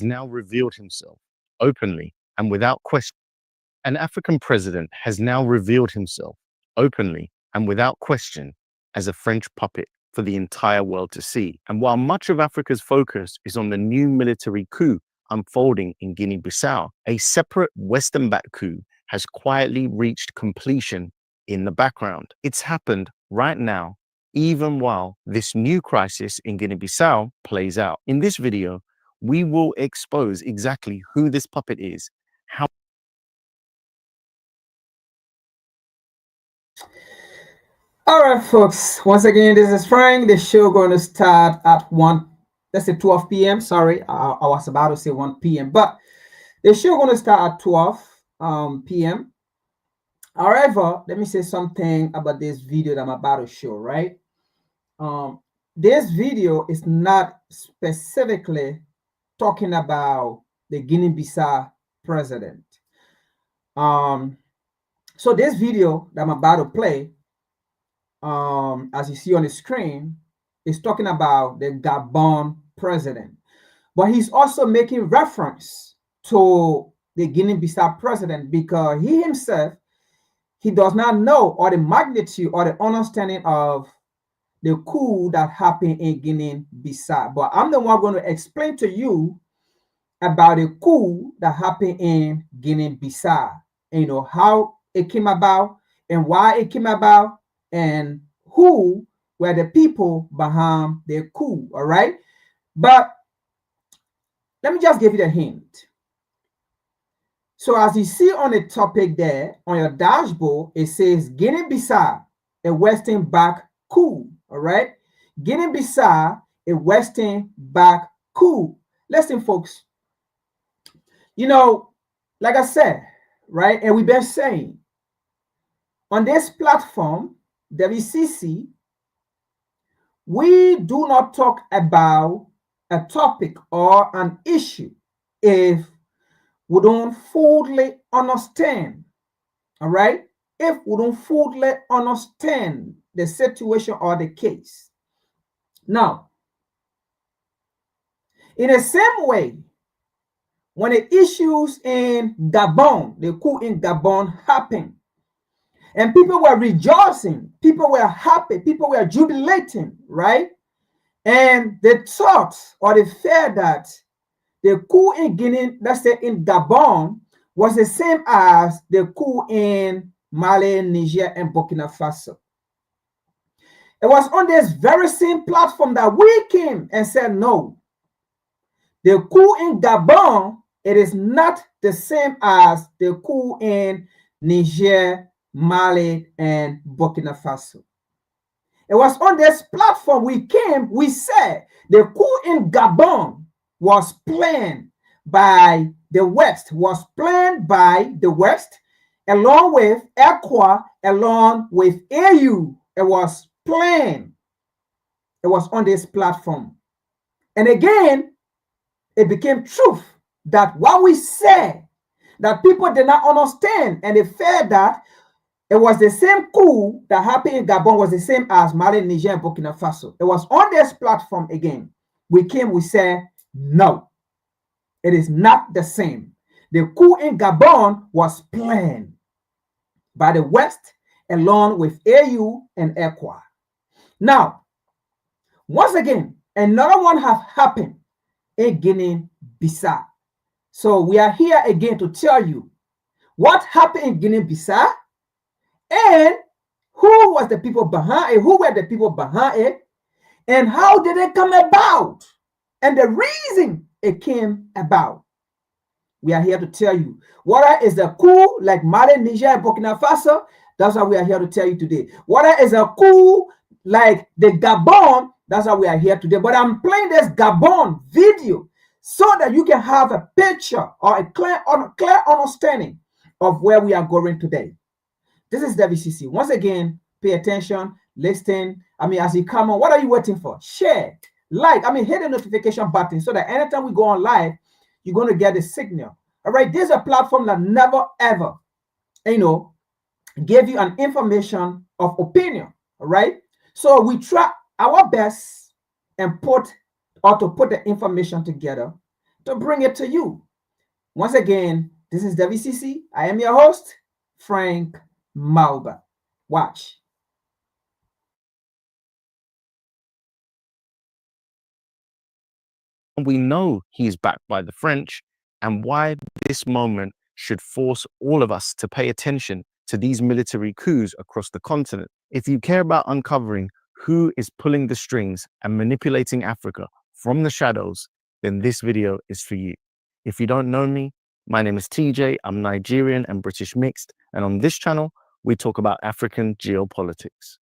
now revealed himself openly and without question. An African president has now revealed himself openly and without question as a French puppet for the entire world to see. And while much of Africa's focus is on the new military coup unfolding in Guinea-Bissau, a separate Western-backed coup has quietly reached completion in the background. It's happened right now, even while this new crisis in Guinea-Bissau plays out. In this video, we will expose exactly who this puppet is, how. All right, folks. Once again, this is Frank. The show going to start at 1, let's say 12 p.m. Sorry, I was about to say 1 p.m. But the show going to start at 12 p.m. However, let me say something about this video that I'm about to show, right? This video is not specifically talking about the Guinea-Bissau president. So this video that I'm about to play, as you see on the screen, is talking about the Gabon president. But he's also making reference to the Guinea-Bissau president because he himself, he does not know or the magnitude or the understanding of the coup that happened in Guinea-Bissau. But I'm the one going to explain to you about the coup that happened in Guinea-Bissau. You know, how it came about and why it came about and who were the people behind the coup, all right? But let me just give you the hint. So as you see on the topic there, on your dashboard, it says Guinea-Bissau, a Western-backed coup, all right? Guinea-Bissau, a Western-backed coup. Listen, folks, you know, like I said, right, and we've been saying, on this platform, WCC, we do not talk about a topic or an issue if we don't fully understand, all right? If we don't fully understand the situation or the case. Now, in the same way, when the issues in Gabon, the coup in Gabon happened, and people were rejoicing, people were happy, people were jubilating, right? And the thought or the fear that the coup in Guinea, let's say in Gabon, was the same as the coup in Mali, Niger, and Burkina Faso. It was on this very same platform that we came and said, no, the coup in Gabon, it is not the same as the coup in Niger, Mali, and Burkina Faso. It was on this platform we came, we said the coup in Gabon was planned by the West, along with ECOWAS, along with AU. It was planned. It was on this platform. And again, it became truth that what we said, that people did not understand, and they feared that it was the same coup that happened in Gabon was the same as Mali, Niger, and Burkina Faso. It was on this platform again. We came, we said, no, it is not the same. The coup in Gabon was planned by the West along with AU and ECOWAS. Now, once again, another one have happened in Guinea-Bissau. So we are here again to tell you what happened in Guinea-Bissau and who was the people behind it, who were the people behind it, and how did it come about, and the reason it came about. We are here to tell you whether it's a coup like Mali, Niger, and Burkina Faso. That's what we are here to tell you today. Whether it's a coup like the Gabon, that's why we are here today. But I'm playing this Gabon video so that you can have a picture or a clear understanding of where we are going today. This is WCC. Once again, pay attention, listen. I mean, as you come on, what are you waiting for? Share, like, hit the notification button so that anytime we go on live, you're going to get the signal. All right, this is a platform that never, ever, give you an information of opinion. All right, so we try our best and put the information together to bring it to you. Once again, this is WCC. I am your host, Frank Malba. Watch. We know he's backed by the French, and why this moment should force all of us to pay attention to these military coups across the continent. If you care about uncovering who is pulling the strings and manipulating Africa from the shadows, then this video is for you. If you don't know me, my name is TJ. I'm Nigerian and British mixed, and on this channel, we talk about African geopolitics.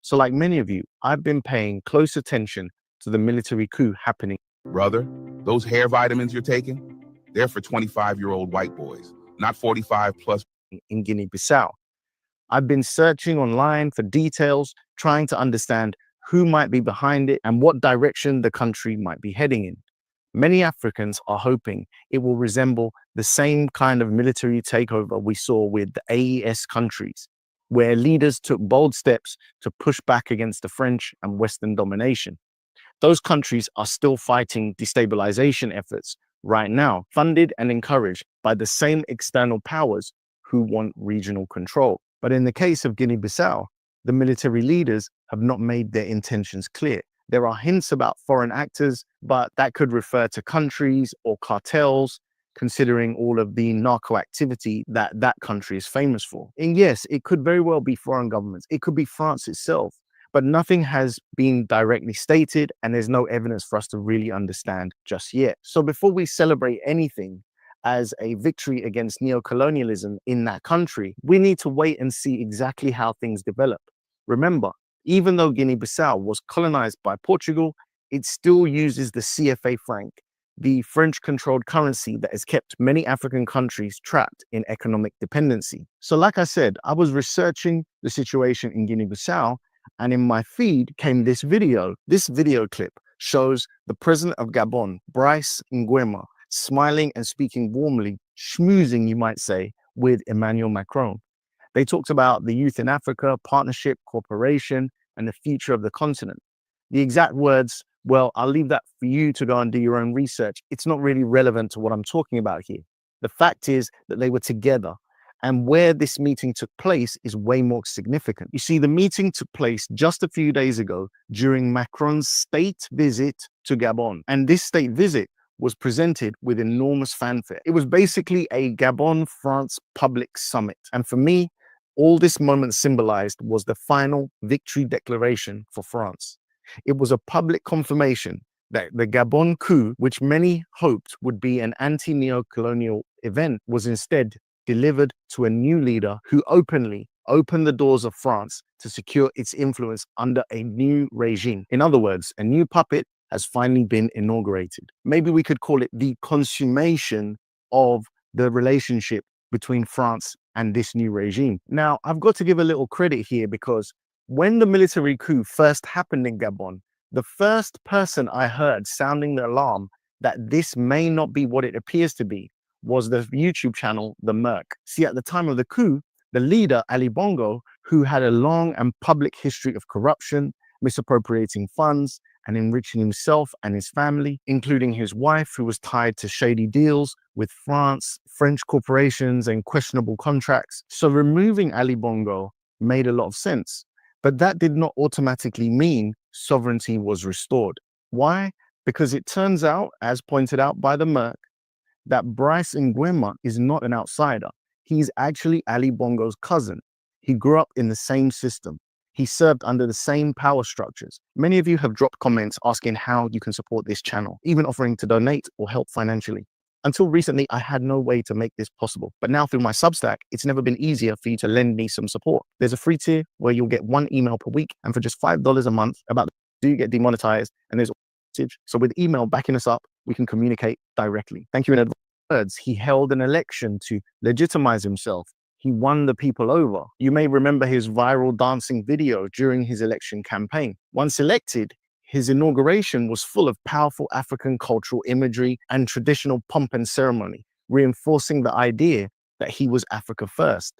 So like many of you, I've been paying close attention to the military coup happening. Brother, those hair vitamins you're taking, they're for 25-year-old white boys, not 45 plus. In Guinea-Bissau. I've been searching online for details, trying to understand who might be behind it and what direction the country might be heading in. Many Africans are hoping it will resemble the same kind of military takeover we saw with the AES countries, where leaders took bold steps to push back against the French and Western domination. Those countries are still fighting destabilization efforts right now, funded and encouraged by the same external powers who want regional control. But in the case of Guinea-Bissau, the military leaders have not made their intentions clear. There are hints about foreign actors, but that could refer to countries or cartels, considering all of the narco activity that that country is famous for. And yes, it could very well be foreign governments. It could be France itself, but nothing has been directly stated and there's no evidence for us to really understand just yet. So before we celebrate anything as a victory against neocolonialism in that country, we need to wait and see exactly how things develop. Remember, even though Guinea-Bissau was colonized by Portugal, it still uses the CFA franc, the French-controlled currency that has kept many African countries trapped in economic dependency. So like I said, I was researching the situation in Guinea-Bissau, and in my feed came this video. This video clip shows the president of Gabon, Brice Nguema, smiling and speaking warmly, schmoozing, you might say, with Emmanuel Macron. They talked about the youth in Africa, partnership, cooperation, and the future of the continent. The exact words, well, I'll leave that for you to go and do your own research. It's not really relevant to what I'm talking about here. The fact is that they were together, and where this meeting took place is way more significant. You see, the meeting took place just a few days ago during Macron's state visit to Gabon. And this state visit was presented with enormous fanfare. It was basically a Gabon-France public summit. And for me, all this moment symbolized was the final victory declaration for France. It was a public confirmation that the Gabon coup, which many hoped would be an anti-neocolonial event, was instead delivered to a new leader who openly opened the doors of France to secure its influence under a new regime. In other words, a new puppet has finally been inaugurated. Maybe we could call it the consummation of the relationship between France and this new regime. Now, I've got to give a little credit here because when the military coup first happened in Gabon, the first person I heard sounding the alarm that this may not be what it appears to be was the YouTube channel, The Merc. See, at the time of the coup, the leader, Ali Bongo, who had a long and public history of corruption, misappropriating funds, and enriching himself and his family, including his wife, who was tied to shady deals with France, French corporations, and questionable contracts. So removing Ali Bongo made a lot of sense. But that did not automatically mean sovereignty was restored. Why? Because it turns out, as pointed out by the Merc, that Brice Nguema is not an outsider. He's actually Ali Bongo's cousin. He grew up in the same system. He served under the same power structures. Many of you have dropped comments asking how you can support this channel, even offering to donate or help financially. Until recently, I had no way to make this possible. But now through my Substack, it's never been easier for you to lend me some support. There's a free tier where you'll get 1 email per week, and for just $5 a month, about do you get demonetized, and there's message. So with email backing us up, we can communicate directly. Thank you in advance. He held an election to legitimize himself. He won the people over. You may remember his viral dancing video during his election campaign. Once elected, his inauguration was full of powerful African cultural imagery and traditional pomp and ceremony, reinforcing the idea that he was Africa first.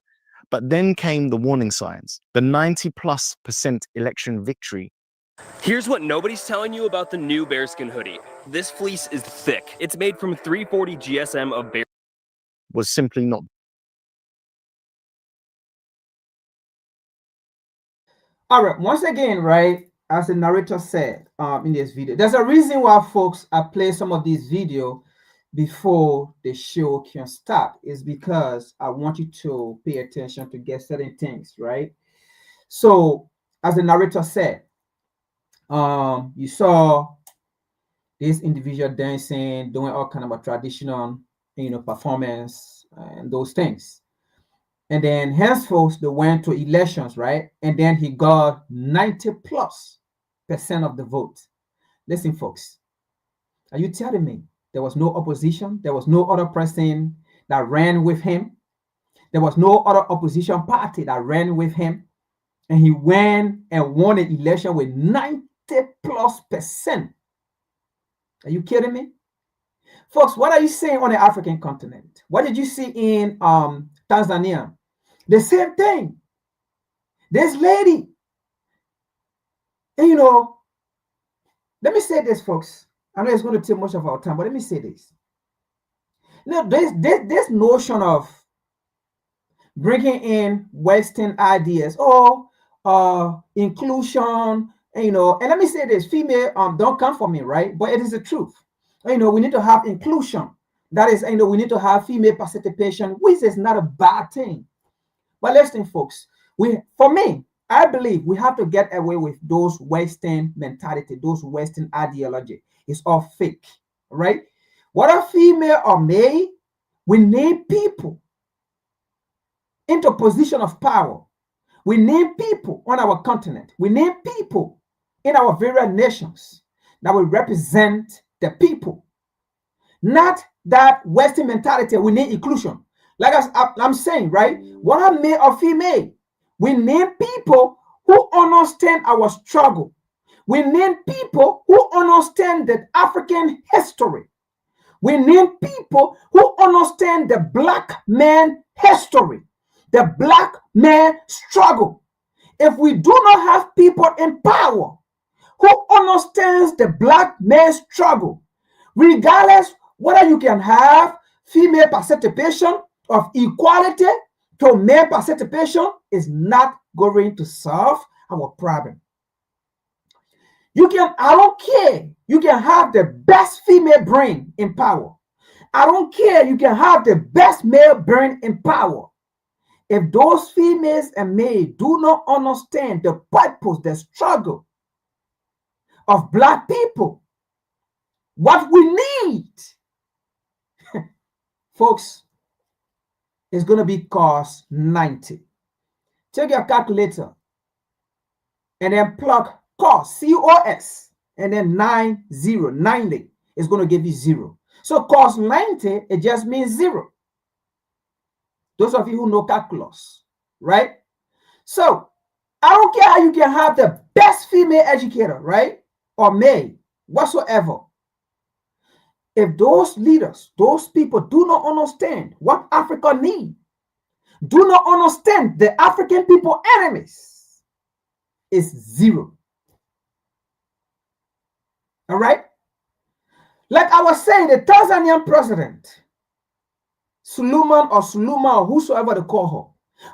But then came the warning signs. The 90+% election victory Here's what nobody's telling you about the new bearskin hoodie. This fleece is thick. It's made from 340 GSM of bear. Was simply not. All right, once again, right, as the narrator said in this video, there's a reason why folks are playing some of these videos before the show can start. Is because I want you to pay attention to get certain things, right? So, as the narrator said, you saw this individual dancing, doing all kind of a traditional, performance and those things. And then henceforth, they went to elections, right? And then he got 90+% of the vote. Listen, folks, are you telling me there was no opposition? There was no other person that ran with him? There was no other opposition party that ran with him? And he went and won an election with 90+%. Are you kidding me? Folks, what are you seeing on the African continent? What did you see in Tanzania? The same thing. This lady. And let me say this, folks. I know it's going to take much of our time, but let me say this. Now, this notion of bringing in Western ideas or inclusion, and let me say this, female, don't come for me, right? But it is the truth. We need to have inclusion. That is, we need to have female participation, which is not a bad thing. But listen, folks, for me, I believe we have to get away with those Western mentality, those Western ideology. It's all fake, right? Whether female or male, we need people into position of power. We need people on our continent. We need people in our various nations that will represent the people. Not that Western mentality, we need inclusion. Like I'm saying, right? Whether male or female, we need people who understand our struggle. We need people who understand the African history. We need people who understand the Black man history, the Black man struggle. If we do not have people in power who understands the Black man struggle, regardless whether you can have female participation of equality to male participation, is not going to solve our problem. I don't care. You can have the best female brain in power. I don't care. You can have the best male brain in power. If those females and males do not understand the purpose, the struggle of Black people, what we need, folks, is going to be cost 90. Take your calculator and then plug cost, COS, and then 90 is going to give you 0. So cost 90, it just means 0. Those of you who know calculus, right? So I don't care how you can have the best female educator, right? Or male, whatsoever. If those leaders, those people do not understand what Africa needs, do not understand the African people enemies, it's 0. All right? Like I was saying, the Tanzanian president, Suluma or whosoever they call her.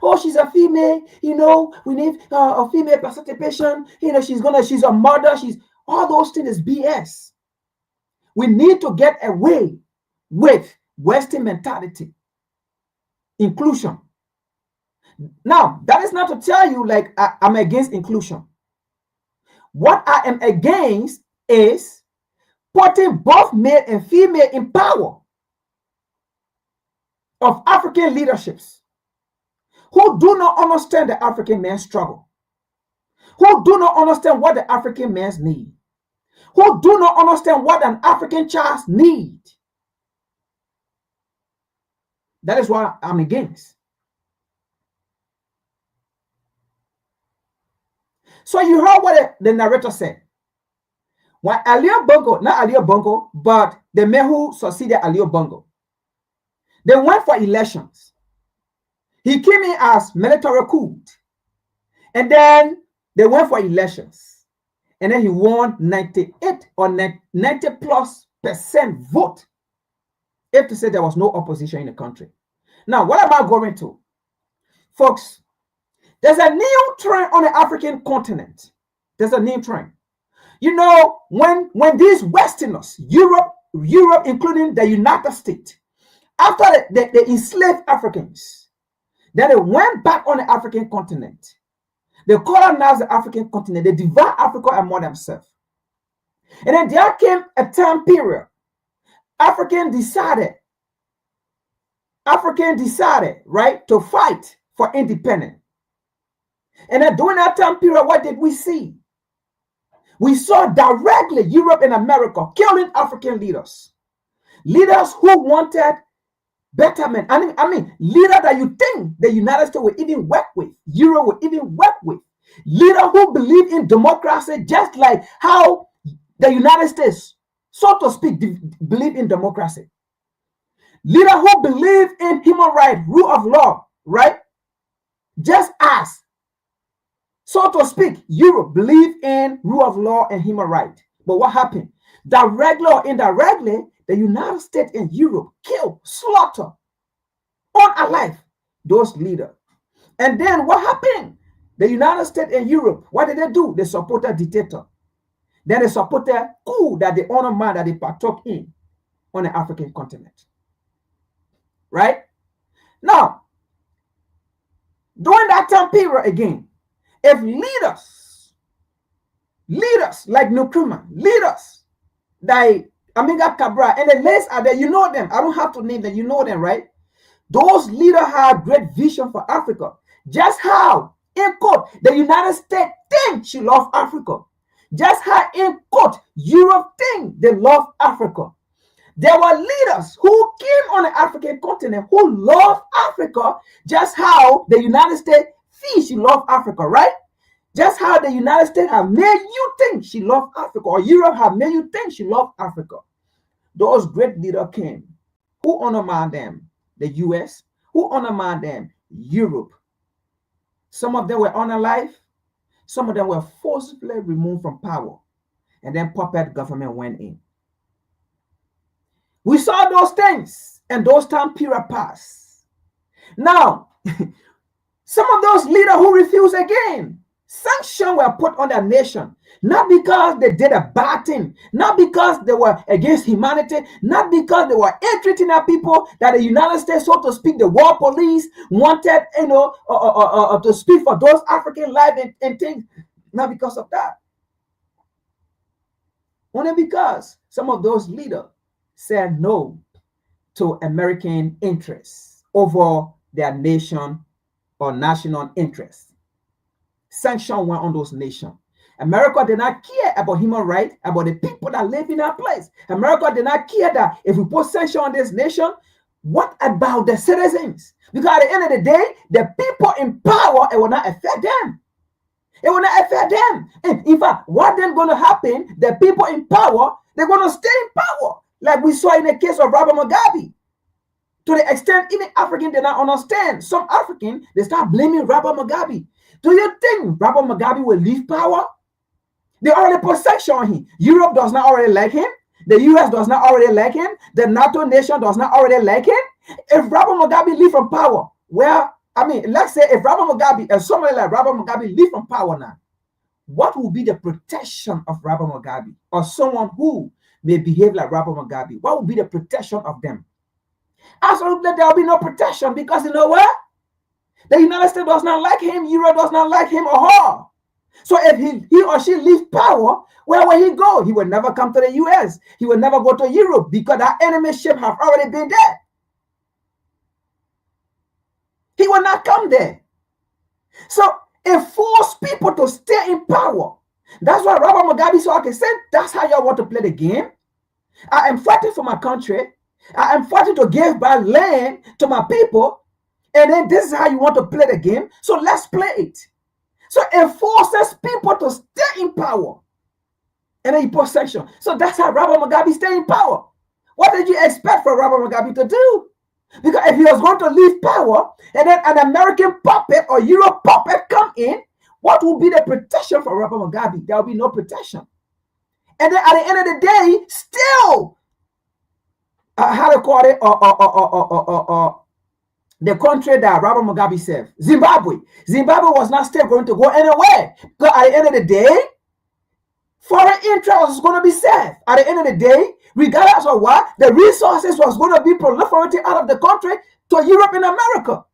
Oh, she's a female, we need a female participation, she's a mother, all those things is BS. We need to get away with Western mentality, inclusion. Now, that is not to tell you like I'm against inclusion. What I am against is putting both male and female in power of African leaderships who do not understand the African man's struggle, who do not understand what the African man's need, who do not understand what an African child needs. That is what I'm against. So you heard what the narrator said. When Alio Bongo, not Alio Bongo, but the man who succeeded Alio Bongo, they went for elections. He came in as military coup. And then they went for elections. And then he won 98 or 90+% vote. If to say there was no opposition in the country. Now, what am I going to? Folks, there's a new trend on the African continent. There's a new trend. You know, when these Westerners, Europe, including the United States, after they enslaved Africans, then they went back on the African continent. They colonized the African continent. They divided Africa among themselves. And then there came a time period. African decided, right, to fight for independence. And then during that time period, what did we see? We saw directly Europe and America killing African leaders. Leaders who wanted betterment. I mean, leaders that you think the United States would even work with, Europe would even work with. Leaders who believe in democracy just like how the United States, so to speak, believe in democracy. Leaders who believe in human rights, rule of law, right? Just as, so to speak, Europe believe in rule of law and human rights. But what happened? Directly or indirectly, the United States and Europe killed, slaughter, unalive those leaders. And then what happened? The United States and Europe, what did they do? They supported dictator. Then they supported coup that the honor man that they partook in on the African continent. Right? Now, during that time period again, if leaders like Nkrumah, leaders like Amiga Cabral, and the list are there, you know them. I don't have to name them, you know them, right? Those leaders have great vision for Africa. Just how, in quote, the United States think she loves Africa. Just how, in quote, Europe think they love Africa. There were leaders who came on the African continent who love Africa, just how the United States thinks she loves Africa, right? Just how the United States have made you think she loves Africa, or Europe have made you think she loves Africa. Those great leaders came. Who undermined them? The US. Who undermined them? Europe. Some of them were unalive. Some of them were forcibly removed from power. And then puppet government went in. We saw those things, and those time period passed. Now, some of those leaders who refused again, sanctions were put on their nation, not because they did a bad thing, not because they were against humanity, not because they were ill-treating their people, that the United States, so to speak, the war police wanted, to speak for those African lives and things, not because of that. Only because some of those leaders said no to American interests over their nation or national interests. Sanction went on those nations. America did not care about human rights, about the people that live in that place. America did not care that if we put sanction on this nation, what about the citizens? Because at the end of the day, the people in power, it will not affect them. It will not affect them. And in fact, what then going to happen? The people in power, they're going to stay in power. Like we saw in the case of Robert Mugabe. To the extent even Africans did not understand. Some Africans, they start blaming Robert Mugabe. Do you think Robert Mugabe will leave power? They already put sanction on him. Europe does not already like him. The US does not already like him. The NATO nation does not already like him. If Robert Mugabe leave from power, well, I mean, let's say if Robert Mugabe, and somebody like Robert Mugabe leave from power now, what will be the protection of Robert Mugabe or someone who may behave like Robert Mugabe? What will be the protection of them? Absolutely, there will be no protection because you know what? The United States does not like him. Europe does not like him or her. So if he or she leaves power, where will he go? He will never come to the US. He will never go to Europe because that enemy ship have already been there. He will not come there. So it forced people to stay in power. That's why Robert Mugabe said, okay, that's how y'all want to play the game. I am fighting for my country. I am fighting to give back land to my people. And then this is how you want to play the game. So let's play it. So it forces people to stay in power. And then he put sanction. So that's how Robert Mugabe stayed in power. What did you expect for Robert Mugabe to do? Because if he was going to leave power and then an American puppet or Euro puppet come in, What will be the protection for Robert Mugabe? There will be no protection. And then at the end of the day, still, how to call it, the country that Robert Mugabe served, Zimbabwe. Zimbabwe was not still going to go anywhere. Because at the end of the day, foreign interest was going to be served. At the end of the day, regardless of what, the resources was going to be proliferated out of the country to Europe and America.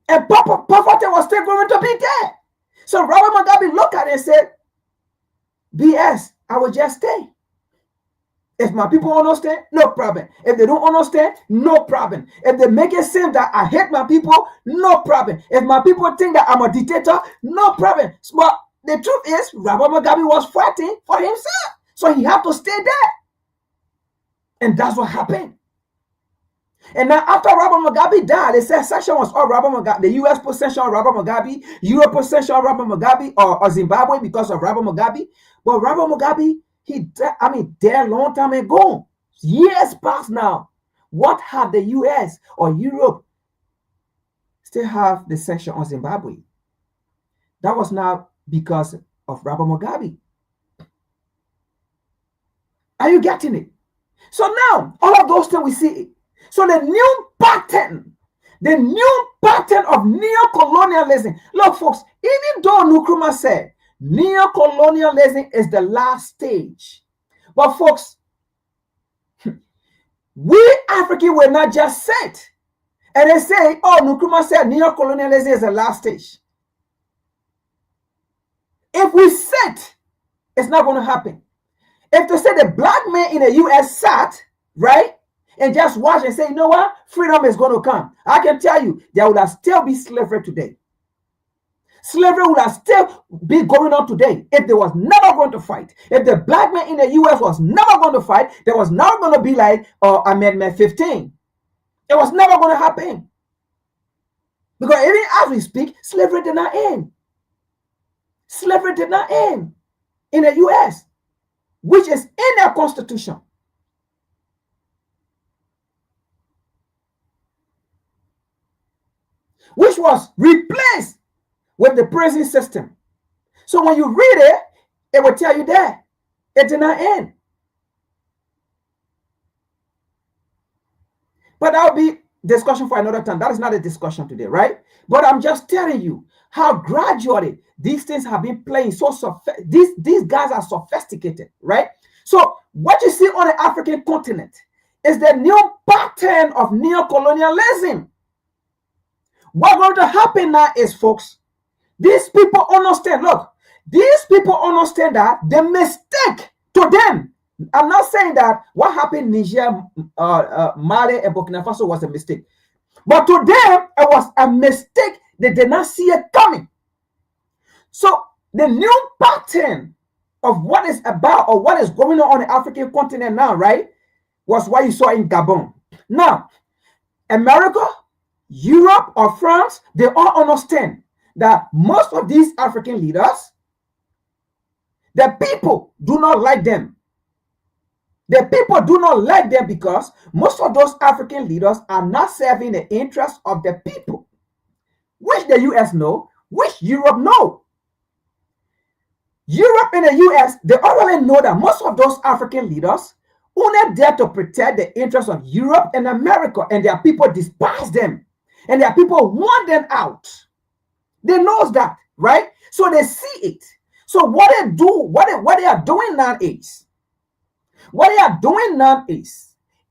And poverty was still going to be there. So Robert Mugabe looked at it and said, BS, I will just stay. If my people understand, no problem. If they don't understand, no problem. If they make it seem that I hate my people, no problem. If my people think that I'm a dictator, no problem. But the truth is, Robert Mugabe was fighting for himself. So he had to stay there. And that's what happened. And now after Robert Mugabe died, they said sanction was all Robert Mugabe. The US put sanction on Robert Mugabe. Europe put sanction on Robert Mugabe or Zimbabwe because of Robert Mugabe. But Robert Mugabe, he died, dead a long time ago. Years past now. What have the US or Europe still have the sanction on Zimbabwe? That was not because of Robert Mugabe. Are you getting it? So now, all of those things we see. So the new pattern of neo-colonialism. Look, folks, even though Nkrumah said neo-colonialism is the last stage, but folks, we Africans were not just set. And they say, oh, Nkrumah said neo-colonialism is the last stage. If we sit, it's not going to happen. If they say the black man in the US sat, right, and just watch and say, you know what, freedom is going to come, I can tell you, there would have still be slavery today. Slavery would have still be going on today if they was never going to fight. If the black man in the US was never going to fight, there was never going to be like Amendment 15. It was never going to happen. Because even as we speak, slavery did not end. Slavery did not end in the US, which is in their constitution. Which was replaced with the prison system. So when you read it, it will tell you that it did not end. But that will be discussion for another time. That is not a discussion today, right? But I'm just telling you how gradually these things have been playing. These guys are sophisticated, right? So what you see on the African continent is the new pattern of neo-colonialism. What's going to happen now is, folks, these people understand. Look, these people understand that the mistake to them. I'm not saying that what happened in Niger, Mali, and Burkina Faso was a mistake. But to them, it was a mistake. They did not see it coming. So the new pattern of what is about or what is going on the African continent now, right, was what you saw in Gabon. Now, America, Europe, or France, they all understand that most of these African leaders, the people do not like them. The people do not like them because most of those African leaders are not serving the interests of the people, which the US know, which Europe know. Europe and the US, they already know that most of those African leaders only there to protect the interests of Europe and America, and their people despise them. And their people want them out. They know that, right? So they see it. So what they do, what they are doing now is,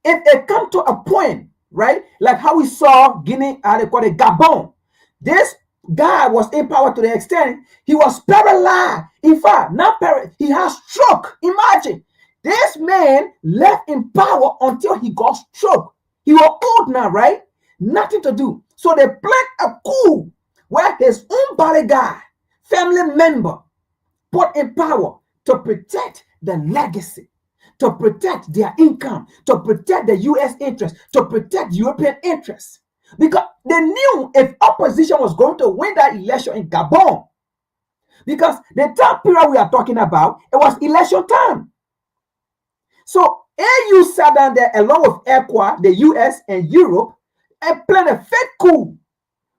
if it come to a point, right, like how we saw Guinea, they call it Gabon, this guy was in power to the extent he was paralyzed. In fact, not paralyzed, he has stroke. Imagine, this man left in power until he got stroke. He was old now, right? Nothing to do. So they planned a coup where his own bodyguard, family member, put in power to protect the legacy, to protect their income, to protect the US interest, to protect European interests. Because they knew if opposition was going to win that election in Gabon, because the time period we are talking about, it was election time. So AU sat down there along with ECOWAS, the US and Europe, and planned a fake coup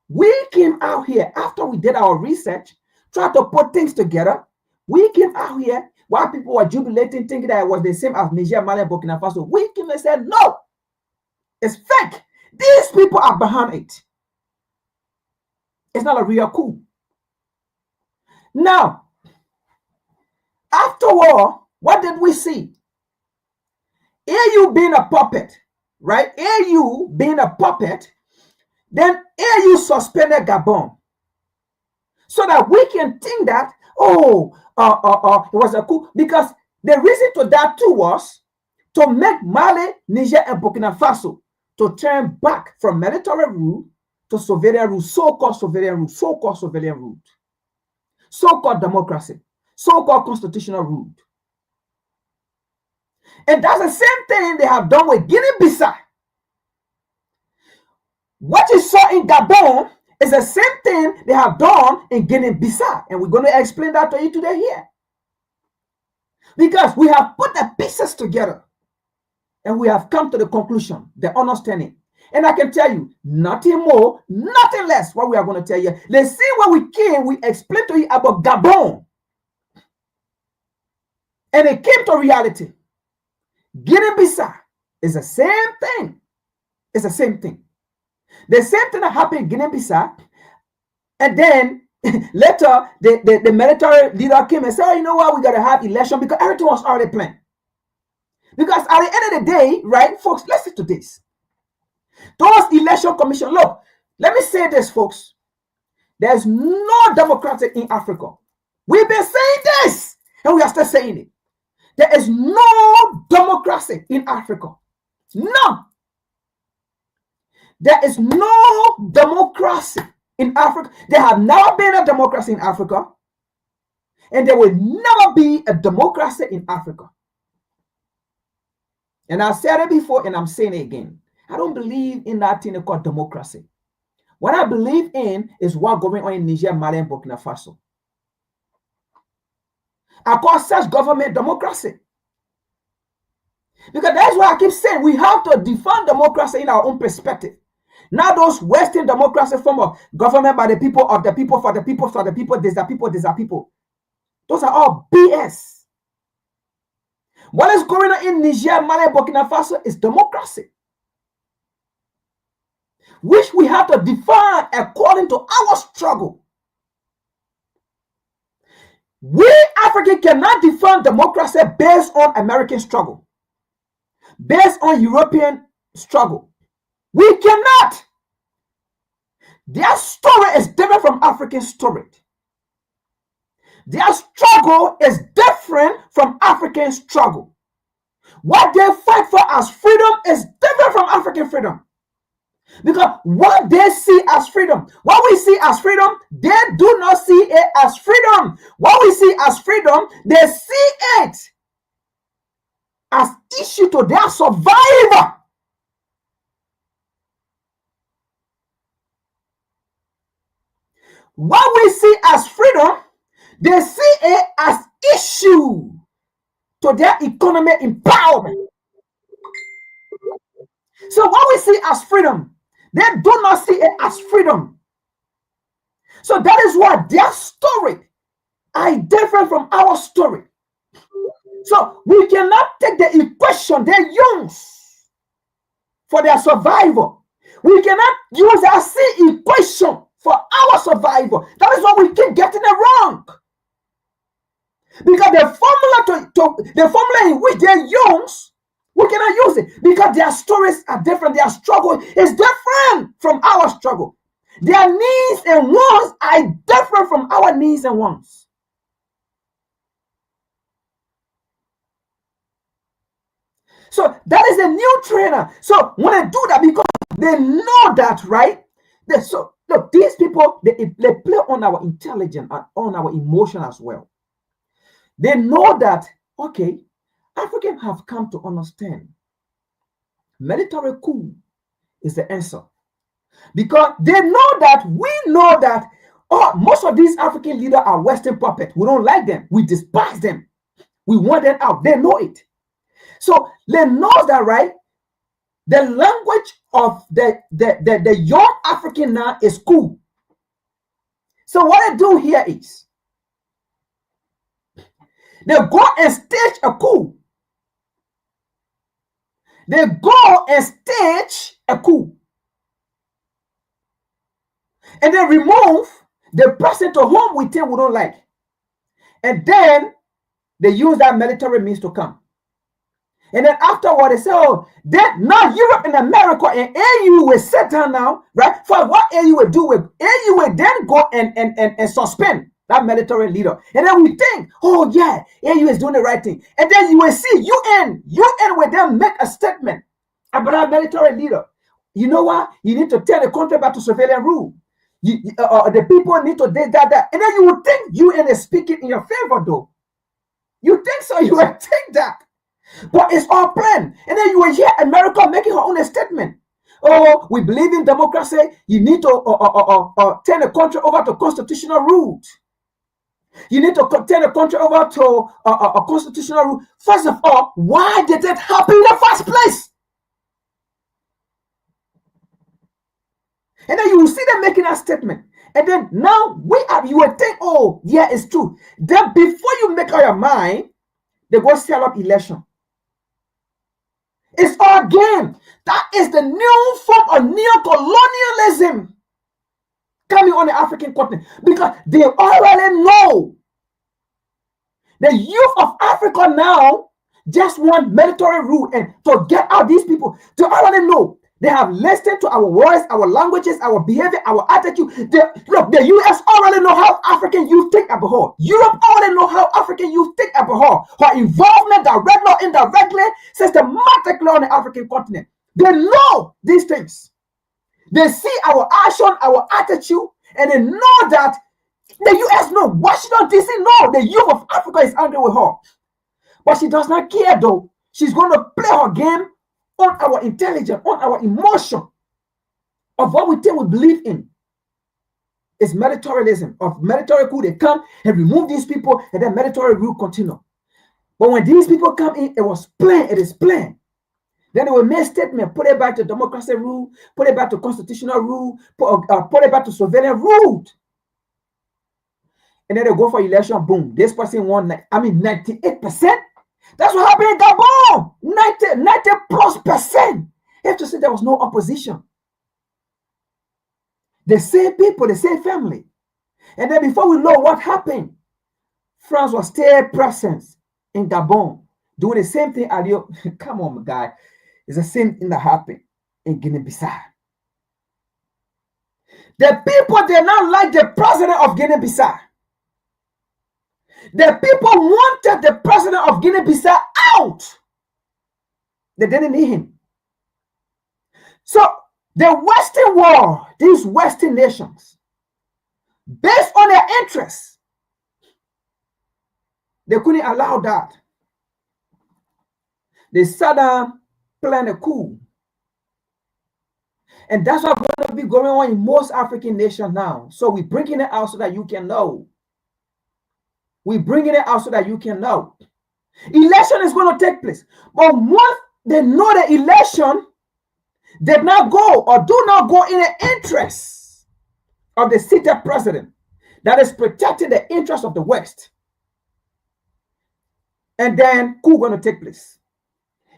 We came out here after we did our research, tried to put things together. We came out here while people were jubilating, thinking that it was the same as Niger, Mali, and Burkina Faso. We came and said, no, it's fake. These people are behind it. It's not a real coup. Now, after all, what did we see? AU being a puppet, right? AU being a puppet, then AU suspended Gabon so that we can think that, it was a coup. Because the reason to that too was to make Mali, Niger, and Burkina Faso to turn back from military rule to civilian rule, so-called civilian rule, so-called civilian rule, so-called democracy, so-called constitutional rule. And that's the same thing they have done with Guinea-Bissau. What you saw in Gabon is the same thing they have done in Guinea-Bissau. And we're going to explain that to you today here. Because we have put the pieces together and we have come to the conclusion, the understanding. And I can tell you, nothing more, nothing less what we are going to tell you. Let's see where we came. We explained to you about Gabon. And it came to reality. Guinea-Bissau is the same thing. It's the same thing. The same thing that happened in Guinea-Bissau. And then later, the military leader came and said, oh, you know what, we got to have election because everything was already planned. Because at the end of the day, right, folks, listen to this. Those election commission, look, let me say this, folks. There's no democracy in Africa. We've been saying this, and we are still saying it. There is no democracy in Africa. None. There is no democracy in Africa. There have never been a democracy in Africa. And there will never be a democracy in Africa. And I said it before, and I'm saying it again. I don't believe in that thing called democracy. What I believe in is what's going on in Niger, Mali, and Burkina Faso. I call such government democracy. Because that's why I keep saying we have to define democracy in our own perspective. Not those Western democracy form of government by the people, of the people, for the people, for the people, these are people, these are people. Those are all BS. What is going on in Niger, Mali, and Burkina Faso is democracy, which we have to define according to our struggle. We Africans cannot define democracy based on American struggle, based on European struggle. We cannot. Their story is different from African story. Their struggle is different from African struggle. What they fight for as freedom is different from African freedom. Because what they see as freedom, what we see as freedom, they do not see it as freedom. What we see as freedom, they see it as issue to their survival. What we see as freedom, they see it as issue to their economic empowerment. So what we see as freedom, they do not see it as freedom. So that is why their story are different from our story. So we cannot take the equation they use for their survival. We cannot use that same equation for our survival. That is why we keep getting it wrong. Because the formula in which they use, we cannot use it because their stories are different. Their struggle is different from our struggle. Their needs and wants are different from our needs and wants. So that is a new trainer. So when they do that, because they know that, right? So look, these people, they play on our intelligence and on our emotion as well. They know that, okay, Africans have come to understand military coup is the answer. Because they know that, we know that most of these African leaders are Western puppets. We don't like them. We despise them. We want them out. They know it. So they know that, right? The language of the young African now is Coup. So what they do here is they go and stage a coup. They go and stage a coup. And they remove the person to whom we think we don't like. And then they use that military means to come. And then afterward, they say, oh, then now Europe and America and AU will sit down now, right? For what AU will do with AU will then go and suspend that military leader. And then we think, oh yeah, AU is doing the right thing. And then you will see UN will then make a statement about that military leader. You know what? You need to turn the country back to civilian rule. The people need to do that. And then you would think UN is speaking in your favor, though. You think so? You will think that. But it's all planned. And then you will hear America making her own statement. Oh, we believe in democracy. You need to turn the country over to constitutional rule. You need to turn the country over to a constitutional rule. First of all, why did it happen in the first place? And then you will see them making that statement. And then now you will think, oh, yeah, it's true. Then before you make up your mind, they go set up election. It's all game. That is the new form of neo-colonialism coming on the African continent, because they already know the youth of Africa now just want military rule and to get out these people. They already know. They have listened to our words, our languages, our behavior, our attitude. Look, the US already know how African youth think about her. Europe already know how African youth think about her. Her involvement, directly or indirectly, systematically on the African continent. They know these things. They see our action, our attitude, and they know that the US know. Washington DC know the youth of Africa is angry with her. But she does not care though. She's going to play her game on our intelligence, on our emotion of what we think we believe in. It's militarism. Of military coup, they come and remove these people, and then military rule continue. But when these people come in, it was planned. It is planned. Then they will make statement, put it back to democracy rule, put it back to constitutional rule, put it back to civilian rule. And then they go for election, boom. This person won, 98%. That's what happened in Gabon. 90+%. You have to say there was no opposition. The same people, the same family. And then before we know what happened, France was still present in Gabon, doing the same thing. Come on, my guy. It's the same thing that happened in Guinea-Bissau. The people did not like the president of Guinea-Bissau. The people wanted the president of Guinea-Bissau out. They didn't need him. So the Western world, these Western nations, based on their interests, they couldn't allow that. They sat down, planned a coup. And that's what's going to be going on in most African nations now. So we're bringing it out so that you can know. We're bringing it out so that you can know. Election is going to take place. But once they know the election did not go or do not go in the interest of the seated president that is protecting the interests of the West, and then coup going to take place.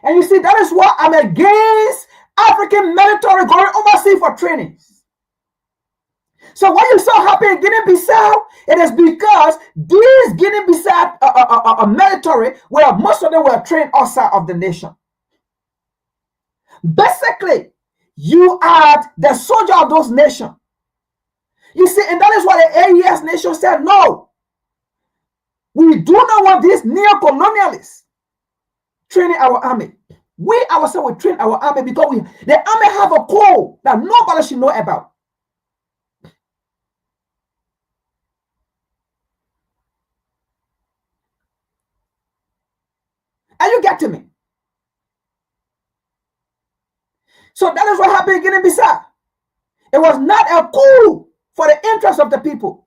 And you see, that is why I'm against African military going overseas for trainings. So what you saw happen in Guinea-Bissau, it is because these Guinea-Bissau military, where most of them were trained outside of the nation. Basically, you are the soldier of those nations. You see, and that is why the AES nation said, no, we do not want these neo-colonialists training our army. We ourselves will train our army because the army have a code that nobody should know about. And you get to me. So that is what happened in Guinea-Bissau. It was not a coup for the interest of the people.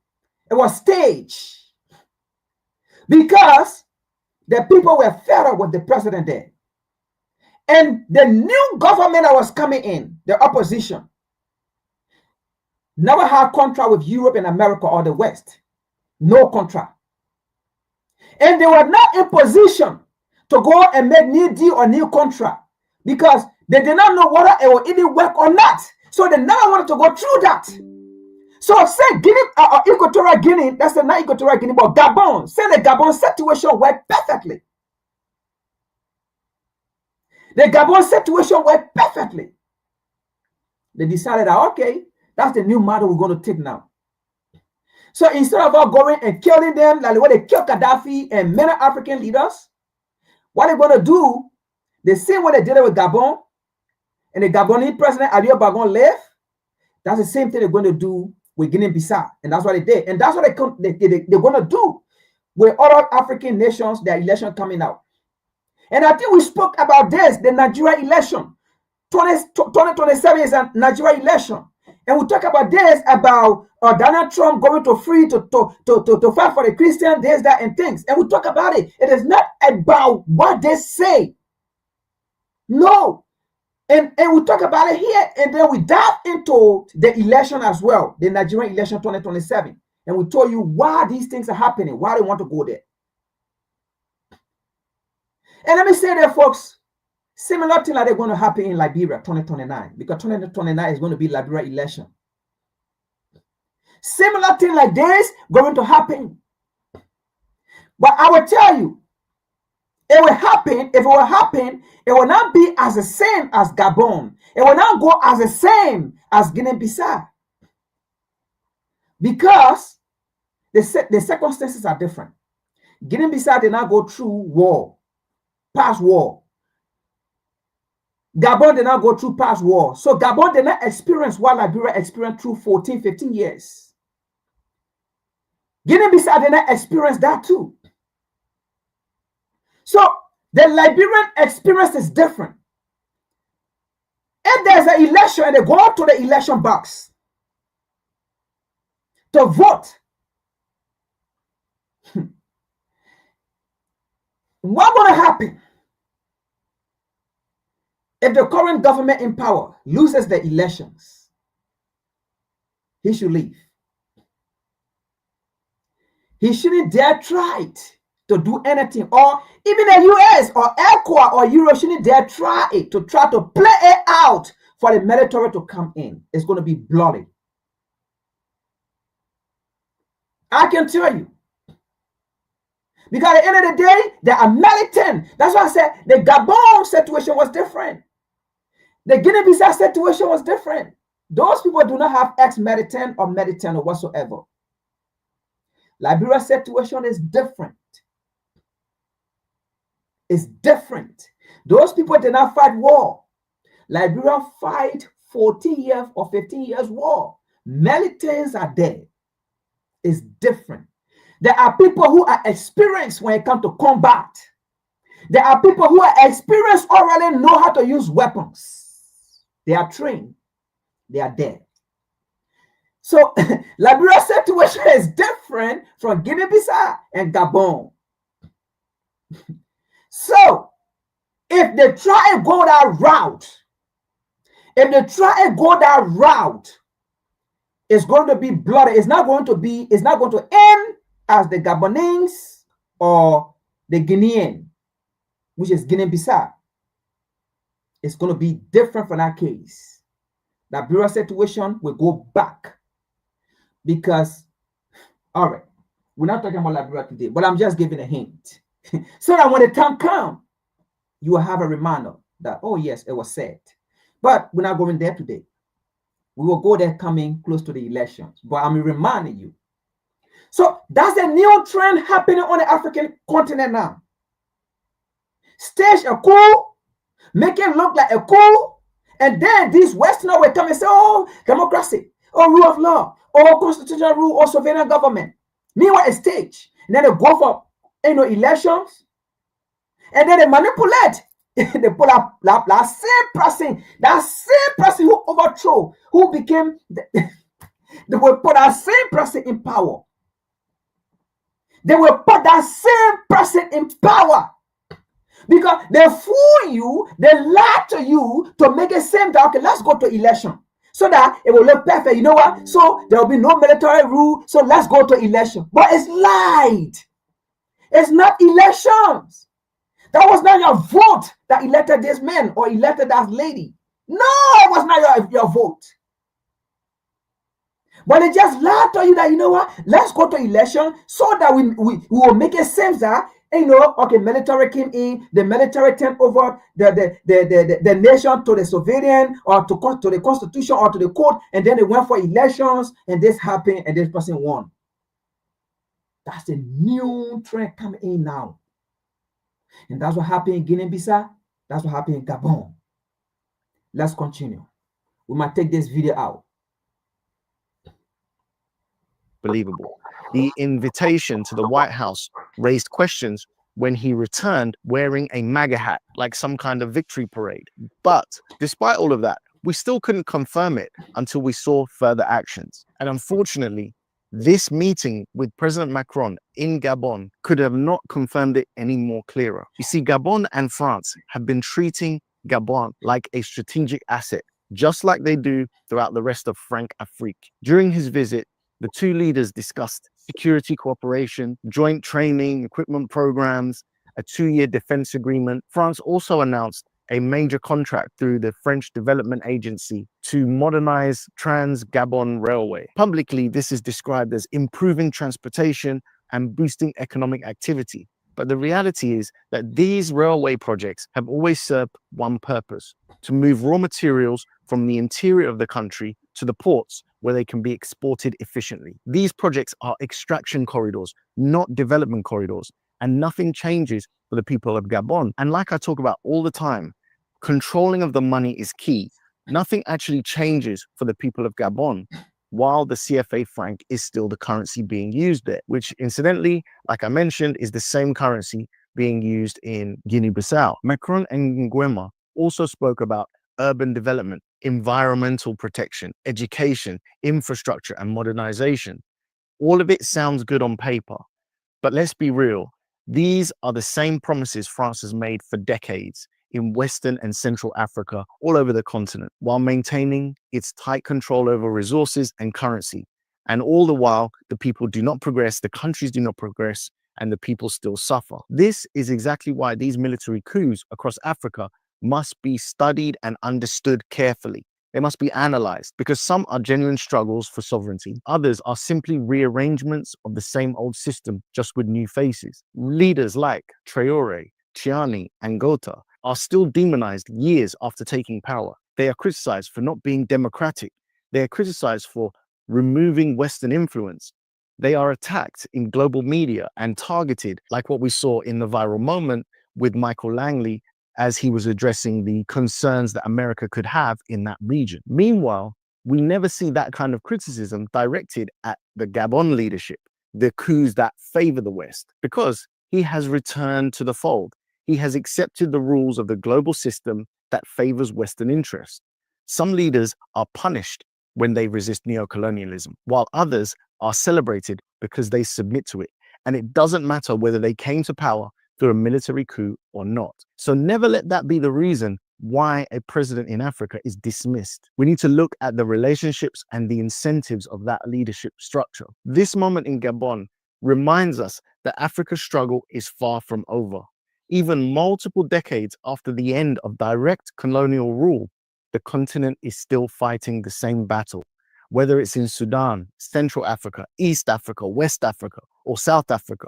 It was staged. Because the people were fed up with the president there. And the new government that was coming in, the opposition, never had contract with Europe and America or the West. No contract. And they were not in position to go and make new deal or new contract because they did not know whether it will even work or not. So they never wanted to go through that. So say Guinea, Equatorial Guinea, that's not Equatorial Guinea, but Gabon, say the Gabon situation worked perfectly. The Gabon situation worked perfectly. They decided that, okay, that's the new model we're going to take now. So instead of us going and killing them like the way they killed Gaddafi and many African leaders, what they're going to do, the same way they did it with Gabon, and the Gabonese president Aliou Bagon left, that's the same thing they're going to do with Guinea-Bissau. And that's what they did. And that's what they're going to do with other African nations, their election coming out. And I think we spoke about this, the Nigeria election. 2027 is a Nigeria election. And we talk about this, about Donald Trump going to free to fight for the Christian, this, that, and things. And we talk about it. It is not about what they say. No. And we talk about it here. And then we dive into the election as well, the Nigerian election 2027. And we told you why these things are happening, why they want to go there. And let me say that, folks, similar thing like they're going to happen in Liberia 2029, because 2029 is going to be Liberia election. Similar thing like this going to happen. But I will tell you, it will happen. If it will happen, it will not be as the same as Gabon. It will not go as the same as Guinea-Bissau. Because the circumstances are different. Guinea-Bissau did not go through war, past war. Gabon did not go through past war. So Gabon did not experience what Liberia experienced through 14, 15 years. Guinea-Bissau did not experience that too. So the Liberian experience is different. If there's an election and they go to the election box to vote, what will happen if the current government in power loses the elections? He should leave. He shouldn't dare try to do anything, or even the US or ECOWAS or Europe shouldn't dare try to play it out for the military to come in. It's going to be bloody. I can tell you. Because at the end of the day, they are militant. That's why I said the Gabon situation was different. The Guinea-Bissau situation was different. Those people do not have ex-militant or militant or whatsoever. Liberia situation is different. It's different. Those people did not fight war. Liberia fight 14 years or 15 years war. Militants are there. It's different. There are people who are experienced when it comes to combat. There are people who are experienced already know how to use weapons. They are trained. They are there. So Liberia situation is different from Guinea-Bissau and Gabon. So if they try and go that route, it's going to be bloody. It's not going to end as the Gabonese or the Guinean, which is Guinea-Bissau. It's going to be different from that case. The Liberia situation will go back. Because, all right, we're not talking about Liberia today, but I'm just giving a hint. So that when the time comes, you will have a reminder that, oh yes, it was said. But we're not going there today. We will go there coming close to the elections. But I'm reminding you. So that's a new trend happening on the African continent now. Stage a coup, make it look like a coup, and then these Westerners will come and say, oh, democracy, or rule of law, or constitutional rule, or sovereign government. Meanwhile, a stage. And then they go for elections, and then they manipulate. They put up that same person who overthrew, who became, they will put that same person in power. They will put that same person in power. Because they fool you, they lie to you to make it seem that, okay, let's go to election. So that it will look perfect. You know what? So there will be no military rule. So let's go to election. But it's lied. It's not elections. That was not your vote that elected this man or elected that lady. No, it was not your vote. But they just lied to you that, you know what, let's go to election so that we will make it seem that, you know, okay, military came in, the military turned over the nation to the civilian or to the constitution or to the court, and then they went for elections, and this happened, and this person won. That's a new trend coming in now. And that's what happened in Guinea-Bissau. That's what happened in Gabon. Let's continue. We might take this video out. Believable. The invitation to the White House raised questions when he returned wearing a MAGA hat, like some kind of victory parade. But despite all of that, we still couldn't confirm it until we saw further actions. And unfortunately, this meeting with President Macron in Gabon could have not confirmed it any more clearer. You see, Gabon and France have been treating Gabon like a strategic asset, just like they do throughout the rest of Afrika. During his visit, the two leaders discussed security cooperation, joint training, equipment programs, a 2-year defense agreement. France also announced a major contract through the French Development Agency to modernize Trans-Gabon Railway. Publicly, this is described as improving transportation and boosting economic activity. But the reality is that these railway projects have always served one purpose: to move raw materials from the interior of the country to the ports where they can be exported efficiently. These projects are extraction corridors, not development corridors, and nothing changes for the people of Gabon. And like I talk about all the time, controlling of the money is key. Nothing actually changes for the people of Gabon while the CFA franc is still the currency being used there, which incidentally, like I mentioned, is the same currency being used in Guinea-Bissau. Macron and Nguema also spoke about urban development, environmental protection, education, infrastructure, and modernization. All of it sounds good on paper, but let's be real. These are the same promises France has made for decades in Western and Central Africa, all over the continent, while maintaining its tight control over resources and currency. And all the while, the people do not progress, the countries do not progress, and the people still suffer. This is exactly why these military coups across Africa must be studied and understood carefully. They must be analyzed, because some are genuine struggles for sovereignty. Others are simply rearrangements of the same old system, just with new faces. Leaders like Traoré, Tiani, and Gota are still demonized years after taking power. They are criticized for not being democratic. They are criticized for removing Western influence. They are attacked in global media and targeted, like what we saw in the viral moment with Michael Langley as he was addressing the concerns that America could have in that region. Meanwhile, we never see that kind of criticism directed at the Gabon leadership, the coups that favor the West, because he has returned to the fold. He has accepted the rules of the global system that favors Western interests. Some leaders are punished when they resist neocolonialism, while others are celebrated because they submit to it. And it doesn't matter whether they came to power through a military coup or not. So never let that be the reason why a president in Africa is dismissed. We need to look at the relationships and the incentives of that leadership structure. This moment in Gabon reminds us that Africa's struggle is far from over. Even multiple decades after the end of direct colonial rule, the continent is still fighting the same battle. Whether it's in Sudan, Central Africa, East Africa, West Africa, or South Africa,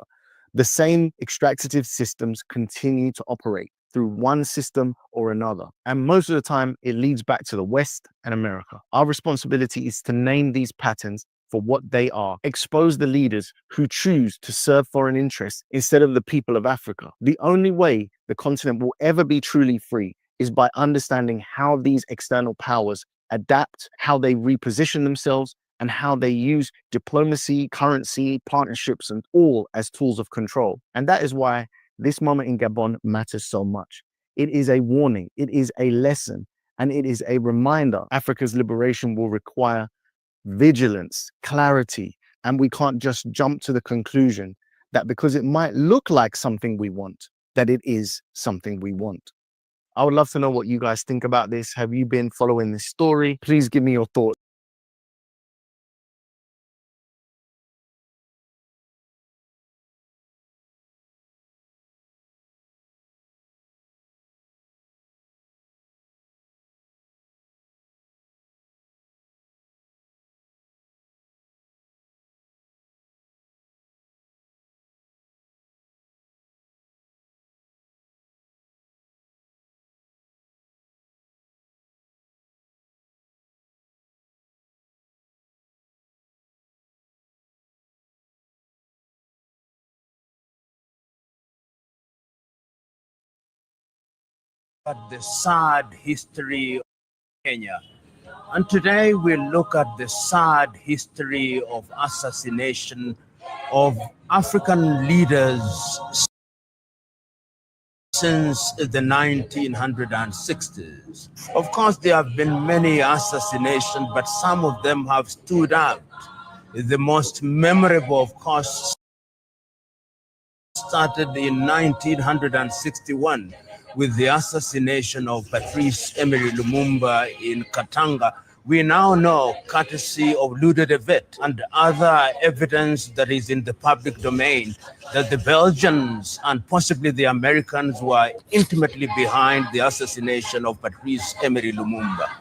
the same extractive systems continue to operate through one system or another. And most of the time, it leads back to the West and America. Our responsibility is to name these patterns for what they are, expose the leaders who choose to serve foreign interests instead of the people of Africa. The only way the continent will ever be truly free is by understanding how these external powers adapt, how they reposition themselves, and how they use diplomacy, currency, partnerships, and all as tools of control. And that is why this moment in Gabon matters so much. It is a warning, it is a lesson, and it is a reminder Africa's liberation will require vigilance, clarity, and we can't just jump to the conclusion that because it might look like something we want, that it is something we want. I would love to know what you guys think about this. Have you been following this story? Please give me your thoughts. At the sad history of Kenya. And today we'll look at the sad history of assassination of African leaders since the 1960s. Of course, there have been many assassinations, but some of them have stood out. The most memorable, of course, started in 1961 with the assassination of Patrice Emery Lumumba in Katanga. We now know, courtesy of Ludo de Vet and other evidence that is in the public domain, that the Belgians and possibly the Americans were intimately behind the assassination of Patrice Emery Lumumba.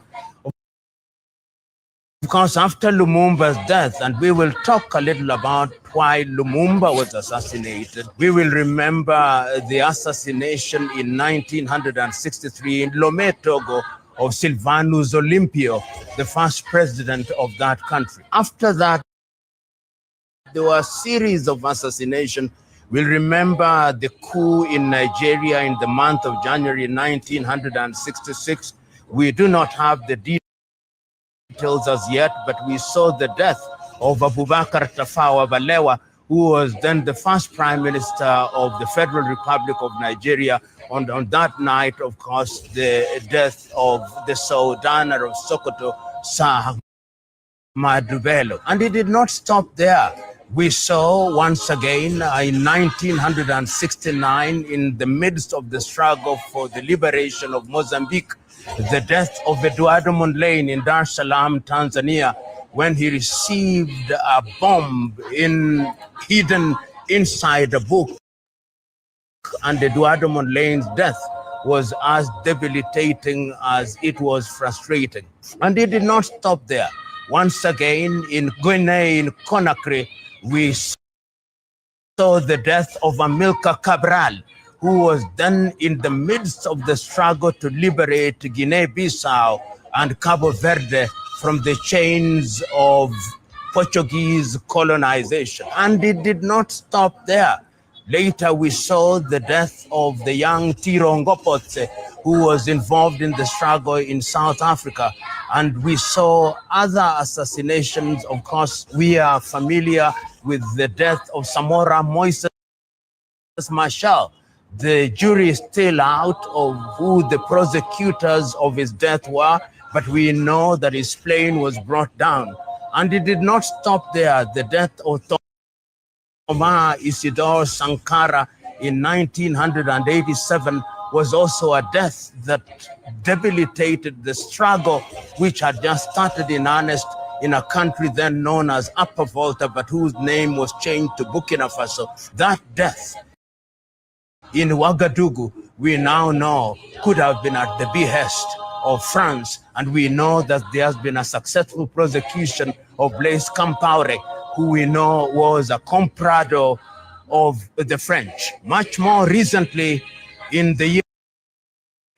Because after Lumumba's death, and we will talk a little about why Lumumba was assassinated, we will remember the assassination in 1963 in Lomé, Togo, of Sylvanus Olympio, the first president of that country. After that, there were a series of assassinations. We'll remember the coup in Nigeria in the month of January 1966. We do not have the details as yet, but we saw the death of Abubakar Tafawa Balewa, who was then the first prime minister of the Federal Republic of Nigeria. On that night, of course, the death of the Sultana of Sokoto, Sir Madubelo. And it did not stop there. We saw once again in 1969, in the midst of the struggle for the liberation of Mozambique, the death of Eduardo Mondlane in Dar es Salaam, Tanzania, when he received a bomb hidden inside a book. And Eduardo Mondlane's death was as debilitating as it was frustrating. And it did not stop there. Once again, in Guinea, in Conakry, we saw the death of Amilcar Cabral, who was then in the midst of the struggle to liberate Guinea-Bissau and Cabo Verde from the chains of Portuguese colonization. And it did not stop there. Later, we saw the death of the young Tiro Ngopotse, who was involved in the struggle in South Africa. And we saw other assassinations. Of course, we are familiar with the death of Samora Moises Machel. The jury is still out of who the prosecutors of his death were, but we know that his plane was brought down. And it did not stop there. The death of Omar Isidore Sankara in 1987 was also a death that debilitated the struggle which had just started in earnest in a country then known as Upper Volta, but whose name was changed to Burkina Faso. That death in Ouagadougou, we now know, could have been at the behest of France, and we know that there has been a successful prosecution of Blaise Compaoré, who we know was a comprador of the French. Much more recently, in the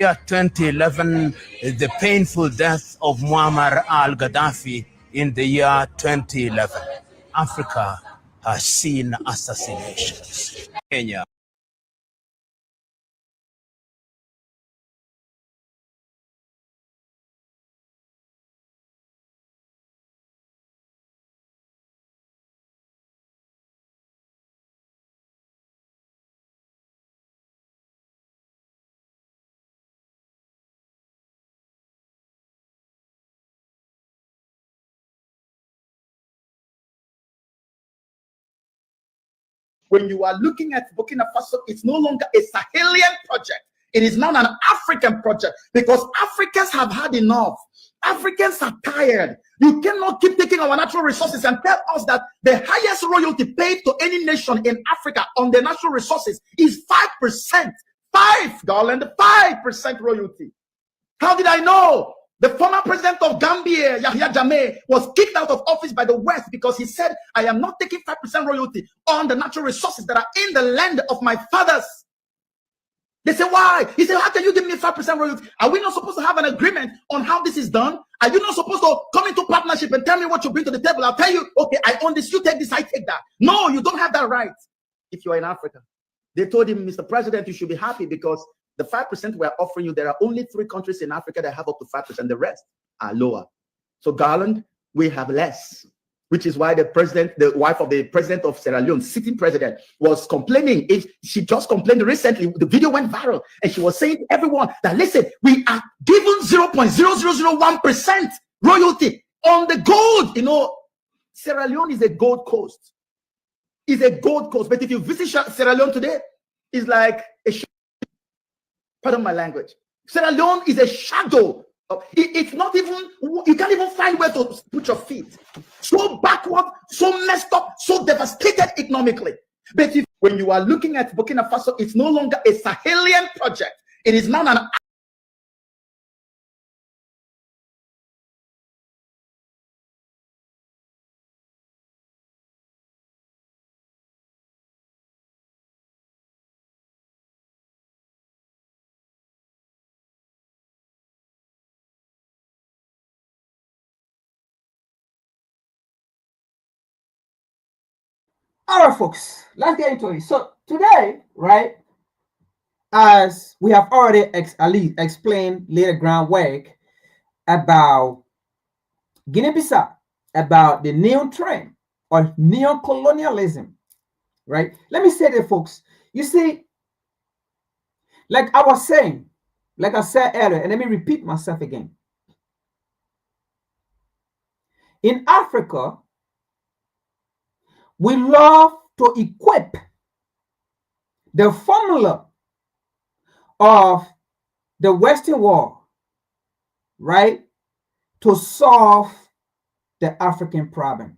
year 2011, the painful death of Muammar al-Gaddafi in the year 2011. Africa has seen assassinations. Kenya. when you are looking at Burkina Faso, it's no longer a Sahelian project. It is now an African project because Africans have had enough. Africans are tired. You cannot keep taking our natural resources and tell us that the highest royalty paid to any nation in Africa on the natural resources is 5%. 5% royalty. How did I know? The former president of Gambia, Yahya Jammeh, was kicked out of office by the West because he said, I am not taking 5% royalty on the natural resources that are in the land of my fathers. They say, why? He said, how can you give me 5% royalty? Are we not supposed to have an agreement on how this is done? Are you not supposed to come into partnership and tell me what you bring to the table? I'll tell you, okay, I own this, you take this, I take that. No, you don't have that right if you are in Africa. They told him, Mr. President, you should be happy because the 5% we're offering you, there are only 3 countries in Africa that have up to 5%. The rest are lower. So Garland, we have less, which is why the wife of the president of Sierra Leone, sitting president, was complaining. She just complained recently. The video went viral, and she was saying to everyone that, listen, we are given 0.0001% royalty on the gold. You know, Sierra Leone is a gold coast. It's a gold coast. But if you visit Sierra Leone today, it's like a pardon my language. Sierra Leone is a shadow. It's not even, you can't even find where to put your feet. So backward, so messed up, so devastated economically. But when you are looking at Burkina Faso, it's no longer a Sahelian project. It is now an All right, folks, let's get into it. So today, right, as we have already explained later groundwork about Guinea-Bissau, about the new trend or neo-colonialism, right? Let me say that, folks. You see, like I was saying, like I said earlier, and let me repeat myself again. In Africa, we love to equip the formula of the Western world, right, to solve the African problem.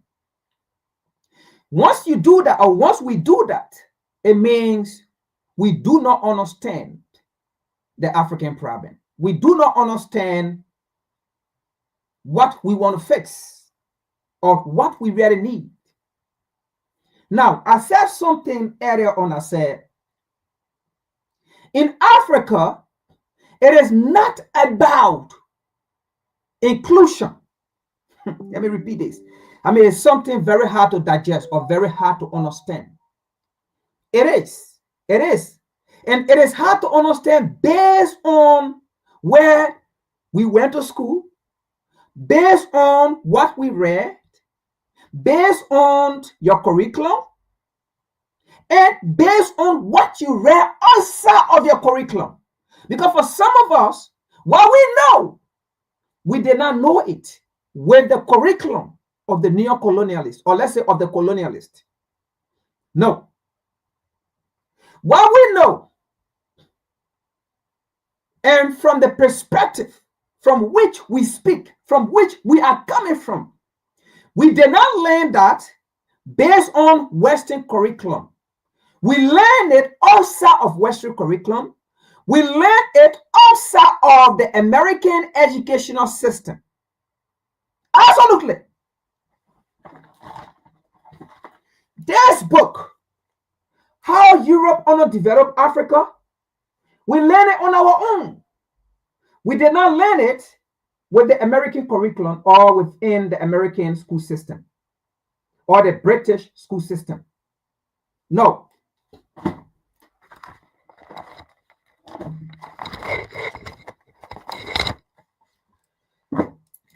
Once you do that, or once we do that, it means we do not understand the African problem. We do not understand what we want to fix or what we really need. Now, I said something earlier on. I said, in Africa, it is not about inclusion. Let me repeat this. I mean, it's something very hard to digest or very hard to understand. It is. It is. And it is hard to understand based on where we went to school, based on what we read, based on your curriculum, and based on what you read outside of your curriculum. Because for some of us, what we know, we did not know it with the curriculum of the neo-colonialist, or let's say of the colonialist. No. What we know, and from the perspective from which we speak, from which we are coming from, we did not learn that based on Western curriculum. We learned it outside of Western curriculum. We learned it outside of the American educational system. Absolutely. This book, How Europe Underdeveloped Africa, we learned it on our own. We did not learn it with the American curriculum or within the American school system or the British school system. No.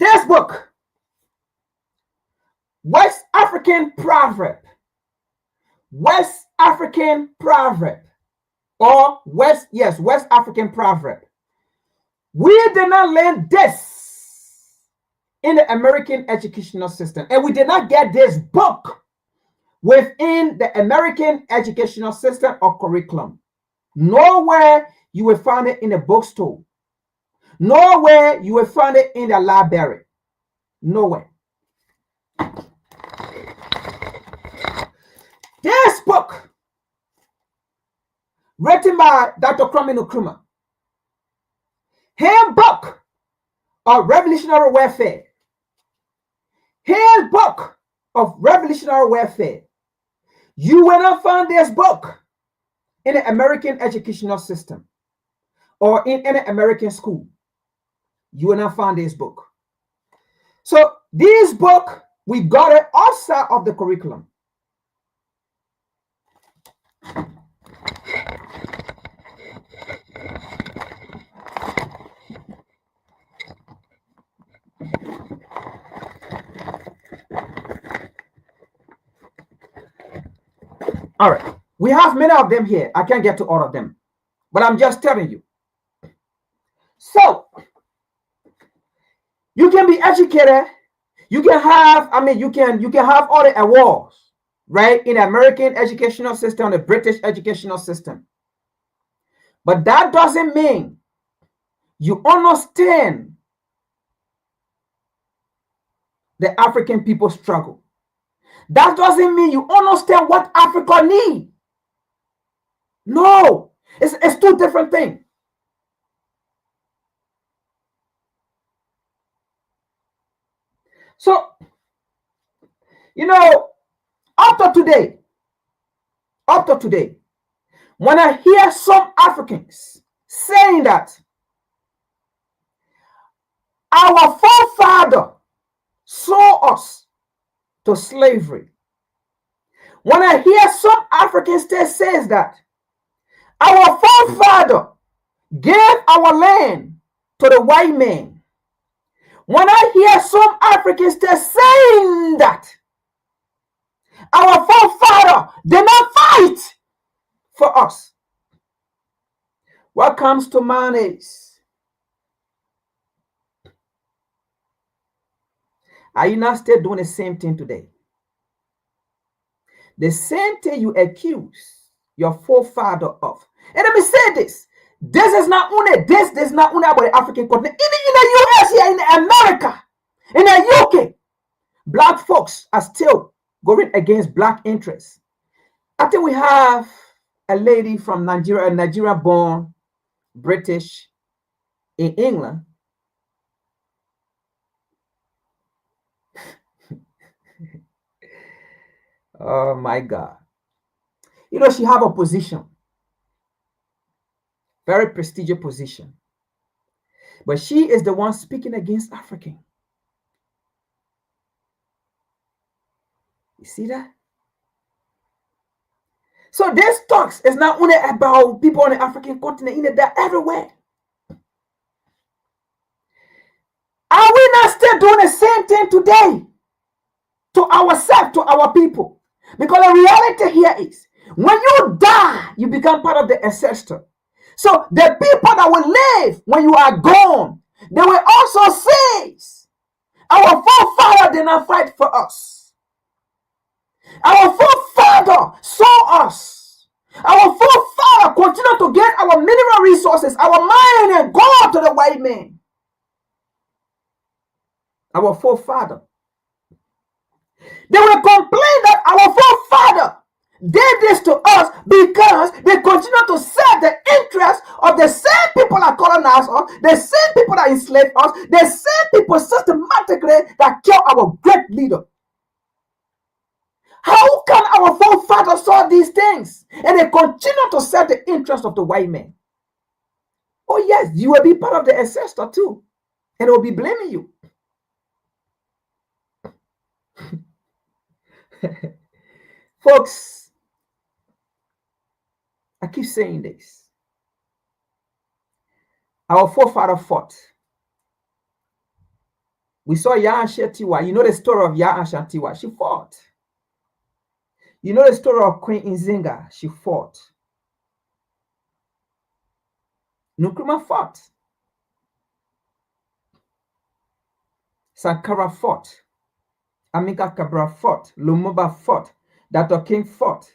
This book, West African Proverb, West African Proverb, or West African Proverb. We did not learn this in the American educational system, and we did not get this book within the American educational system or curriculum. Nowhere you will find it in a bookstore. Nowhere you will find it in the library. Nowhere. This book, written by Dr. Kwame Nkrumah, Handbook of Revolutionary Warfare, Handbook of Revolutionary Warfare. You will not find this book in the American educational system or in any American school. You will not find this book. So this book, we got it outside of the curriculum. All right, we have many of them here. I can't get to all of them, but I'm just telling you. So you can be educated. You can have, you can have all the awards, right, in the American educational system, the British educational system. But that doesn't mean you understand the African people's struggle. That doesn't mean you understand what Africa needs. No, it's two different things. So, up to today, when I hear some Africans saying that our forefather sold us to slavery, when I hear some Africans says that our forefather gave our land to the white man, when I hear some Africans saying that our forefather did not fight for us, what comes to mind is, are you not still doing the same thing today? The same thing you accuse your forefather of. And let me say this. This is not only about the African continent. Even in the US here, in America, in the UK, black folks are still going against black interests. I think we have a lady from Nigeria, a Nigeria-born British in England. Oh my God. She have a position. Very prestigious position. But she is the one speaking against African. You see that? So this talks is not only about people on the African continent, they're everywhere. Are we not still doing the same thing today to ourselves, to our people? Because the reality here is, when you die, you become part of the ancestor. So the people that will live when you are gone, they will also say, our forefather did not fight for us. Our forefather saw us. Our forefather continued to get our mineral resources, our mining, and go to the white man. Our forefather. They will complain that our forefather did this to us because they continue to serve the interests of the same people that colonized us, the same people that enslaved us, the same people systematically that killed our great leader. How can our forefathers saw these things and they continue to serve the interests of the white man? Oh yes, you will be part of the ancestor too, and they will be blaming you. Folks, I keep saying this. Our forefather fought. We saw Yaa Ashanti-Tiwa. You know the story of Yaa Ashanti-Tiwa. She fought. You know the story of Queen Nzinga. She fought. Nkrumah fought. Sankara fought. Amilcar Cabral fought. Lumumba fought. Dr. King fought.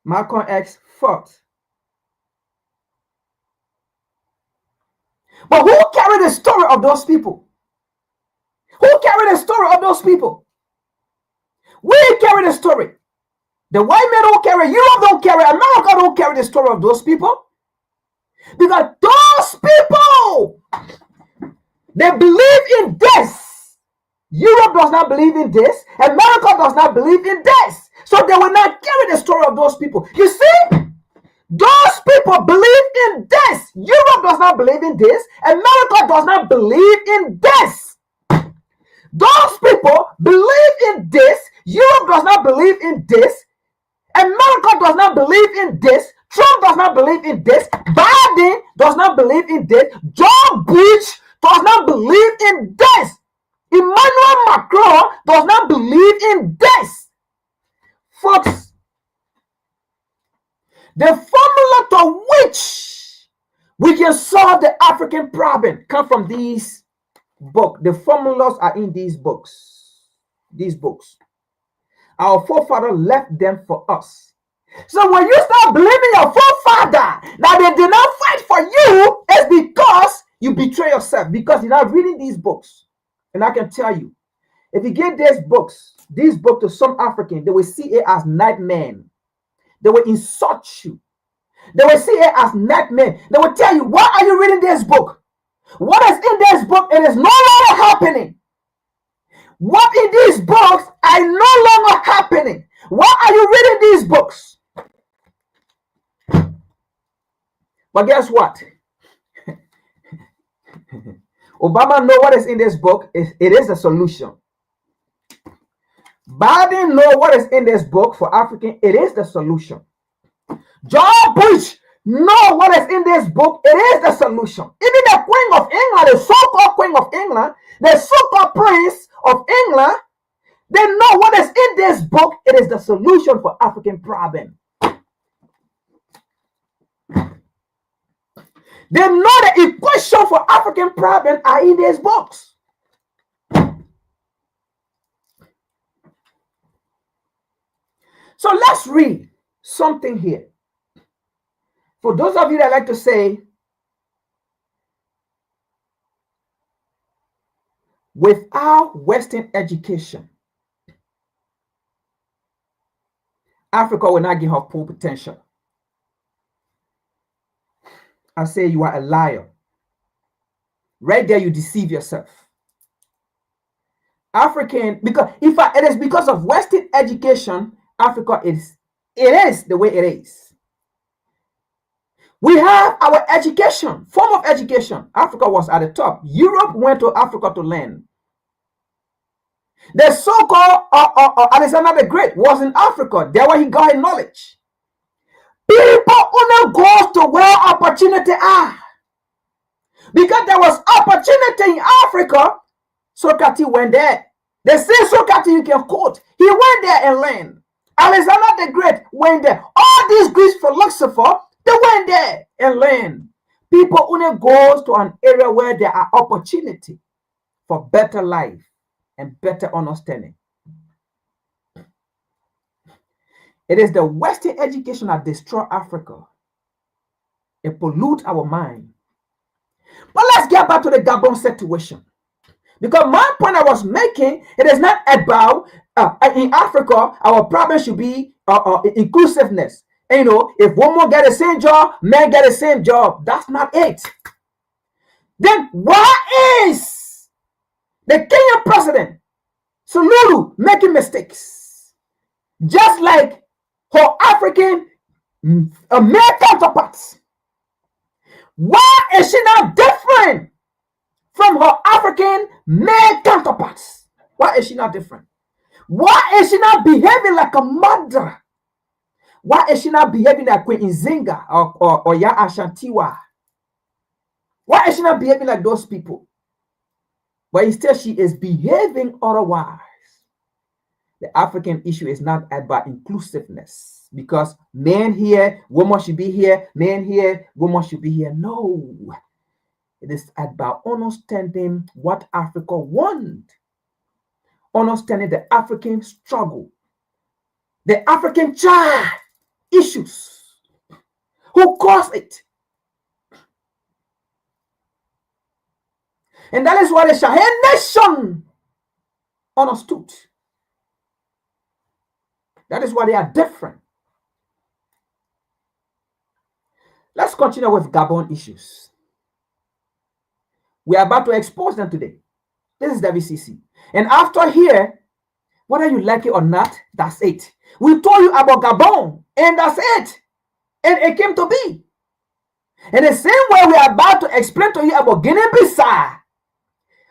Malcolm X fought. But who carried the story of those people? Who carried the story of those people? We carry the story. The white men don't carry, Europe don't carry, America don't carry the story of those people. Because those people, they believe in this. Europe does not believe in this. America does not believe in this. So they will not carry the story of those people. You see? Those people believe in this. Europe does not believe in this. America does not believe in this. Those people believe in this. Europe does not believe in this. America does not believe in this. Trump does not believe in this. Biden does not believe in this. George Bush does not believe in this. Emmanuel Macron does not believe in this. Folks, the formula to which we can solve the African problem come from these books. The formulas are in these books. These books. Our forefather left them for us. So when you start blaming your forefather that they did not fight for you, it's because you betray yourself, because you're not reading these books. And I can tell you, if you give these books to some African, they will see it as nightmen. They will insult you. They will see it as nightmen. They will tell you, why are you reading this book? What is in this book? It is no longer happening. What in these books are no longer happening? Why are you reading these books? But guess what? Obama knows what is in this book. It is a solution. Biden knows what is in this book for African. It is the solution. George Bush knows what is in this book. It is the solution. Even the Queen of England, the so-called Queen of England, the so-called Prince of England, they know what is in this book. It is the solution for African problem. They know the equation for African problem are in these books. So let's read something here. For those of you that like to say, without Western education, Africa will not give her full potential. I say you are a liar. Right there, you deceive yourself. African, because it is because of Western education, Africa it is the way it is. We have our education, form of education. Africa was at the top. Europe went to Africa to learn. The so-called Alexander the Great was in Africa. There where he got his knowledge. People only go to where opportunity are. Because there was opportunity in Africa, Socrates went there. They say Socrates you can quote. He went there and learned. Alexander the Great went there. All these Greek philosophers, they went there and learned. People only go to an area where there are opportunity for better life and better understanding. It is the Western education that destroys Africa. It pollutes our mind. But let's get back to the Gabon situation. Because my point I was making, it is not about in Africa, our problem should be inclusiveness. And, if women get the same job, men get the same job. That's not it. Then why is the Kenyan president, Sululu, making mistakes? Just like her African male counterparts. Why is she not different from her African male counterparts? Why is she not different? Why is she not behaving like a mother? Why is she not behaving like Queen Nzinga or Ya Ashantiwa? Why is she not behaving like those people? But instead she is behaving otherwise. The African issue is not about inclusiveness, because men here, women should be here, men here, women should be here. No. It is about understanding what Africa wants, understanding the African struggle, the African child issues. Who caused it? And that is why the Sahel nation understood. That is why they are different. Let's continue with Gabon issues. We are about to expose them today. This is WCC. And after here, whether you like it or not, that's it. We told you about Gabon, and that's it. And it came to be. In the same way, we are about to explain to you about Guinea-Bissau.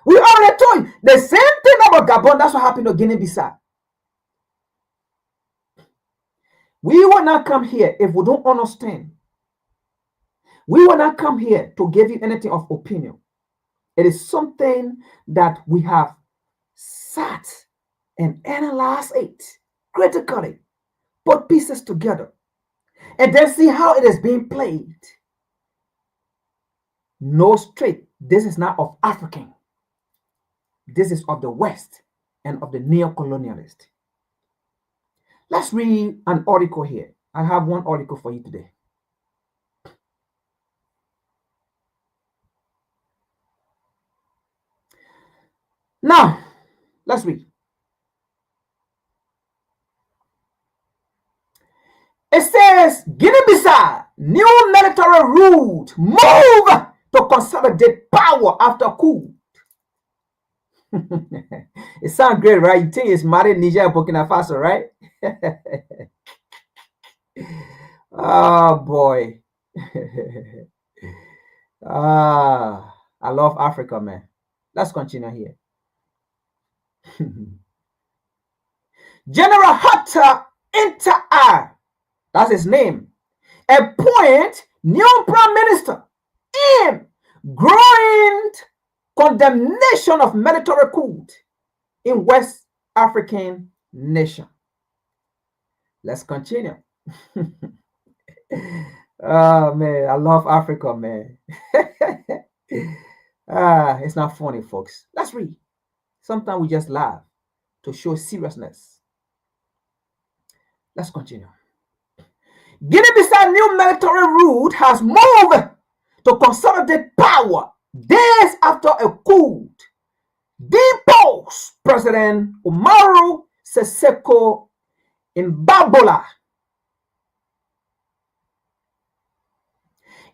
We already told you the same thing about Gabon. That's what happened to Guinea-Bissau. We will not come here if we don't understand. We will not come here to give you anything of opinion. It is something that we have sat and analyzed it critically, put pieces together, and then see how it is being played. No straight. This is not of African. This is of the West and of the neo-colonialist. Let's read an article here. I have one article for you today. Now, let's read. It says, Guinea-Bissau, new military route, move to consolidate power after coup. It sounds great, right? You think it's Mali, Niger, Burkina Faso, right? Oh, boy. I love Africa, man. Let's continue here. General Hatta Inter, that's his name, appoint new prime minister in growing condemnation of military coup in West African nation. Let's continue. Oh man, I love Africa, man. It's not funny, folks. Let's read. Sometimes we just laugh to show seriousness. Let's continue. Guinea-Bissau new military route has moved to consolidate power days after a coup deposed President Umaru Sissoco in Babola.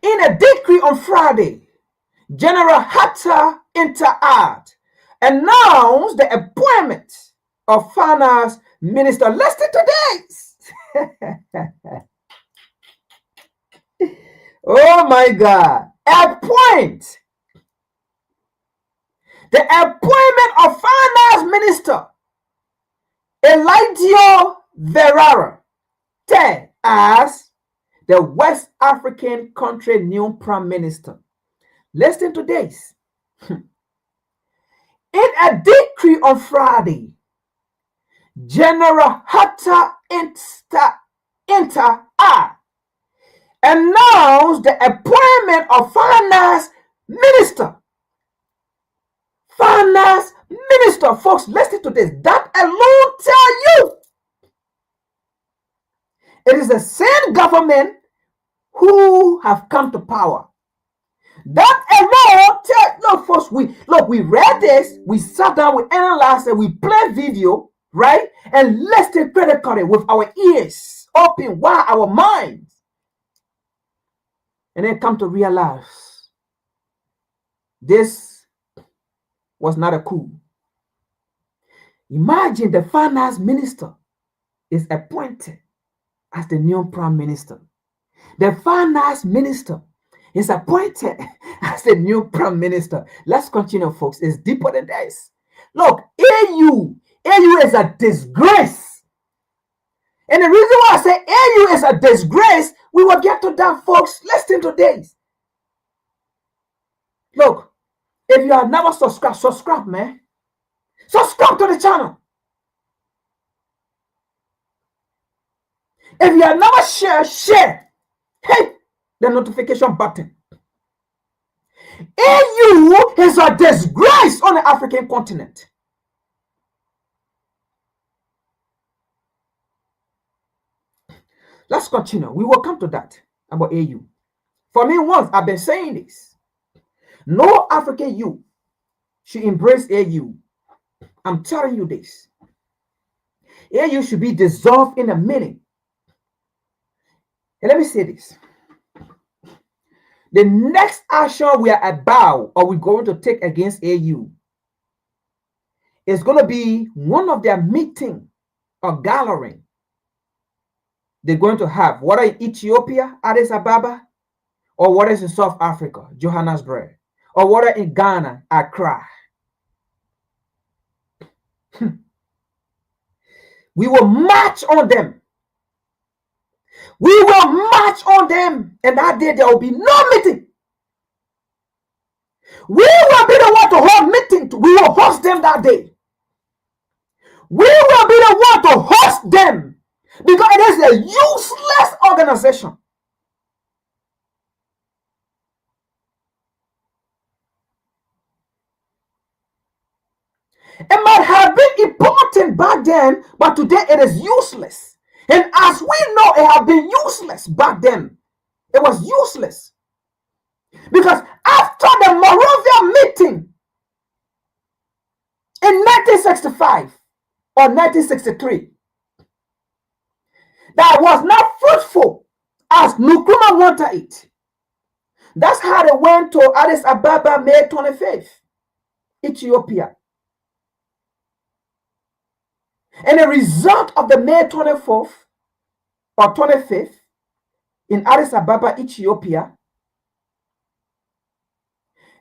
In a decree on Friday, General Hatta Inter announced the appointment of Finance Minister. Listen to this. Oh my God. The appointment of Finance Minister Elijah Verara as the West African country new prime minister. Listen to this. In a decree on Friday, General Hatta Inter announced the appointment of Finance Minister. Finance Minister, folks, listen to this. That alone tell you it is the same government who have come to power. That alone tell, look, folks, we read this, we sat down, we analyzed it, we played video, right? And listened critically with our ears open, wide our minds. And then come to realize this was not a coup. Imagine the finance minister is appointed as the new prime minister. The finance minister is appointed as the new prime minister. Let's continue, folks. It's deeper than this. Look, AU is a disgrace. And the reason why I say AU is a disgrace, we will get to that, folks. Listen to this. Look, if you have never subscribe, man. Subscribe to the channel. If you have never share, hit the notification button. AU is a disgrace on the African continent. Let's continue. We will come to that about AU. For me, once I've been saying this. No African youth should embrace AU. I'm telling you this. AU should be dissolved in a minute. And let me say this. The next action we are about or we're going to take against AU is going to be one of their meeting or gathering they're going to have, whether in Ethiopia, Addis Ababa, or whether it's in South Africa, Johannesburg, or whether in Ghana, Accra. We will march on them. We will march on them. And that day there will be no meeting. We will be the one to hold meeting. We will host them that day. We will be the one to host them. Because it is a useless organization. It might have been important back then, but today it is useless. And as we know, it had been useless back then. It was useless. Because after the Monrovia meeting in 1965 or 1963, that was not fruitful as Nkrumah wanted it. That's how they went to Addis Ababa May 25th, Ethiopia. And the result of the May 24th or 25th in Addis Ababa, Ethiopia,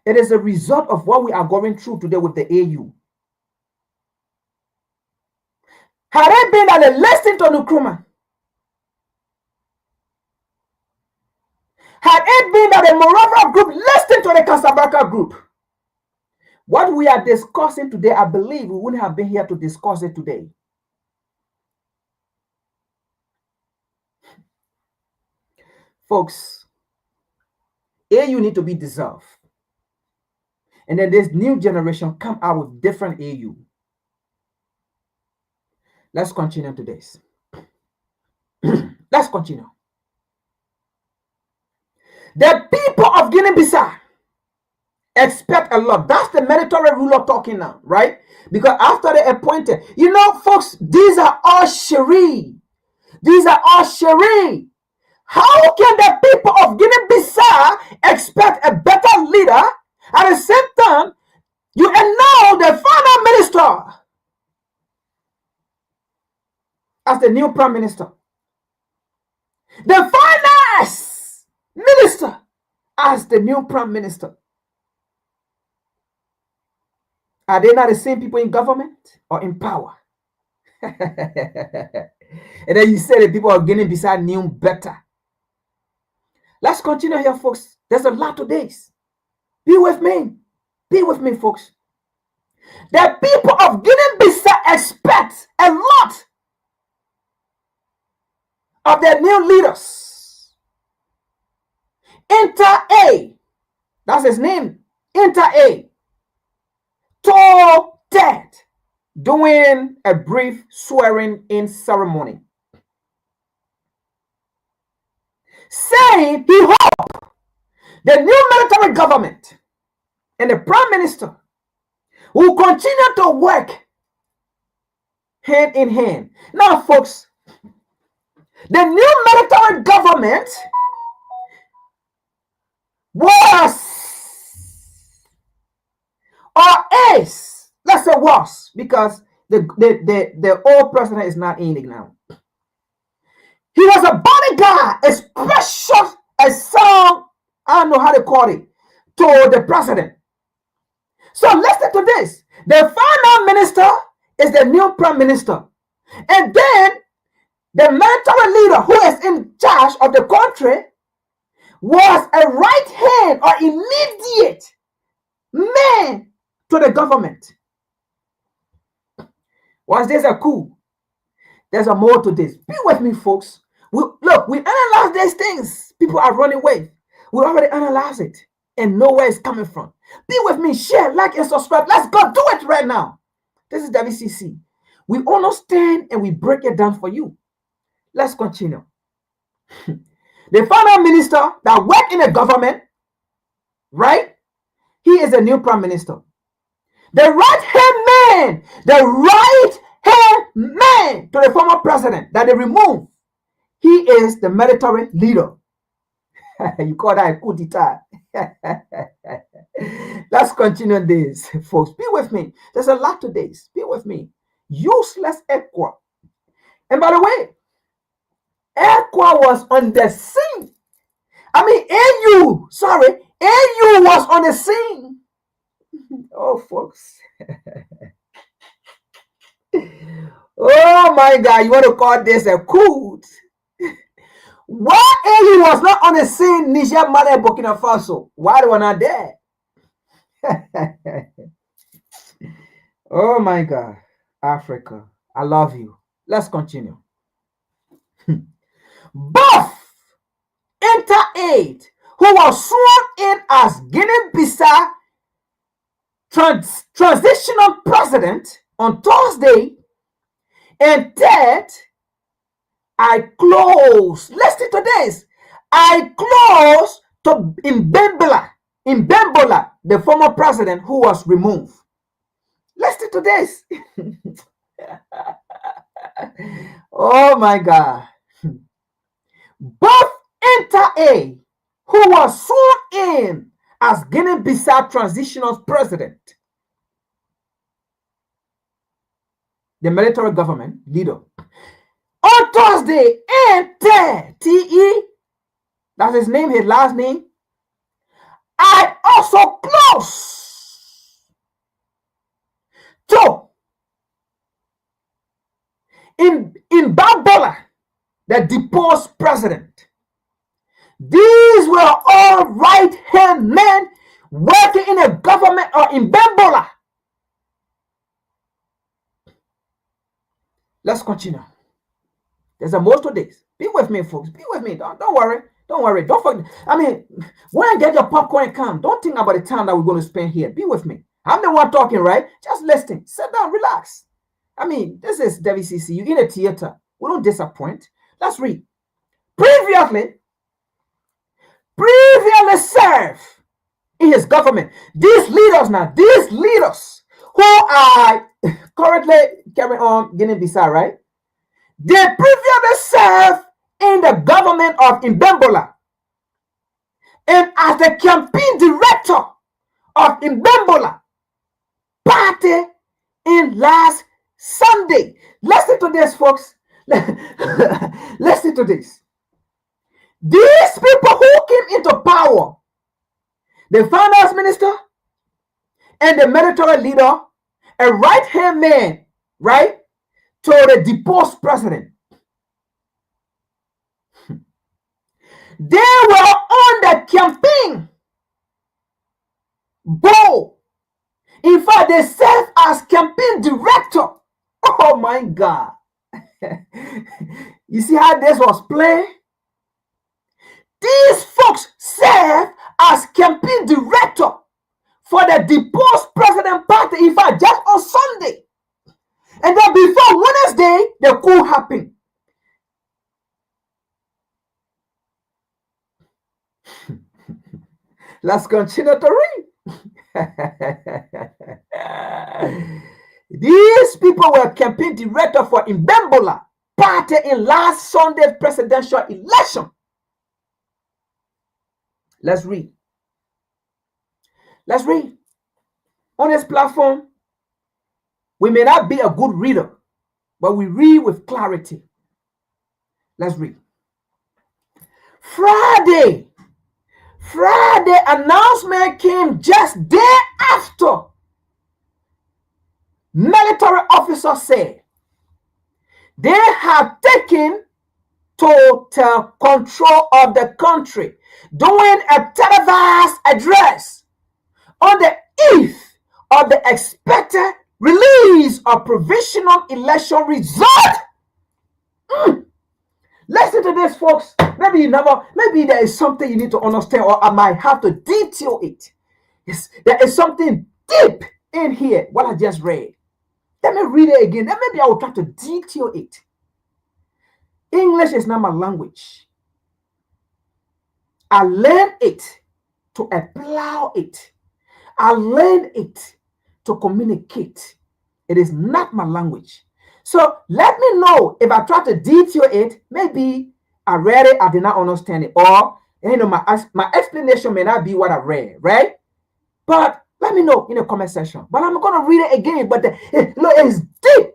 it is a result of what we are going through today with the AU. Had it been that they listened to Nkrumah, had it been that the Monrovia group listened to the Casablanca group, what we are discussing today, I believe we wouldn't have been here to discuss it today. Folks, AU need to be dissolved. And then this new generation come out with different AU. Let's continue to this. Let's continue. The people of Guinea-Bissau expect a lot. That's the military ruler talking now, right? Because after they appointed, you know, folks, these are all Sheri. These are all Sheri. How can the people of Guinea-Bissau expect a better leader at the same time you annul the final minister as the new prime minister? The finance minister as the new prime minister. Are they not the same people in government or in power? And then you say the people of Guinea-Bissau knew better. Let's continue here, folks. There's a lot of days. Be with me. Be with me, folks. The people of Guinea-Bissau expect a lot of their new leaders. Inter A, that's his name, Inter A, told Ted doing a brief swearing-in ceremony, saying he hoped the new military government and the prime minister will continue to work hand in hand. Now, folks, the new military government was or is, let's say was, because the old president is not in it now. He was a bodyguard, a special, a song, I don't know how to call it, to the president. So listen to this. The final minister is the new prime minister. And then the military leader who is in charge of the country was a right hand or immediate man to the government. Was this a coup? There's a more to this. Be with me, folks. We analyze these things. People are running away. We already analyze it and know where it's coming from. Be with me, share, like, and subscribe. Let's go do it right now. This is WCC. We understand and we break it down for you. Let's continue. The final minister that worked in the government, right? He is the new prime minister. The right-hand man to the former president that they removed, he is the military leader. You call that a coup d'etat. Let's continue this, folks. Be with me. There's a lot to this. Be with me. Useless ECWA. And by the way, ECWA was on the scene. I mean, AU was on the scene. Oh, folks. Oh, my God. You want to call this a coup? Why AU was not on the scene, Niger, Mali, and Burkina Faso? Why they were not there? Oh, my God. Africa, I love you. Let's continue. Both Inter-Aid, who was sworn in as Guinea-Bissau transitional president on Thursday, and third, listen to this. I close to Mbembola, the former president who was removed. Listen to this. Oh my God. Both Inter-Aid, who was sworn in as Guinea-Bissau transitional president, the military government leader, on Thursday, and T.E., that's his name, his last name, I also close to in Mbembola, the deposed president. These were all right-hand men working in a government or in Mbembola. Let's continue. There's a more to this. Be with me, folks. Be with me. Don't worry. Don't worry. Don't forget. I mean, when I get your popcorn and come, don't think about the time that we're going to spend here. Be with me. I'm the one talking, right? Just listen. Sit down. Relax. I mean, this is WCC. You're in a theater. We don't disappoint. Let's read. Previously served in his government. These leaders who are currently carrying on Guinea-Bissau, right? They previously served in the government of Mbembola and as the campaign director of Mbembola party in last Sunday. Listen to this, folks. Listen to this. These people who came into power, the finance minister and the military leader, a right-hand man, right, to the deposed president. They were on the campaign board. In fact, they served as campaign director. Oh my God. You see how this was played? These folks served as campaign director for the deposed president party, in fact, just on Sunday. And then before Wednesday, the coup happened. Let's continue to read. These people were campaign director for Mbembola party in last Sunday's presidential election. Let's read. Let's read. On this platform, we may not be a good reader, but we read with clarity. Let's read. Friday announcement came just day after military officers said they have taken total control of the country during a televised address on the eve of the expected release of provisional election result. Listen to this, folks. Maybe there is something you need to understand, or I might have to detail it. Yes, there is something deep in here, what I just read. Let me read it again. Then maybe I will try to detail it. English is not my language. I learned it to apply it. I learned it to communicate. It is not my language. So let me know if I try to detail it. Maybe I read it, I did not understand it, or my explanation may not be what I read, right? But let me know in the comment section. But I'm going to read it again. But look, it's deep.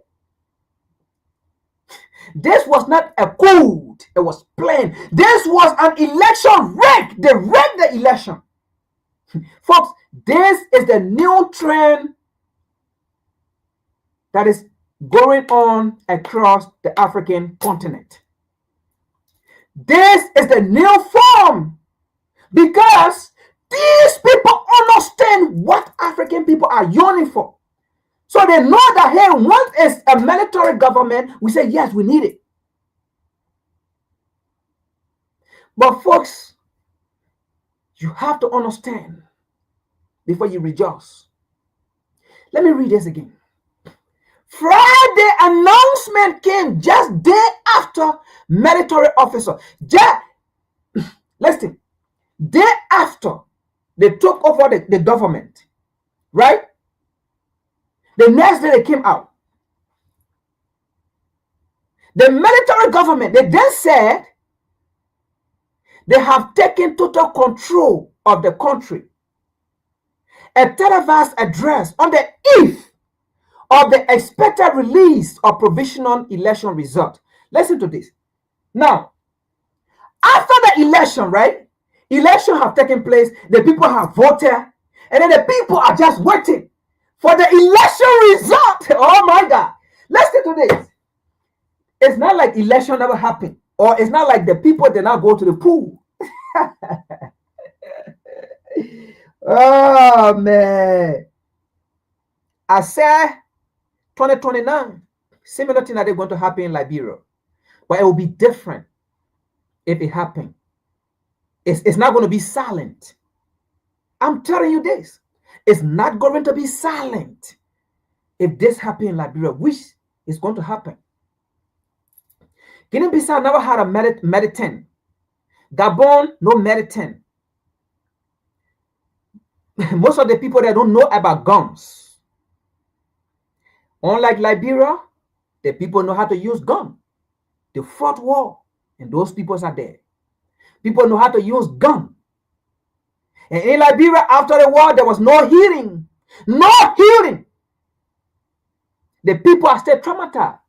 This was not a coup. It was plain. This was an election rig. They rigged the election. Folks, this is the new trend that is going on across the African continent. This is the new form because these people understand what African people are yearning for. So they know that, hey, once it's a military government, we say, yes, we need it. But folks, you have to understand before you rejoice. Let me read this again. Friday announcement came just day after military officer. Listen, day after they took over the government, right? The next day they came out. The military government, they then said they have taken total control of the country. A televised address on the eve of the expected release of provisional election result. Listen to this. Now, after the election, right? Election have taken place, the people have voted, and then the people are just waiting for the election result. Oh my God. Listen to this. It's not like election never happened, or it's not like the people did not go to the pool. Oh man. I said 2029, similar thing that they're going to happen in Liberia, but it will be different if it happened. It's not going to be silent. I'm telling you this. It's not going to be silent if this happens in Liberia, which is going to happen. Guinea-Bissau never had a meditan. Gabon, no meditan. Most of the people that don't know about guns. Unlike Liberia, the people know how to use gun. They fought war, and those people are there. People know how to use gun. And in Liberia, after the war, there was no healing. No healing. The people are still traumatized.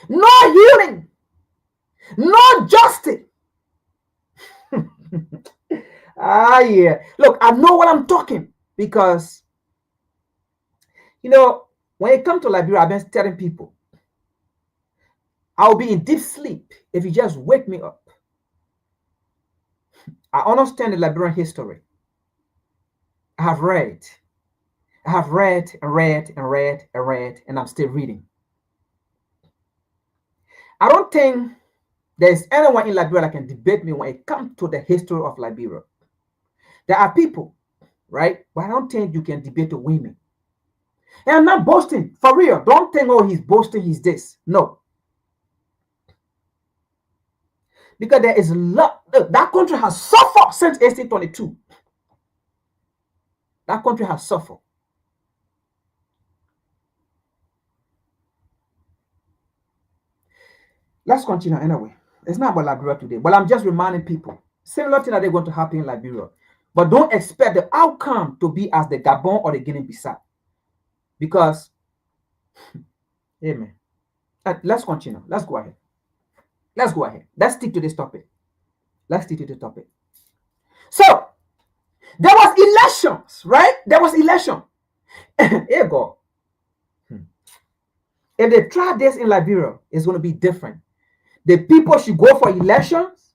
No healing. No justice. Yeah. Look, I know what I'm talking because, when it comes to Liberia, I've been telling people, I'll be in deep sleep if you just wake me up. I understand the Liberian history. I have read and read, and I'm still reading. I don't think there's anyone in Liberia that can debate me when it comes to the history of Liberia. There are people, right? But I don't think you can debate the women. And I'm not boasting, for real. Don't think, oh, he's boasting, he's this. No. Because there is a lot. That country has suffered since 1822. That country has suffered. Let's continue anyway. It's not about Liberia today, but I'm just reminding people. Similar thing that they're going to happen in Liberia. But don't expect the outcome to be as the Gabon or the Guinea-Bissau. Because, amen. Let's continue. Let's go ahead. Let's stick to this topic. So, there was elections, right? There was election. Here you go. If they try this in Liberia, it's going to be different. The people should go for elections,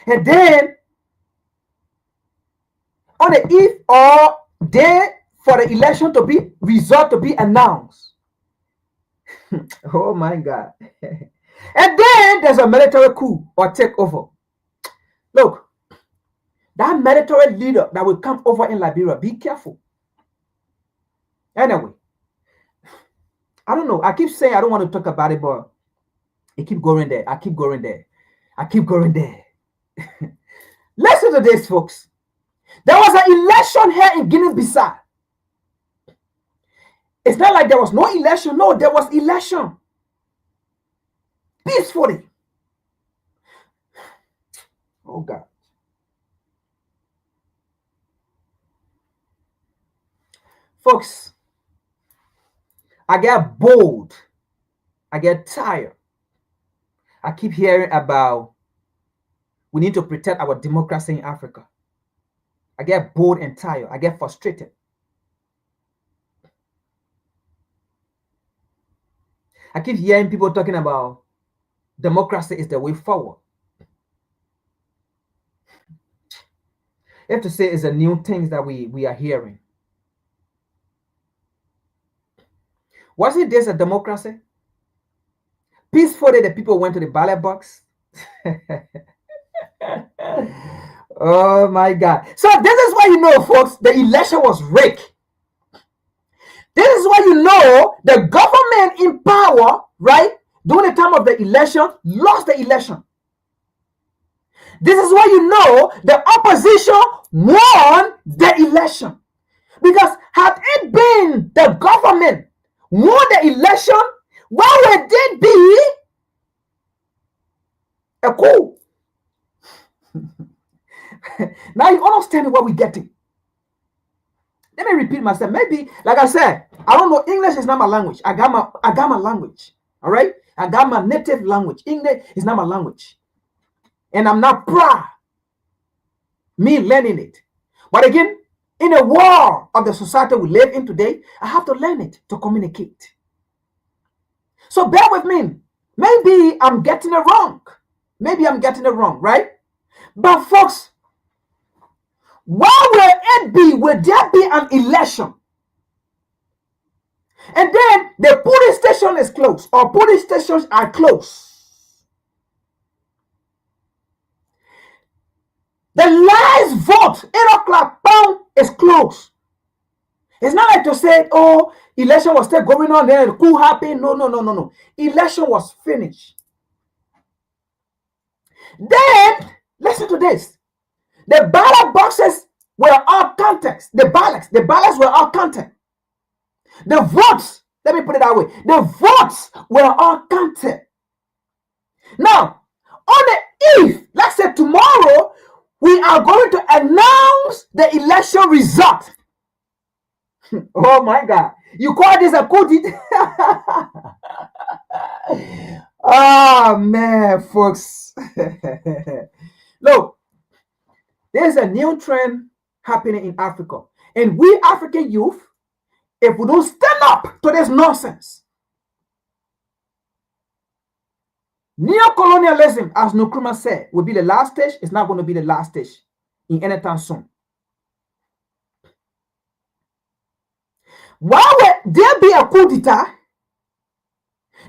and then on the eve or day for the election to be result to be announced. Oh my God. And then there's a military coup or takeover. Look, that military leader that will come over in Liberia, be careful. Anyway, I don't know. I keep saying I don't want to talk about it, but I keep going there. I keep going there. Listen to this, folks. There was an election here in Guinea-Bissau. It's not like there was no election. No, there was election. Peacefully. Oh, God. Folks, I get bored. I get tired. I keep hearing about we need to protect our democracy in Africa. I get bored and tired. I get frustrated. I keep hearing people talking about democracy is the way forward. I have to say it's a new thing that we are hearing. Wasn't this a democracy? Peacefully, the people went to the ballot box. Oh my God. So this is why you know, folks, the election was rigged. This is why you know the government in power, right, during the time of the election, lost the election. This is why you know the opposition won the election. Because had it been the government won the election, why would it be a coup? Now you understand what we're getting. Let me repeat myself. Maybe, like I said, I don't know. English is not my language. I got my language. All right? I got my native language. English is not my language. And I'm not proud me learning it. But again, in a world of the society we live in today, I have to learn it to communicate. So bear with me. Maybe I'm getting it wrong. Maybe I'm getting it wrong, right? But folks, will there be an election? And then the police station is closed, or police stations are closed. The last vote, 8 o'clock, boom, is closed. It's not like to say, oh, election was still going on, then the coup happened. No. Election was finished. Then, listen to this. The ballot boxes were all counted. The ballots were all counted. The votes, let me put it that way. The votes were all counted. Now, on the eve, let's say tomorrow, we are going to announce the election result. Oh my God. You call this a coup d'etat? Oh man, folks. Look, there's a new trend happening in Africa. And we African youth, if we don't stand up to this nonsense, neocolonialism, as Nkrumah said, will be the last stage. It's not going to be the last stage in any time soon. Why would there be a coup d'etat?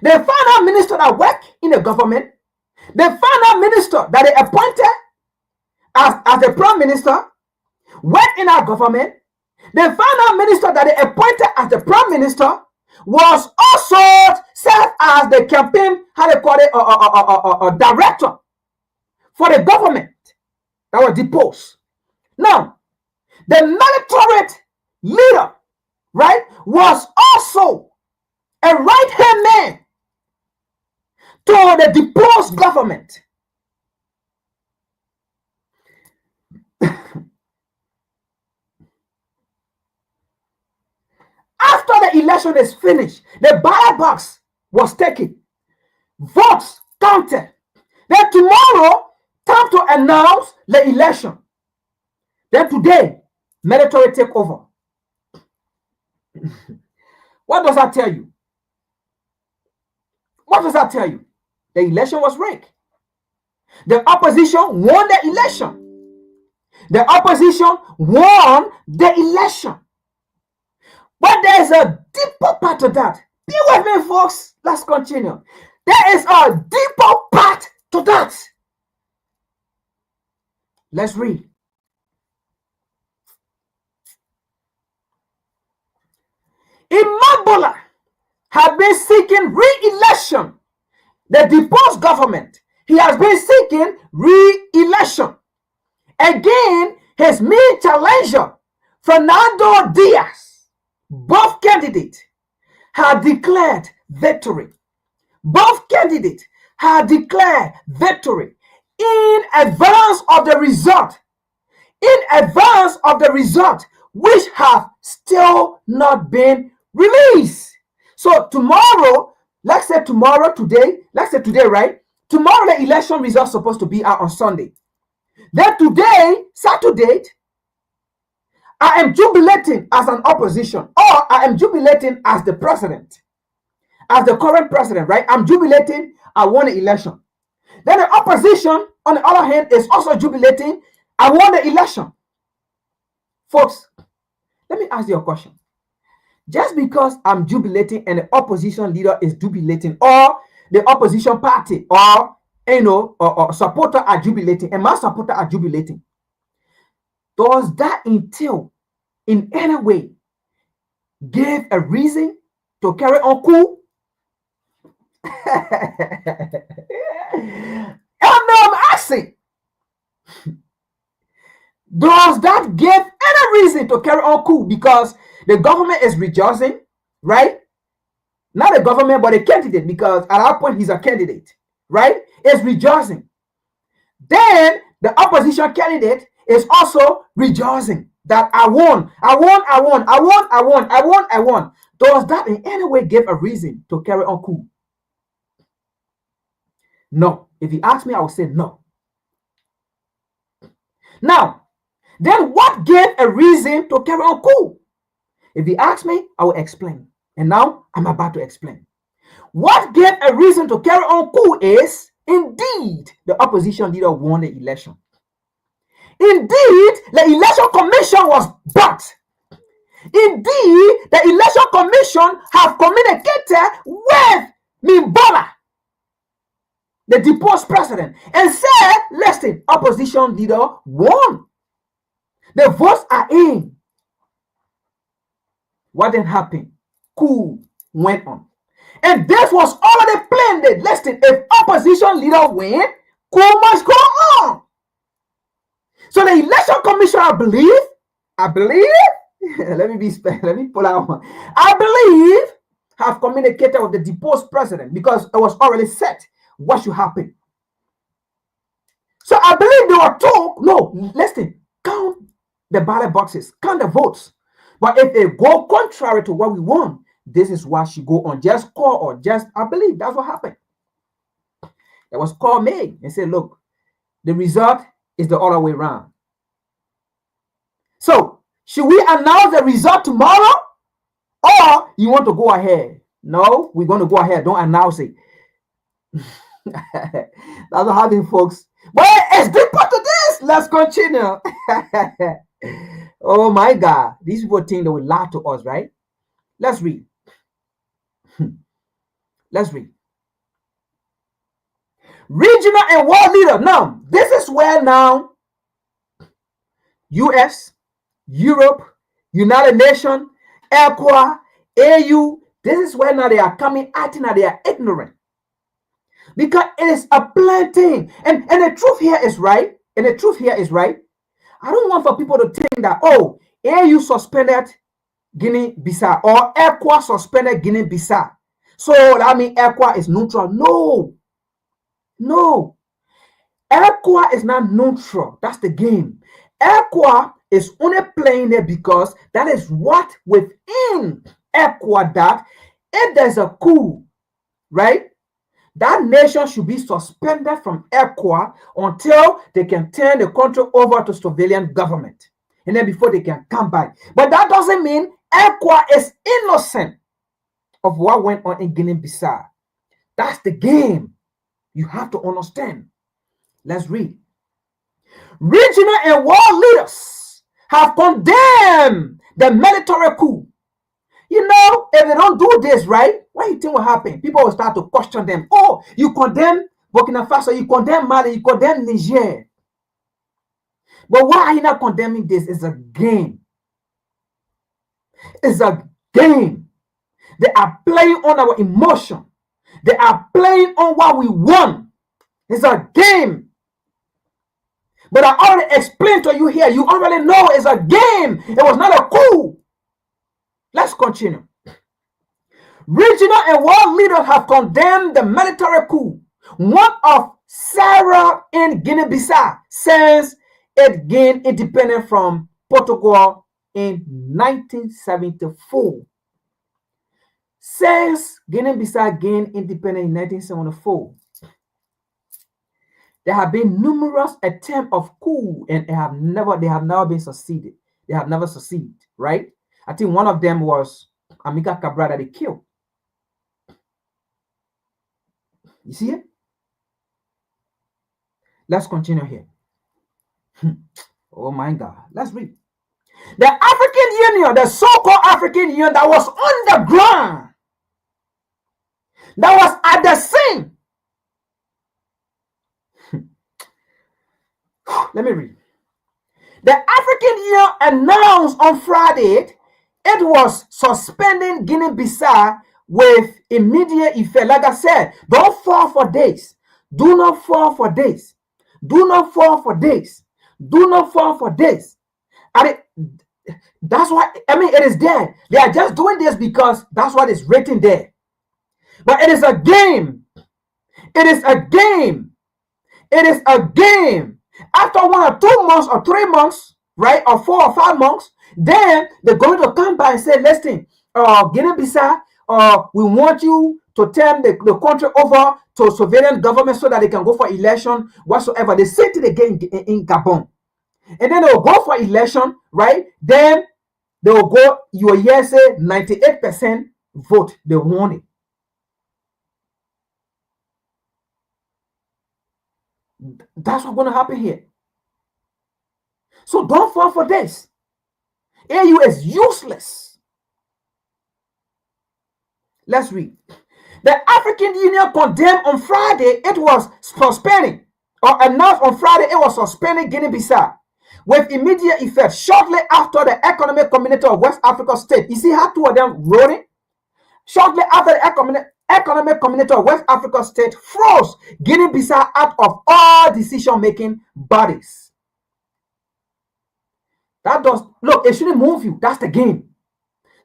The final minister that work in the government, the final minister that they appointed as the prime minister, work in our government, the final minister that they appointed as the prime minister was also served as the campaign, how they call it, director for the government that was deposed. Now, the military leader, right, was also a right-hand man to the deposed government. After the election is finished, the ballot box was taken, votes counted. Then tomorrow, time to announce the election. Then today, military take over. What does that tell you? What does that tell you? The election was rigged. The opposition won the election. The opposition won the election. But there's a deeper part to that. Be with me, folks. Let's continue. There is a deeper part to that. Let's read. Imambola had been seeking re-election. The deposed government he has been seeking re-election. Again, his main challenger, Fernando Diaz, both candidates had declared victory. Both candidates had declared victory in advance of the result. In advance of the result, which have still not been released. So tomorrow, let's say today, right? Tomorrow the election results supposed to be out on Sunday. Then today, Saturday, I am jubilating as an opposition, or I am jubilating as the president, as the current president, right? I'm jubilating, I won the election. Then the opposition, on the other hand, is also jubilating, I won the election. Folks, let me ask you a question. Just because I'm jubilating and the opposition leader is jubilating, or the opposition party or or supporter are jubilating and my supporter are jubilating, does that entail in any way give a reason to carry on coup? And I'm asking, does that give any reason to carry on coup? Because the government is rejoicing, right? Not the government, but the candidate, because at that point he's a candidate, right? Is rejoicing. Then the opposition candidate is also rejoicing that I won. Does that in any way give a reason to carry on coup? No. If you ask me, I will say no. Now, then what gave a reason to carry on coup? If you ask me, I will explain. And now I'm about to explain. What gave a reason to carry on coup is, indeed, the opposition leader won the election. Indeed, the election commission was bought. Indeed, the election commission have communicated with Mimbola, the deposed president, and said, listen, opposition leader won. The votes are in. What then happened? Coup went on. And this was already planned. Listen, if opposition leader win, coup must go on. So the election commission, I believe, let me pull out one. I believe have communicated with the deposed president because it was already set what should happen. So I believe they were told, no, listen, count the ballot boxes, count the votes. But if they go contrary to what we want, this is what should go on. Just call or just, I believe that's what happened. There was call made and said, look, the result is the other way around. So should we announce the result tomorrow? Or you want to go ahead? No, we're going to go ahead. Don't announce it. That's what happened, folks. But it's deeper to this. Let's continue. Oh my God. These people think they will lie to us, right? Let's read. Let's read. Regional and world leader. Now, this is where now US, Europe, United Nations, ECOWAS, AU, this is where now they are coming acting that they are ignorant. Because it is a plain thing. And the truth here is right. And the truth here is right. I don't want for people to think that, oh, AU suspended Guinea-Bissau or ECOWAS suspended Guinea-Bissau. So that means ECOWAS is neutral. No. No. ECOWAS is not neutral. That's the game. ECOWAS is only playing there because that is what within ECOWAS that if there's a coup, right, that nation should be suspended from ECOWAS until they can turn the country over to civilian government. And then before they can come back. But that doesn't mean ECOWAS is innocent of what went on in Guinea-Bissau. That's the game. You have to understand. Let's read. Regional and world leaders have condemned the military coup. You know, if they don't do this, right, what do you think will happen? People will start to question them. Oh, you condemn Burkina Faso, you condemn Mali, you condemn Niger. But why are you not condemning this? It's a game. It's a game. They are playing on our emotion. They are playing on what we want. It's a game. But I already explained to you here. You already know it's a game. It was not a coup. Let's continue. Regional and world leaders have condemned the military coup. One of Sarah in Guinea-Bissau since it gained independence from Portugal in 1974. Since Guinea-Bissau gained independence in 1974, there have been numerous attempts of coup, and they have never been succeeded. They have never succeeded, right? I think one of them was Amiga Cabral that they killed. You see it? Let's continue here. Oh my God. Let's read. The African Union, the so-called African Union that was on the ground, that was at the scene. Let me read. The African Union announced on Friday it was suspending Guinea-Bissau with immediate effect. Like I said, don't fall for this. Do not fall for this. Do not fall for this. Do not fall for this. And that's why, it is there. They are just doing this because that's what is written there. But it is a game. It is a game. It is a game. After 1 or 2 months or 3 months, right, or 4 or 5 months, then they're going to come by and say, listen, Guinea-Bissau, we want you to turn the country over to civilian government so that they can go for election whatsoever. The same thing again in Gabon. And then they'll go for election, right? Then they'll go, you will hear say 98% vote. They won it. That's what's going to happen here. So don't fall for this. AU is useless. Let's read. The African Union condemned on Friday it was suspending, or announced on Friday it was suspending Guinea-Bissau with immediate effect shortly after the Economic Community of West Africa State. You see how two of them wrote it? Shortly after the Economic Community of West Africa State froze Guinea-Bissau out of all decision-making bodies. That does, look, it shouldn't move you. That's the game.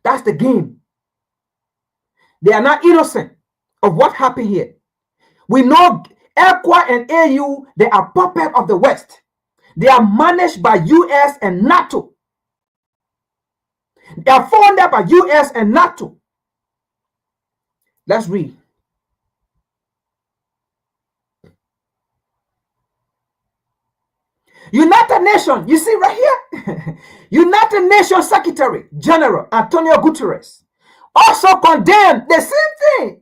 That's the game. They are not innocent of what happened here. We know ECOWAS and AU, they are puppets of the West. They are managed by US and NATO. They are funded by US and NATO. Let's read. United Nations, you see right here, United Nations Secretary General Antonio Guterres also condemned the same thing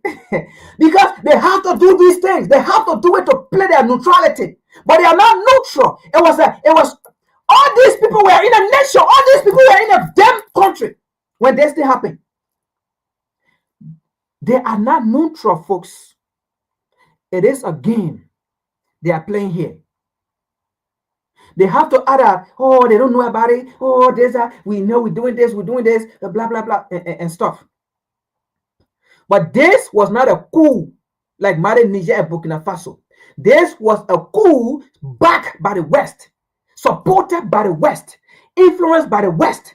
because they have to do these things. They have to do it to play their neutrality, but they are not neutral. It was all these people were in a nation. All these people were in a damn country when this thing happened. They are not neutral, folks. It is a game they are playing here. They have to add up, oh, they don't know about it. Oh, there's a, we know we're doing this, blah, blah, blah, and stuff. But this was not a coup like Mali, Niger, and Burkina Faso. This was a coup backed by the West, supported by the West, influenced by the West.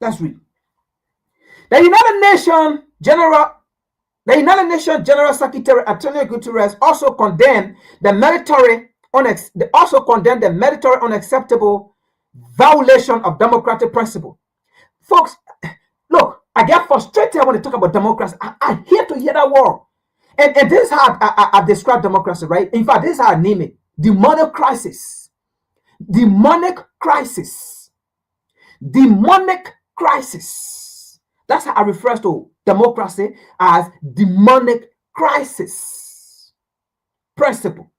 Let's read. The United Nations General Secretary Antonio Guterres also condemned the military unacceptable violation of democratic principle. Folks, look, I get frustrated when they talk about democracy. I hate to hear that word. And this is how I describe democracy, right? In fact, this is how I name it. Demonic crisis. Demonic crisis. Demonic crisis. That's how I refer to democracy, as demonic crisis principle.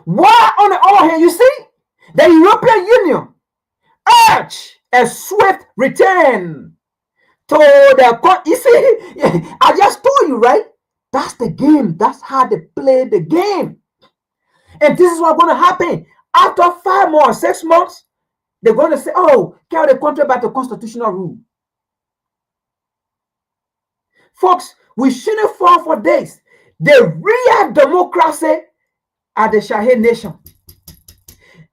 Why, on the other hand, you see, the European Union urged a swift return to the, you see, I just told you, right? That's the game. That's how they play the game. And this is what's going to happen. After 5 more, 6 months, they're going to say, oh, carry the country back to constitutional rule. Folks, we shouldn't fall for this. The real democracy are the Shahid nation.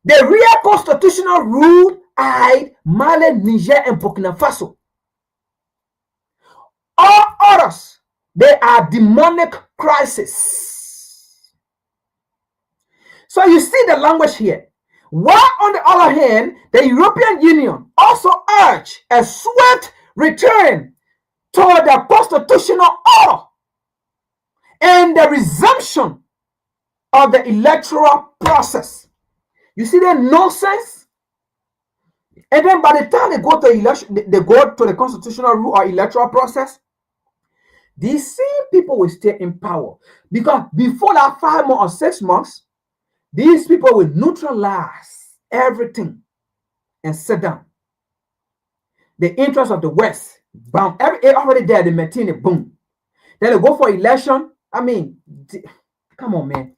The real constitutional rule are Mali, Niger, and Burkina Faso. All others, they are demonic crises. So you see the language here. While on the other hand, the European Union also urged a swift return to the constitutional order and the resumption of the electoral process. You see that nonsense? And then by the time they go to election, they go to the constitutional rule or electoral process, these same people will stay in power. Because before that 5 months or 6 months, these people will neutralize everything and sit down. The interest of the West, boom, already there, they maintain it, boom. Then they go for election. I mean, come on, man.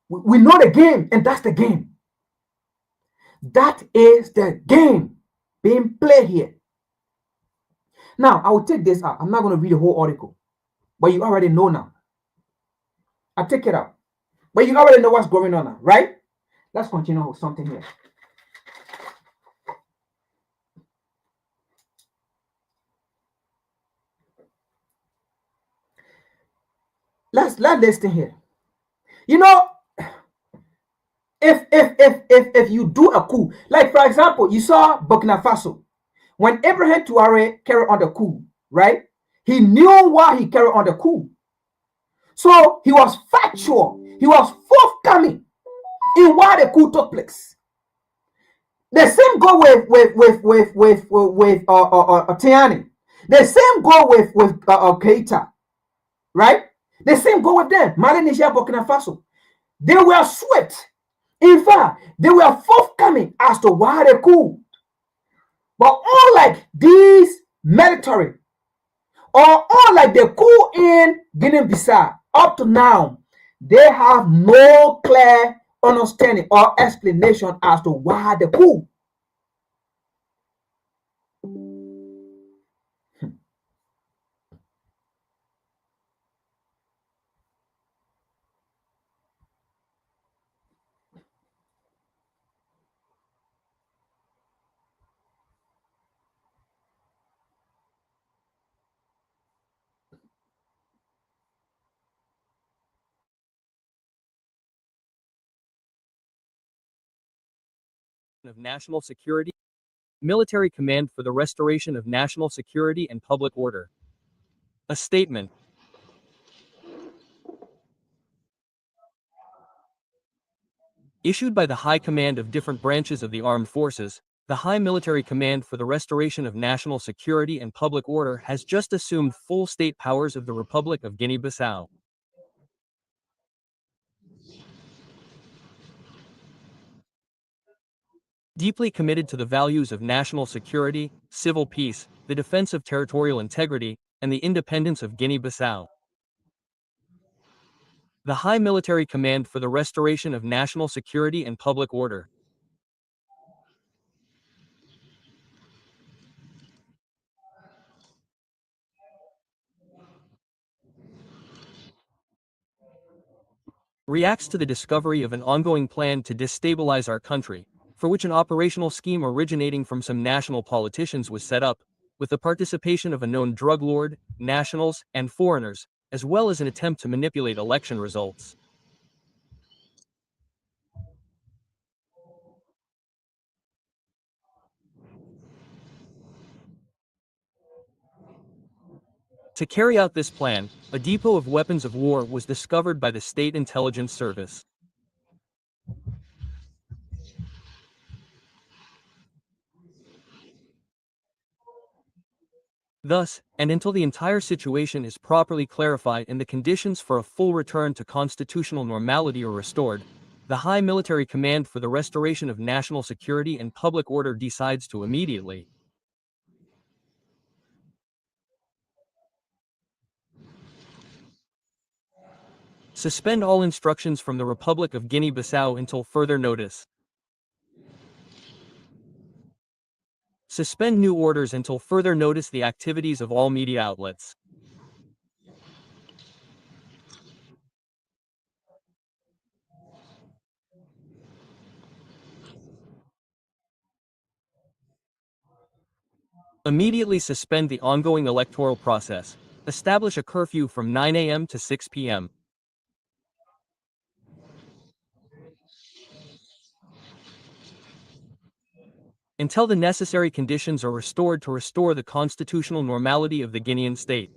We know the game, and that's the game. That is the game being played here. Now, I will take this out. I'm not going to read the whole article, but you already know now. I'll take it out. But you already know what's going on now, right? Let's continue with something here. Let's listen here. You know, if you do a coup, like for example, you saw Burkina Faso, when Ibrahim Traoré carried on the coup, right? He knew why he carried on the coup. So he was factual. He was forthcoming in why the coup took place. The same go with Tiani. The same go with Keita, right? The same go with them. Mali, Niger, Burkina Faso. They were swift. In fact, they were forthcoming as to why they coup. But unlike these military, or unlike the coup in Guinea-Bissau, up to now, they have no clear understanding or explanation as to why the coup. Of National Security, Military Command for the Restoration of National Security and Public Order. A statement. Issued by the High Command of different branches of the Armed Forces, the High Military Command for the Restoration of National Security and Public Order has just assumed full state powers of the Republic of Guinea-Bissau. Deeply committed to the values of national security, civil peace, the defense of territorial integrity, and the independence of Guinea-Bissau. The High Military Command for the Restoration of National Security and Public Order. Reacts to the discovery of an ongoing plan to destabilize our country, for which an operational scheme originating from some national politicians was set up, with the participation of a known drug lord, nationals, and foreigners, as well as an attempt to manipulate election results. To carry out this plan, a depot of weapons of war was discovered by the State Intelligence Service. Thus, and until the entire situation is properly clarified and the conditions for a full return to constitutional normality are restored, the High Military Command for the Restoration of National Security and Public Order decides to immediately suspend all instructions from the Republic of Guinea-Bissau until further notice. Suspend new orders until further notice the activities of all media outlets. Immediately suspend the ongoing electoral process. Establish a curfew from 9 a.m. to 6 p.m. until the necessary conditions are restored to restore the constitutional normality of the Guinean state.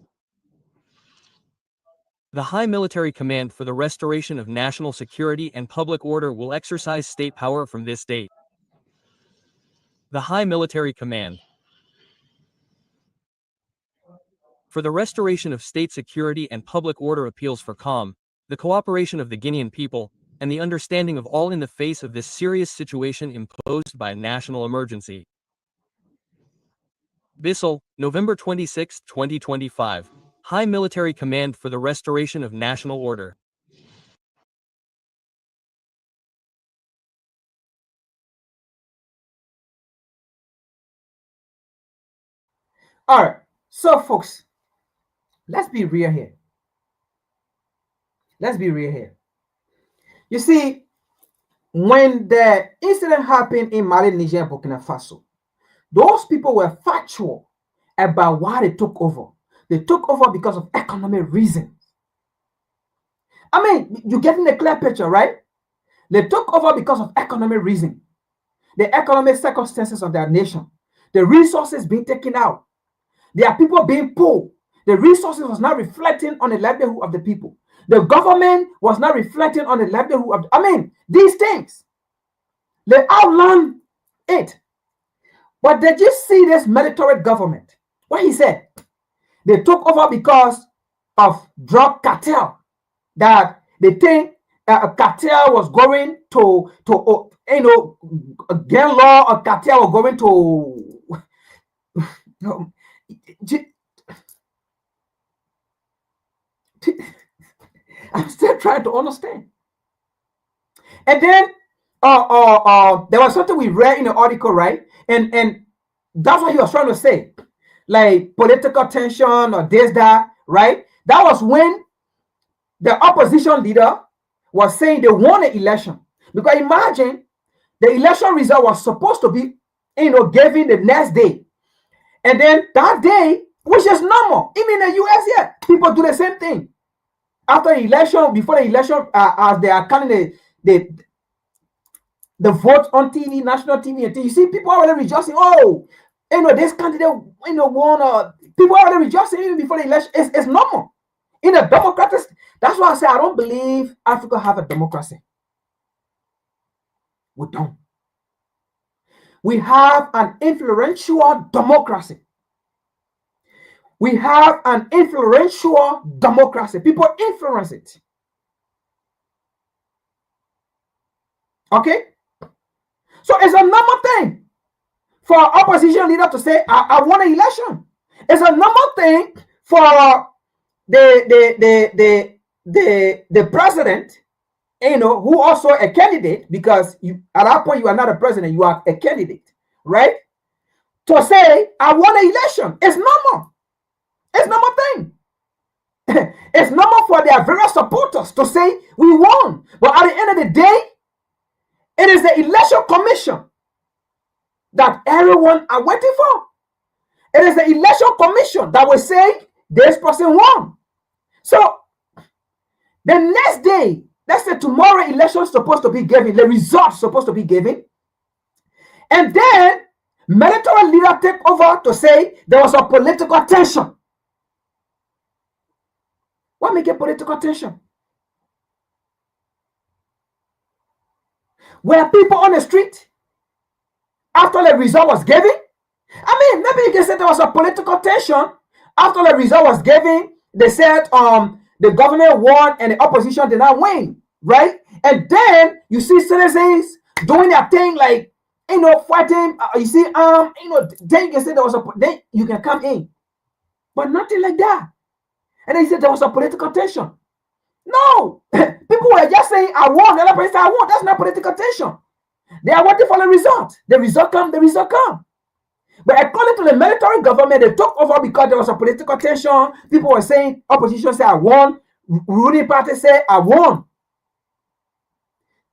The High Military Command for the Restoration of National Security and Public Order will exercise state power from this date. The High Military Command for the Restoration of State Security and Public Order appeals for calm, the cooperation of the Guinean people, and the understanding of all in the face of this serious situation imposed by a national emergency. Bissau, November 26, 2025. High Military Command for the Restoration of National Order. All right, so folks, let's be real here. Let's be real here. You see, when the incident happened in Mali, Niger, and Burkina Faso, those people were factual about why they took over. They took over because of economic reasons. I mean, you're getting a clear picture, right? They took over because of economic reason. The economic circumstances of their nation. The resources being taken out. There are people being pulled. The resources was not reflecting on the livelihood of the people. The government was not reflecting on the livelihood of, these things. They outlined it. But did you see this military government? What he said? They took over because of drug cartel. That they think a cartel was going to gang law, or cartel was going to I'm still trying to understand. And then there was something we read in the article, right? And that's what he was trying to say. Like political tension or this, that, right? That was when the opposition leader was saying they won an election. Because imagine the election result was supposed to be, given the next day. And then that day, which is normal, even in the US here, people do the same thing. After the election, before the election, as they are counting the votes on TV, national TV, and you see people already rejoicing. Oh, this candidate, won. People already rejoicing even before the election. It's normal. In a democratic, that's why I say I don't believe Africa have a democracy. We don't. We have an influential democracy. We have an influential democracy. People influence it. Okay? So it's a normal thing for an opposition leader to say, I won an election. It's a normal thing for the president, who also a candidate, because at that point you are not a president, you are a candidate, right? To say, I won an election. It's normal. It's normal thing. It's normal for their various supporters to say, we won. But at the end of the day, it is the election commission that everyone are waiting for. It is the election commission that will say, this person won. So, the next day, let's say tomorrow, election is supposed to be given, the results supposed to be given. And then, military leader take over to say there was a political tension. What make a political tension? Were people on the street after the result was given? Maybe you can say there was a political tension after the result was given. They said the government won and the opposition did not win, right? And then you see citizens doing their thing, like fighting. You see, then you can say then you can come in, but nothing like that. And then he said there was a political tension. No, people were just saying, I won. The other person said, I won. That's not political tension. They are waiting for the result. The result come, the result come. But according to the military government, they took over because there was a political tension. People were saying, opposition said, I won. Ruling party said, I won.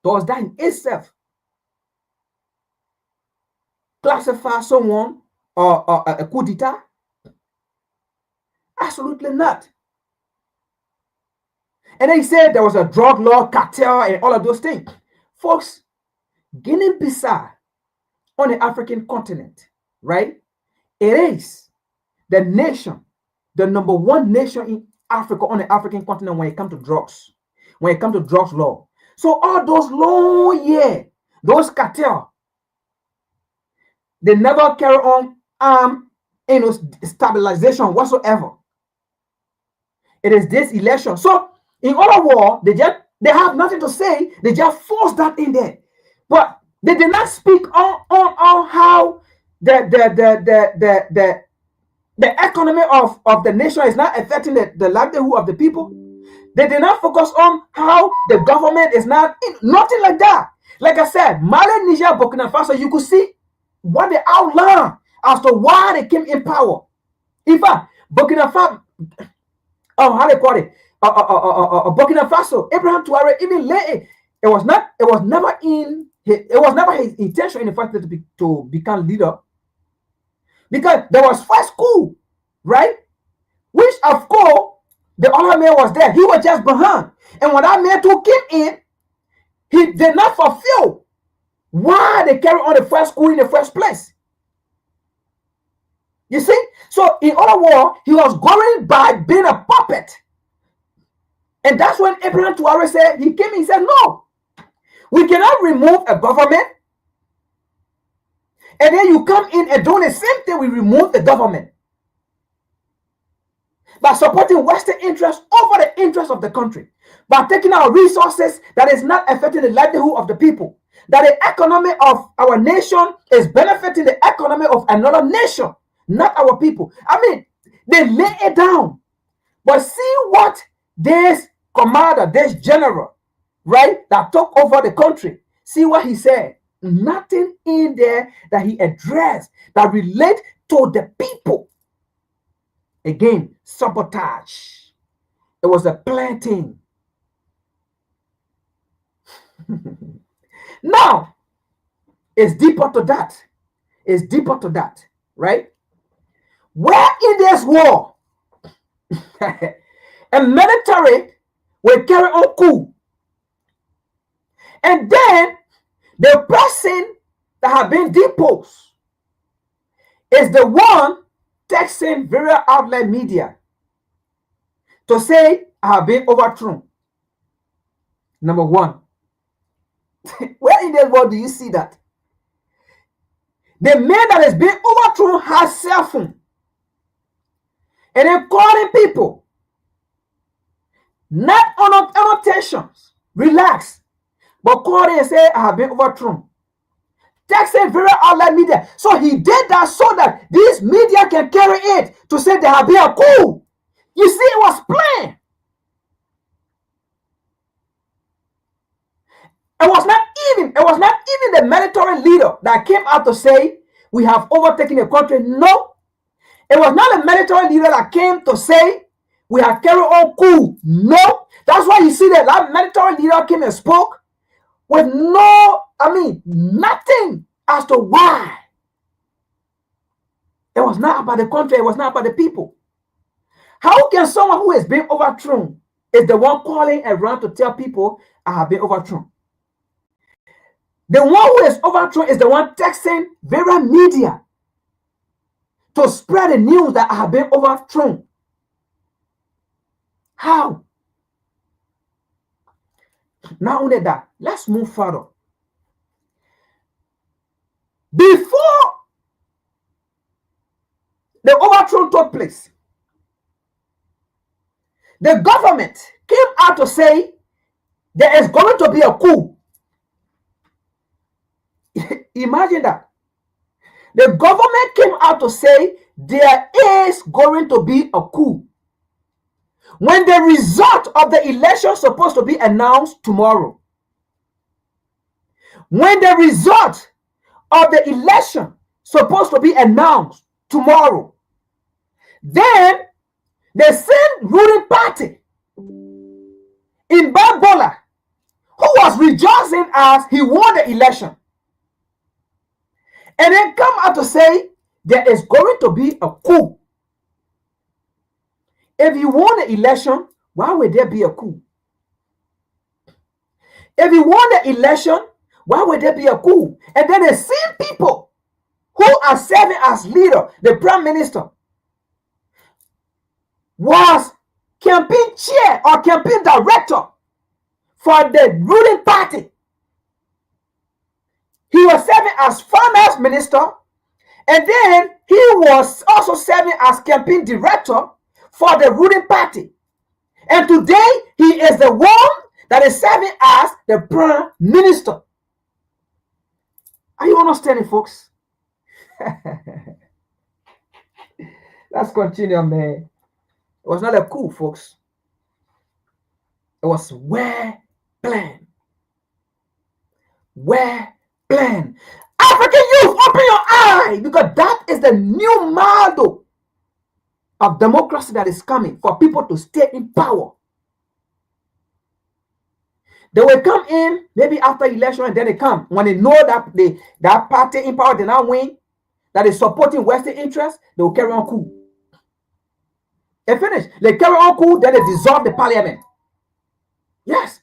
Does that in itself classify someone or a coup d'etat? Absolutely not. And then he said there was a drug law cartel and all of those things. Folks, Guinea-Bissau on the African continent, right? It is the nation, the number one nation in Africa on the African continent when it comes to drugs, when it comes to drugs law. So all those long years, those cartel, they never carry on stabilization whatsoever. It is this election. So in other words, they have nothing to say. They just force that in there. But they did not speak on how the economy of the nation is not affecting the livelihood of the people. They did not focus on how the government is not, nothing like that. Like I said, Mali, Niger, Burkina Faso, you could see what they outlined as to why they came in power. In fact, Burkina Faso, how they call it, Burkina Faso, Abraham Traore, even later, it was never his intention in the fact to become leader, because there was first coup, right? Which of course the other man was there. He was just behind, and when that man took him in, he did not fulfill why they carried on the first coup in the first place. You see? So in other words, he was going by being a puppet. And that's when Abraham Traore said, he came in, he said, no, we cannot remove a government. And then you come in and do the same thing, we remove the government. By supporting Western interests over the interests of the country. By taking our resources that is not affecting the livelihood of the people. That the economy of our nation is benefiting the economy of another nation. Not our people. I mean, they lay it down. But see what this commander, this general, right, that took over the country, see what he said. Nothing in there that he addressed that relate to the people. Again, sabotage. It was a planting. Now, it's deeper to that. It's deeper to that, right? Where in this war, a military will carry on coup. And then the person that have been deposed is the one texting various outlet media to say, I have been overthrown. Number one. Where in the world do you see that? The man that has been overthrown has cell phone. And then calling people. Not on tensions. Relax. But calling and say, I have been overthrown. Texting very outlet media. So he did that so that these media can carry it to say there have been a coup. You see, it was planned. It was not even the military leader that came out to say we have overtaken the country. No. It was not a military leader that came to say we have carried on coup. No. That's why you see that military leader came and spoke with nothing as to why. It was not about the country. It was not about the people. How can someone who has been overthrown is the one calling around to tell people I have been overthrown? The one who is overthrown is the one texting various media to spread the news that I have been overthrown. How? Not only that, let's move further. Before the overthrow took place, the government came out to say there is going to be a coup. Imagine that. The government came out to say there is going to be a coup. When the result of the election is supposed to be announced tomorrow. When the result of the election supposed to be announced tomorrow. Then the same ruling party in Bambola, who was rejoicing as he won the election, and then come out to say there is going to be a coup. If you won the election, why would there be a coup? If you won the election, why would there be a coup? And then the same people who are serving as leader, the prime minister, was campaign chair or campaign director for the ruling party. He was serving as finance minister, and then he was also serving as campaign director for the ruling party. And today, he is the one that is serving as the prime minister. Are you understanding, folks? Let's continue, man. It was not a coup, folks. It was well planned. Well planned. African youth, open your eye, because that is the new model of democracy that is coming for people to stay in power. They will come in maybe after election, and then they come when they know that that party in power did not win, that is supporting Western interests. They will carry on coup. And finish. They carry on coup, then they dissolve the parliament. Yes.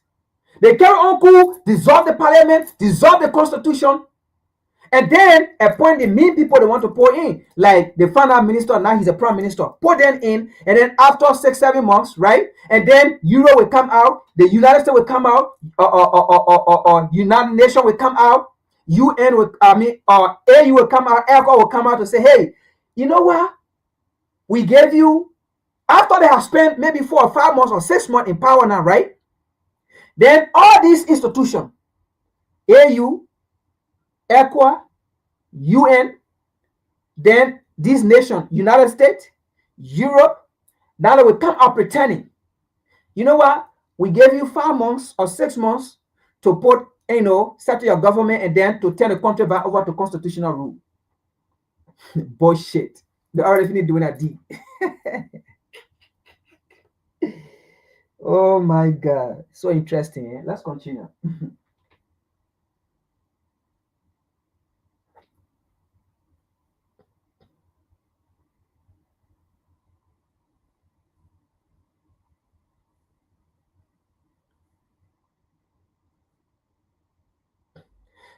They carry on coup, dissolve the parliament, dissolve the constitution, and then appoint the main people they want to put in, like the finance minister. Now he's a prime minister. Put them in, and then after 6-7 months, right? And then Euro will come out, the United States will come out, or United Nations will come out, UN will, AU will come out, ECO will come out to say, hey, you know what? We gave you, after they have spent maybe 4 or 5 months or 6 months in power now, right? Then all these institutions, AU, ECO, UN, then these nations, United States, Europe, now they will come up pretending, you know what? We gave you 5 months or 6 months to put, settle your government and then to turn the country back over to constitutional rule. Bullshit. They already finished doing that deal. Oh my God. So interesting. Eh? Let's continue.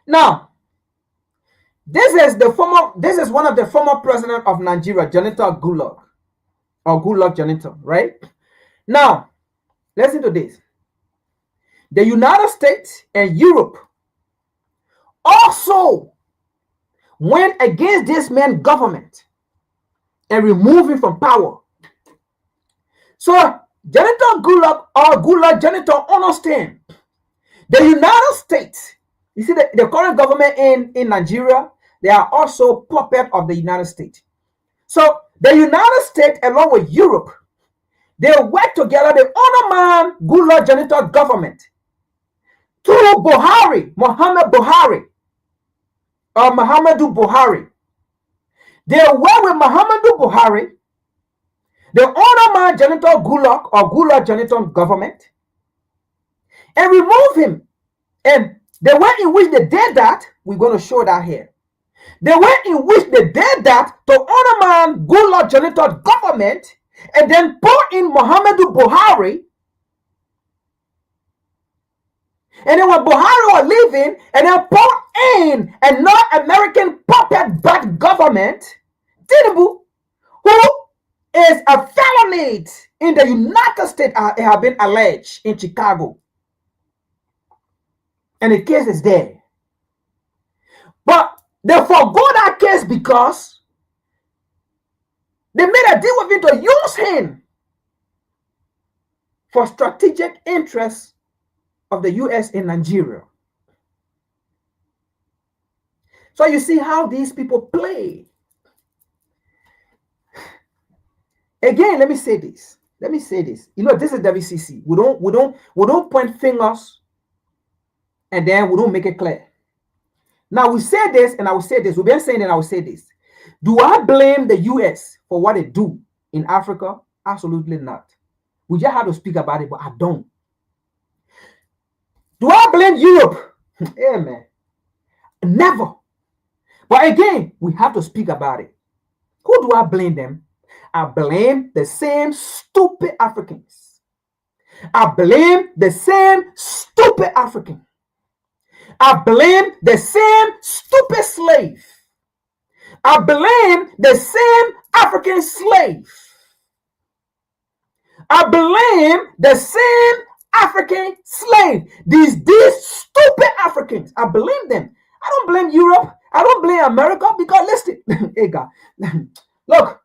Now, this is one of the former president of Nigeria, Jonathan Goodluck, or Goodluck Jonathan, right? Now, listen to this. The United States and Europe also went against this man's government and removed him from power. So, Jonathan Goodluck or Goodluck Jonathan understand the United States. You see, the current government in Nigeria, they are also puppet of the United States. So the United States, along with Europe, they work together. The honor man, Goodluck Jonathan government, through Buhari, Muhammadu Buhari. They work with Muhammadu Buhari, the honor man, Jonathan Goodluck or Goodluck Jonathan government, and remove him. And the way in which they did that, we're going to show that here. The way in which they did that to honor man Goodluck Jonathan government, and then put in Muhammadu Buhari. And then when Buhari was leaving, and then put in a non-American puppet-backed government, Tinubu, who is a felony in the United States, have been alleged in Chicago. And the case is there. But they forgot that case because they made a deal with him to use him for strategic interests of the U.S. in Nigeria. So you see how these people play. Again, let me say this. You know, this is WCC. We don't point fingers and then we don't make it clear. Now we say this and I will say this. We've been saying it and I will say this. Do I blame the US for what they do in Africa? Absolutely not. We just have to speak about it, but I don't. Do I blame Europe? Yeah, man. Never. But again, we have to speak about it. Who do I blame them? I blame the same stupid Africans. I blame the same stupid African. I blame the same stupid slave. I blame the same African slave. I blame the same African slave. These stupid Africans. I blame them. I don't blame Europe. I don't blame America because listen, hey God, look,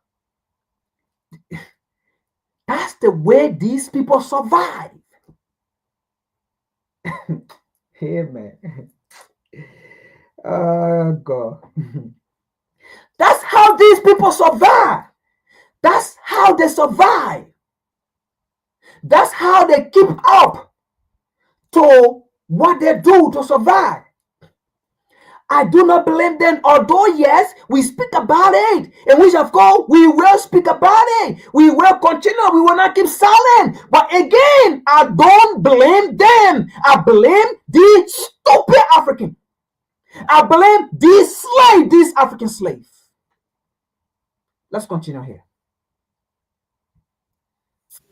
that's the way these people survive. Hey man. Oh God. That's how these people survive. That's how they survive. That's how they keep up to what they do to survive. I do not blame them, although yes, we speak about it, in which of course we will speak about it. We will continue, we will not keep silent. But again, I don't blame them. I blame the stupid African. I blame this slave, this African slave. Let's continue here.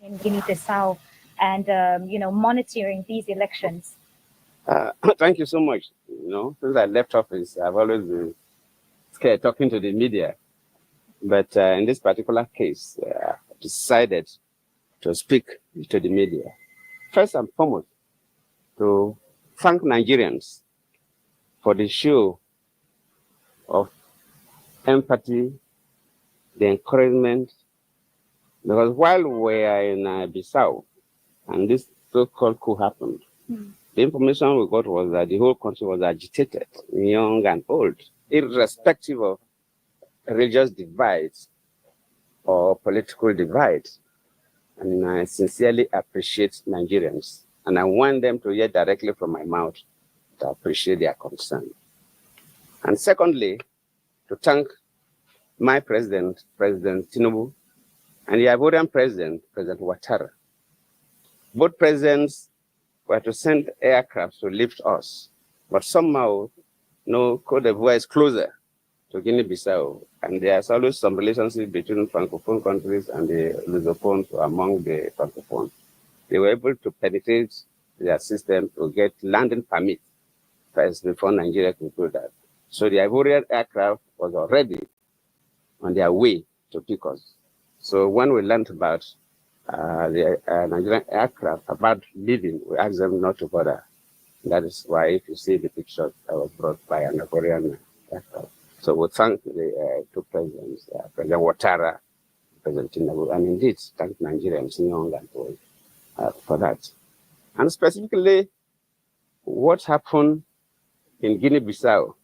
In Guinea-Bissau and, monitoring these elections. Thank you so much. Since I left office, I've always been scared talking to the media. But in this particular case, I decided to speak to the media. First and foremost, to thank Nigerians for the show of empathy, the encouragement, because while we are in Bissau and this so-called coup happened, the information we got was that the whole country was agitated, young and old, irrespective of religious divides or political divides. And I sincerely appreciate Nigerians. And I want them to hear directly from my mouth to appreciate their concern. And secondly, to thank my president, President Tinubu, and the Ivorian president, President Ouattara. Both presidents were to send aircraft to lift us, but somehow, Côte d'Ivoire is closer to Guinea-Bissau, and there's always some relationship between Francophone countries and the Lusophones among the Francophones. They were able to penetrate their system to get landing permit first before Nigeria could do that. So the Ivorian aircraft was already on their way to pick us. So when we learned about the Nigerian aircraft about leaving, we asked them not to bother. That is why if you see the picture that was brought by an Ivorian aircraft. So we thank the two presidents, President Ouattara, President Tinubu, and indeed thank Nigerians, young and old, for that. And specifically, what happened in Guinea-Bissau,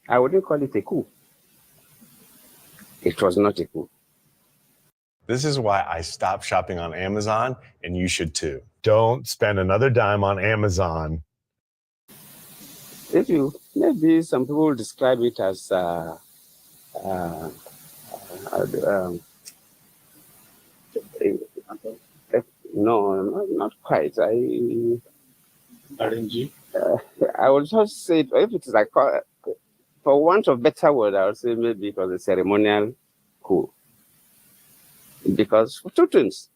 I wouldn't call it a coup. It was not a coup. This is why I stopped shopping on Amazon, and you should too. Don't spend another dime on Amazon. Maybe some people describe it as no, not quite. RNG? I would just say, if it is like, for want of better word, I would say maybe it was a ceremonial coup. Because for two things,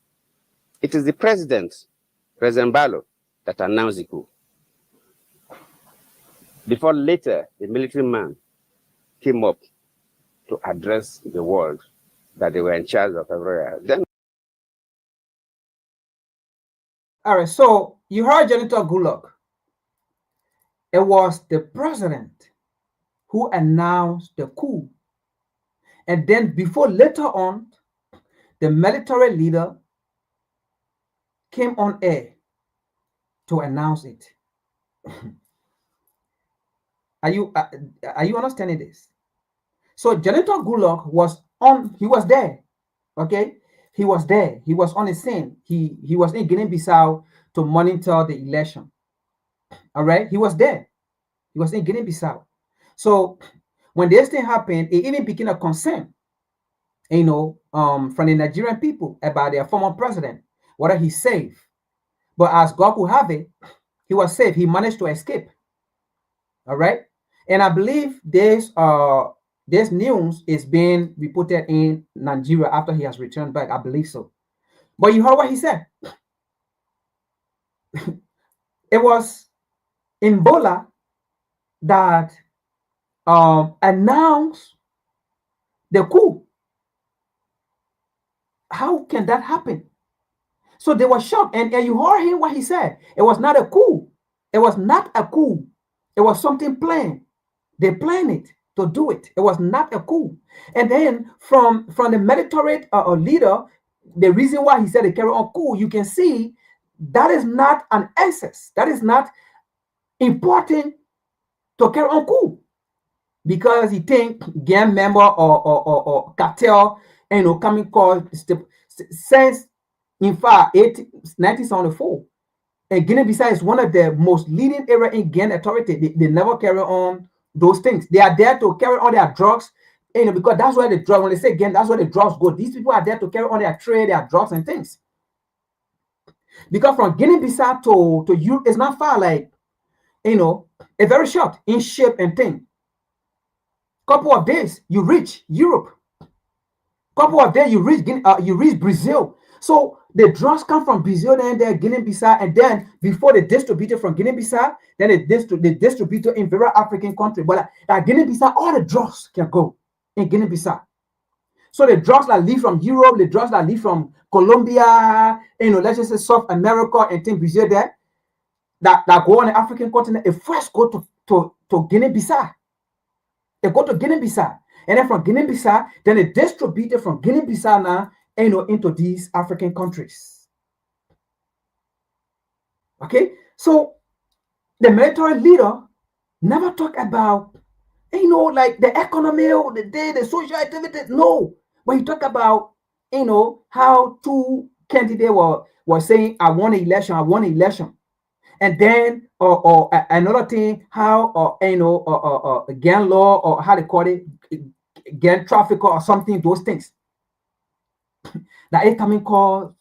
it is the president, President Barrow, that announced the coup. Before later, the military man came up to address the world that they were in charge of everywhere. Then, all right, so you heard Janitor Goodluck. It was the president who announced the coup. And then before later on, the military leader came on air to announce it. Are you understanding this? So Janitor Goodluck was there, okay? He was there. He was on the scene. He was in Guinea-Bissau to monitor the election. All right, he was there. He was in Guinea-Bissau. So when this thing happened, it even became a concern, from the Nigerian people about their former president, whether he's safe. But as God could have it, he was safe. He managed to escape. All right. And I believe there's this news is being reported in Nigeria after he has returned back. I believe so. But you heard what he said. It was Ebola that announced the coup. How can that happen? So they were shocked. And you heard him what he said. It was not a coup. It was not a coup. It was something planned. They planned it to do it. It was not a coup. And then from the military leader, the reason why he said they carry on coup, you can see that is not an excess. That is not important to carry on coup, because he think gang member or cartel, coming called since in fact 1974. And Guinea-Bissau is one of the most leading area in gang authority. They never carry on those things. They are there to carry on their drugs, because that's where the drugs, when they say gang, that's where the drugs go. These people are there to carry on their trade, their drugs and things. Because from Guinea-Bissau to Europe, it's not far, like, a very short in shape and thing. Couple of days, you reach Europe. Couple of days, you reach Brazil. So the drugs come from Brazil, then they're Guinea-Bissau, and then before they distribute it from Guinea-Bissau, then they distribute it in various African countries. But at Guinea-Bissau, all the drugs can go in Guinea-Bissau. So the drugs that leave from Europe, the drugs that leave from Colombia, let's just say South America and things Brazil there, that go on the African continent, it first go to Guinea-Bissau. They go to Guinea-Bissau. And then from Guinea-Bissau, then they distribute it from Guinea-Bissau now, into these African countries. Okay? So the military leader never talk about, like the economy, or the social activities. No. When you talk about, how two candidates were saying, I won an election. And then, or another thing, how, gang law, or how they call it, gang traffic or something, those things. That it coming called,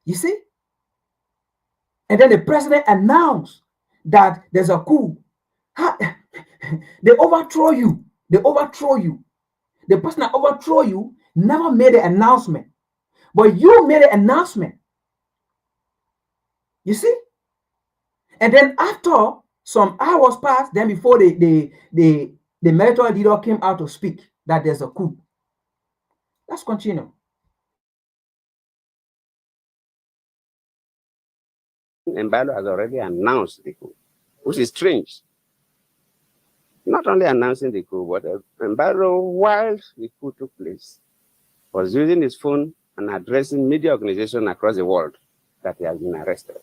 you see? And then the president announced that there's a coup. They overthrow you. The person that overthrow you never made an announcement. But you made an announcement. You see? And then after some hours passed, then before the military leader came out to speak that there's a coup. Let's continue. Embalo has already announced the coup, which is strange. Not only announcing the coup, but Embalo, while the coup took place, was using his phone and addressing media organizations across the world that he has been arrested.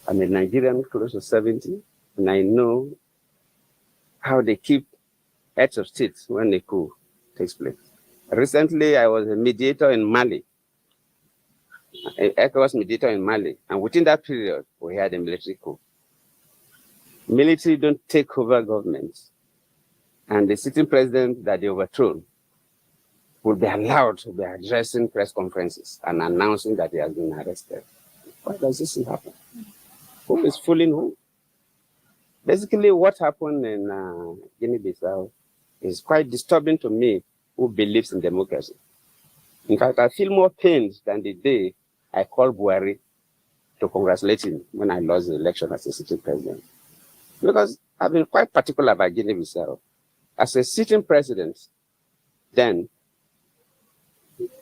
I'm a Nigerian close to 70, and I know how they keep heads of state when the coup takes place. Recently, I was a mediator in Mali, an ECOWAS mediator in Mali, and within that period, we had a military coup. Military don't take over governments, and the sitting president that they overthrown will be allowed to be addressing press conferences and announcing that he has been arrested. Why does this happen? Who is fooling who? Basically, what happened in Guinea-Bissau is quite disturbing to me, who believes in democracy. In fact, I feel more pained than the day I called Buhari to congratulate him when I lost the election as a sitting president. Because I've been quite particular about Guinea-Bissau. As a sitting president, then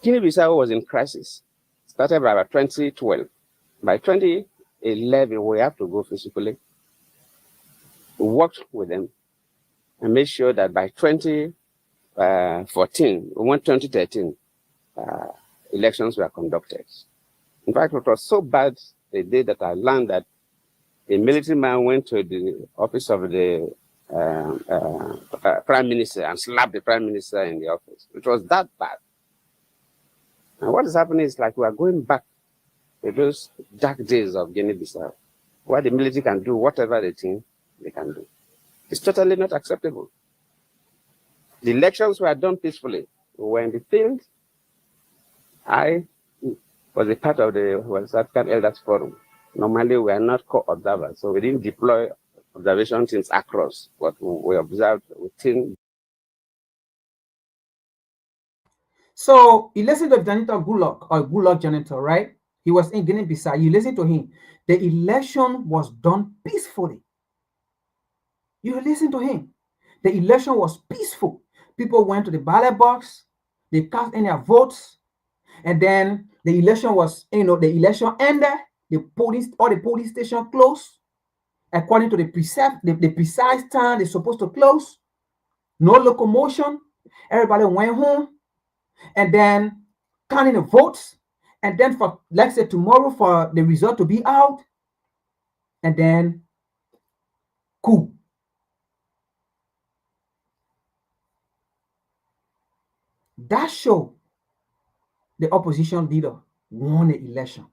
Guinea-Bissau was in crisis. Started by about 2012. By 2011, we have to go physically. We worked with them and made sure that by 2014, we went 2013, elections were conducted. In fact, it was so bad the day that I learned that a military man went to the office of the prime minister and slapped the prime minister in the office. It was that bad. And what is happening is like we are going back to those dark days of Guinea-Bissau, where the military can do whatever they think they can do. It's totally not acceptable. The elections were done peacefully. We were in the field. I was a part of the West African Elders Forum. Normally, we are not co-observers, so we didn't deploy observation teams across, but we observed within So you listen to Janitor Goodluck, or Goodluck Janitor, right? He was in Guinea-Bissau. You listen to him. The election was done peacefully. You listen to him. The election was peaceful. People went to the ballot box. They cast in their votes. And then the election was, the election ended. All the polling station closed according to the precise time they're supposed to close. No locomotion. Everybody went home. And then counting the votes. And then for, let's say, tomorrow for the result to be out. And then coup. That show the opposition leader won the election.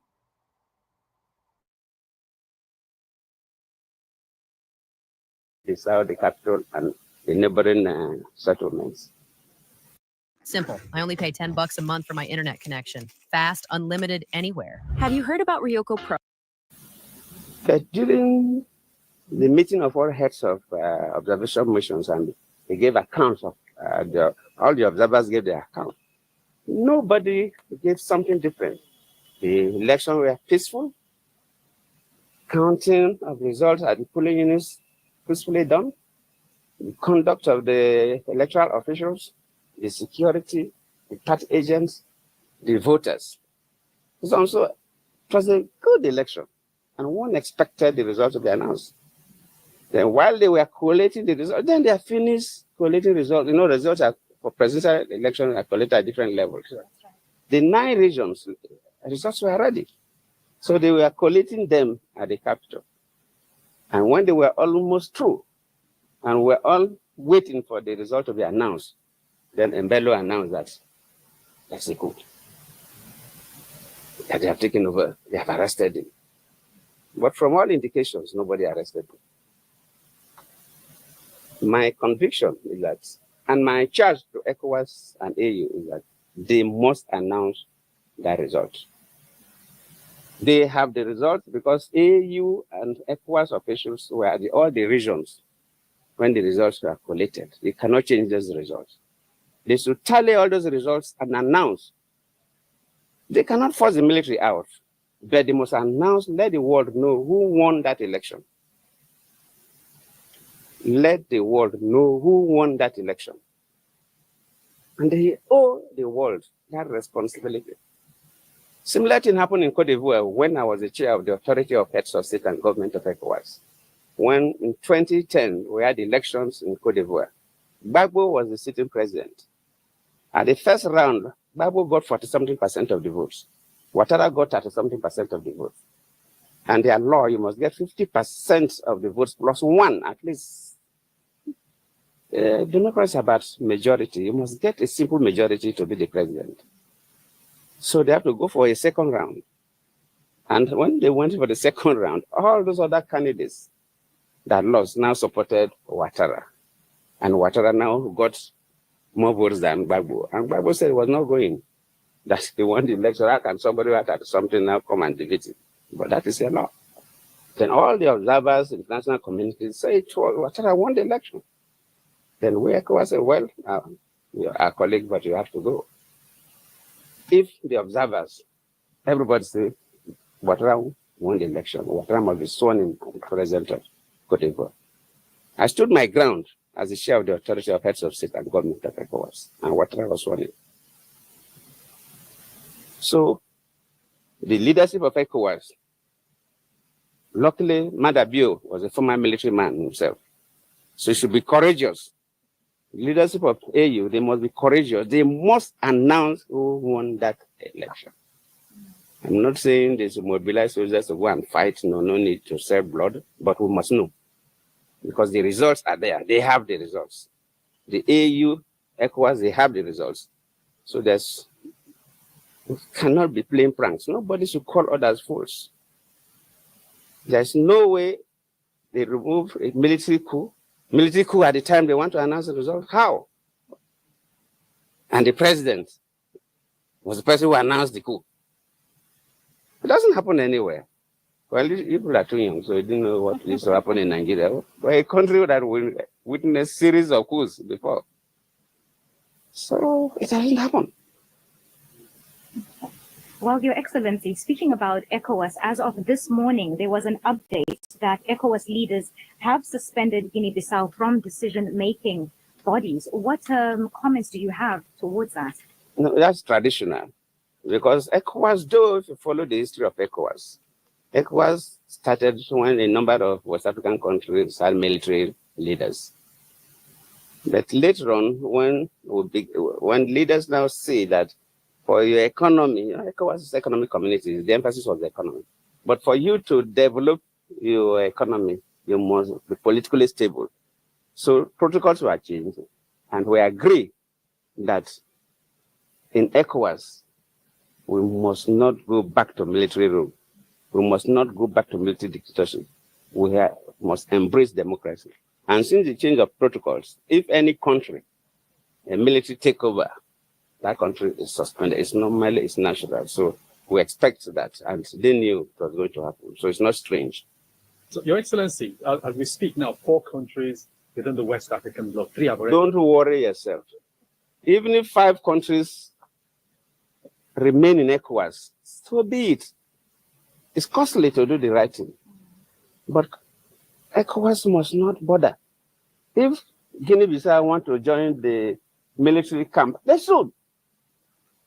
Bissau, the capital, and the neighboring settlements. Simple. I only pay $10 a month for my internet connection. Fast, unlimited, anywhere. Have you heard about Ryoko Pro? During the meeting of all heads of observation missions, and they gave accounts of all the observers gave their account. Nobody gave something different. The elections were peaceful. Counting of results at the polling units peacefully done. The conduct of the electoral officials, the security, the party agents, the voters. It was a good election, and one expected the results to be announced. Then while they were collating the results, then they are finished collating results. Results for presidential elections are collated at different levels. The 9 regions, results were ready. So they were collating them at the capital. And when they were almost through, and we're all waiting for the result to be announced, then Mbello announced that that's a coup. That they have taken over, they have arrested him. But from all indications, nobody arrested him. My conviction is that, and my charge to ECOWAS and AU is that they must announce that result. They have the result because AU and ECOWAS officials were at all the regions when the results were collated. They cannot change those results. They should tally all those results and announce. They cannot force the military out, but they must announce, let the world know who won that election. Let the world know who won that election. And they owe the world that responsibility. Similar thing happened in Cote d'Ivoire when I was the chair of the Authority of Heads of State and Government of ECOWAS. When in 2010, we had elections in Cote d'Ivoire. Gbagbo was the sitting president. At the first round, Gbagbo got 40-something% of the votes. Ouattara got 30-something% of the votes. And their law, you must get 50% of the votes plus 1, at least. Democracy is about majority. You must get a simple majority to be the president. So they have to go for a second round. And when they went for the second round, all those other candidates that lost now supported Ouattara. And Ouattara now got more votes than Gbagbo. And Gbagbo said it was not going. That they won the election. How can somebody who had something now come and defeat it? But that is a law. Then all the observers, international community say, Ouattara won the election. Then we ECOWAS say, well, you're our colleague, but you have to go. If the observers, everybody say, Ouattara won the election, Ouattara must be sworn in as the president of Cote d'Ivoire. I stood my ground as the chair of the Authority of Heads of State and Government of ECOWAS, and Ouattara was sworn in. So, the leadership of ECOWAS, luckily, Madabio was a former military man himself, so he should be courageous. Leadership of AU, they must be courageous. They must announce who won that election. I'm not saying they should mobilize soldiers to go and fight. No need to save blood, but we must know. Because the results are there. They have the results. The AU, ECOWAS, they have the results. So cannot be playing pranks. Nobody should call others fools. There's no way they remove a military coup. Military coup at the time they want to announce the result. How? And the president was the person who announced the coup. It doesn't happen anywhere. Well, people are too young, so they didn't know what used to happen in Nigeria. We're a country that witnessed a series of coups before. So it doesn't happen. Well, Your Excellency, speaking about ECOWAS, as of this morning, there was an update that ECOWAS leaders have suspended Guinea-Bissau from decision-making bodies. What comments do you have towards that? No, that's traditional, because ECOWAS, though, if you follow the history of ECOWAS started when a number of West African countries had military leaders. But later on, when leaders now see that for your economy, ECOWAS is economic community, the emphasis was the economy. But for you to develop your economy, you must be politically stable. So protocols were changed, and we agree that in ECOWAS, we must not go back to military rule. We must not go back to military dictatorship. We must embrace democracy. And since the change of protocols, if any country, a military takeover, that country is suspended. It's normally, it's natural. So we expect that, and they knew it was going to happen. So it's not strange. So, Your Excellency, as we speak now, 4 countries within the West African bloc, 3 have already... Don't worry yourself. Even if 5 countries remain in ECOWAS, so be it. It's costly to do the right thing. But ECOWAS must not bother. If Guinea-Bissau want to join the military camp, they should.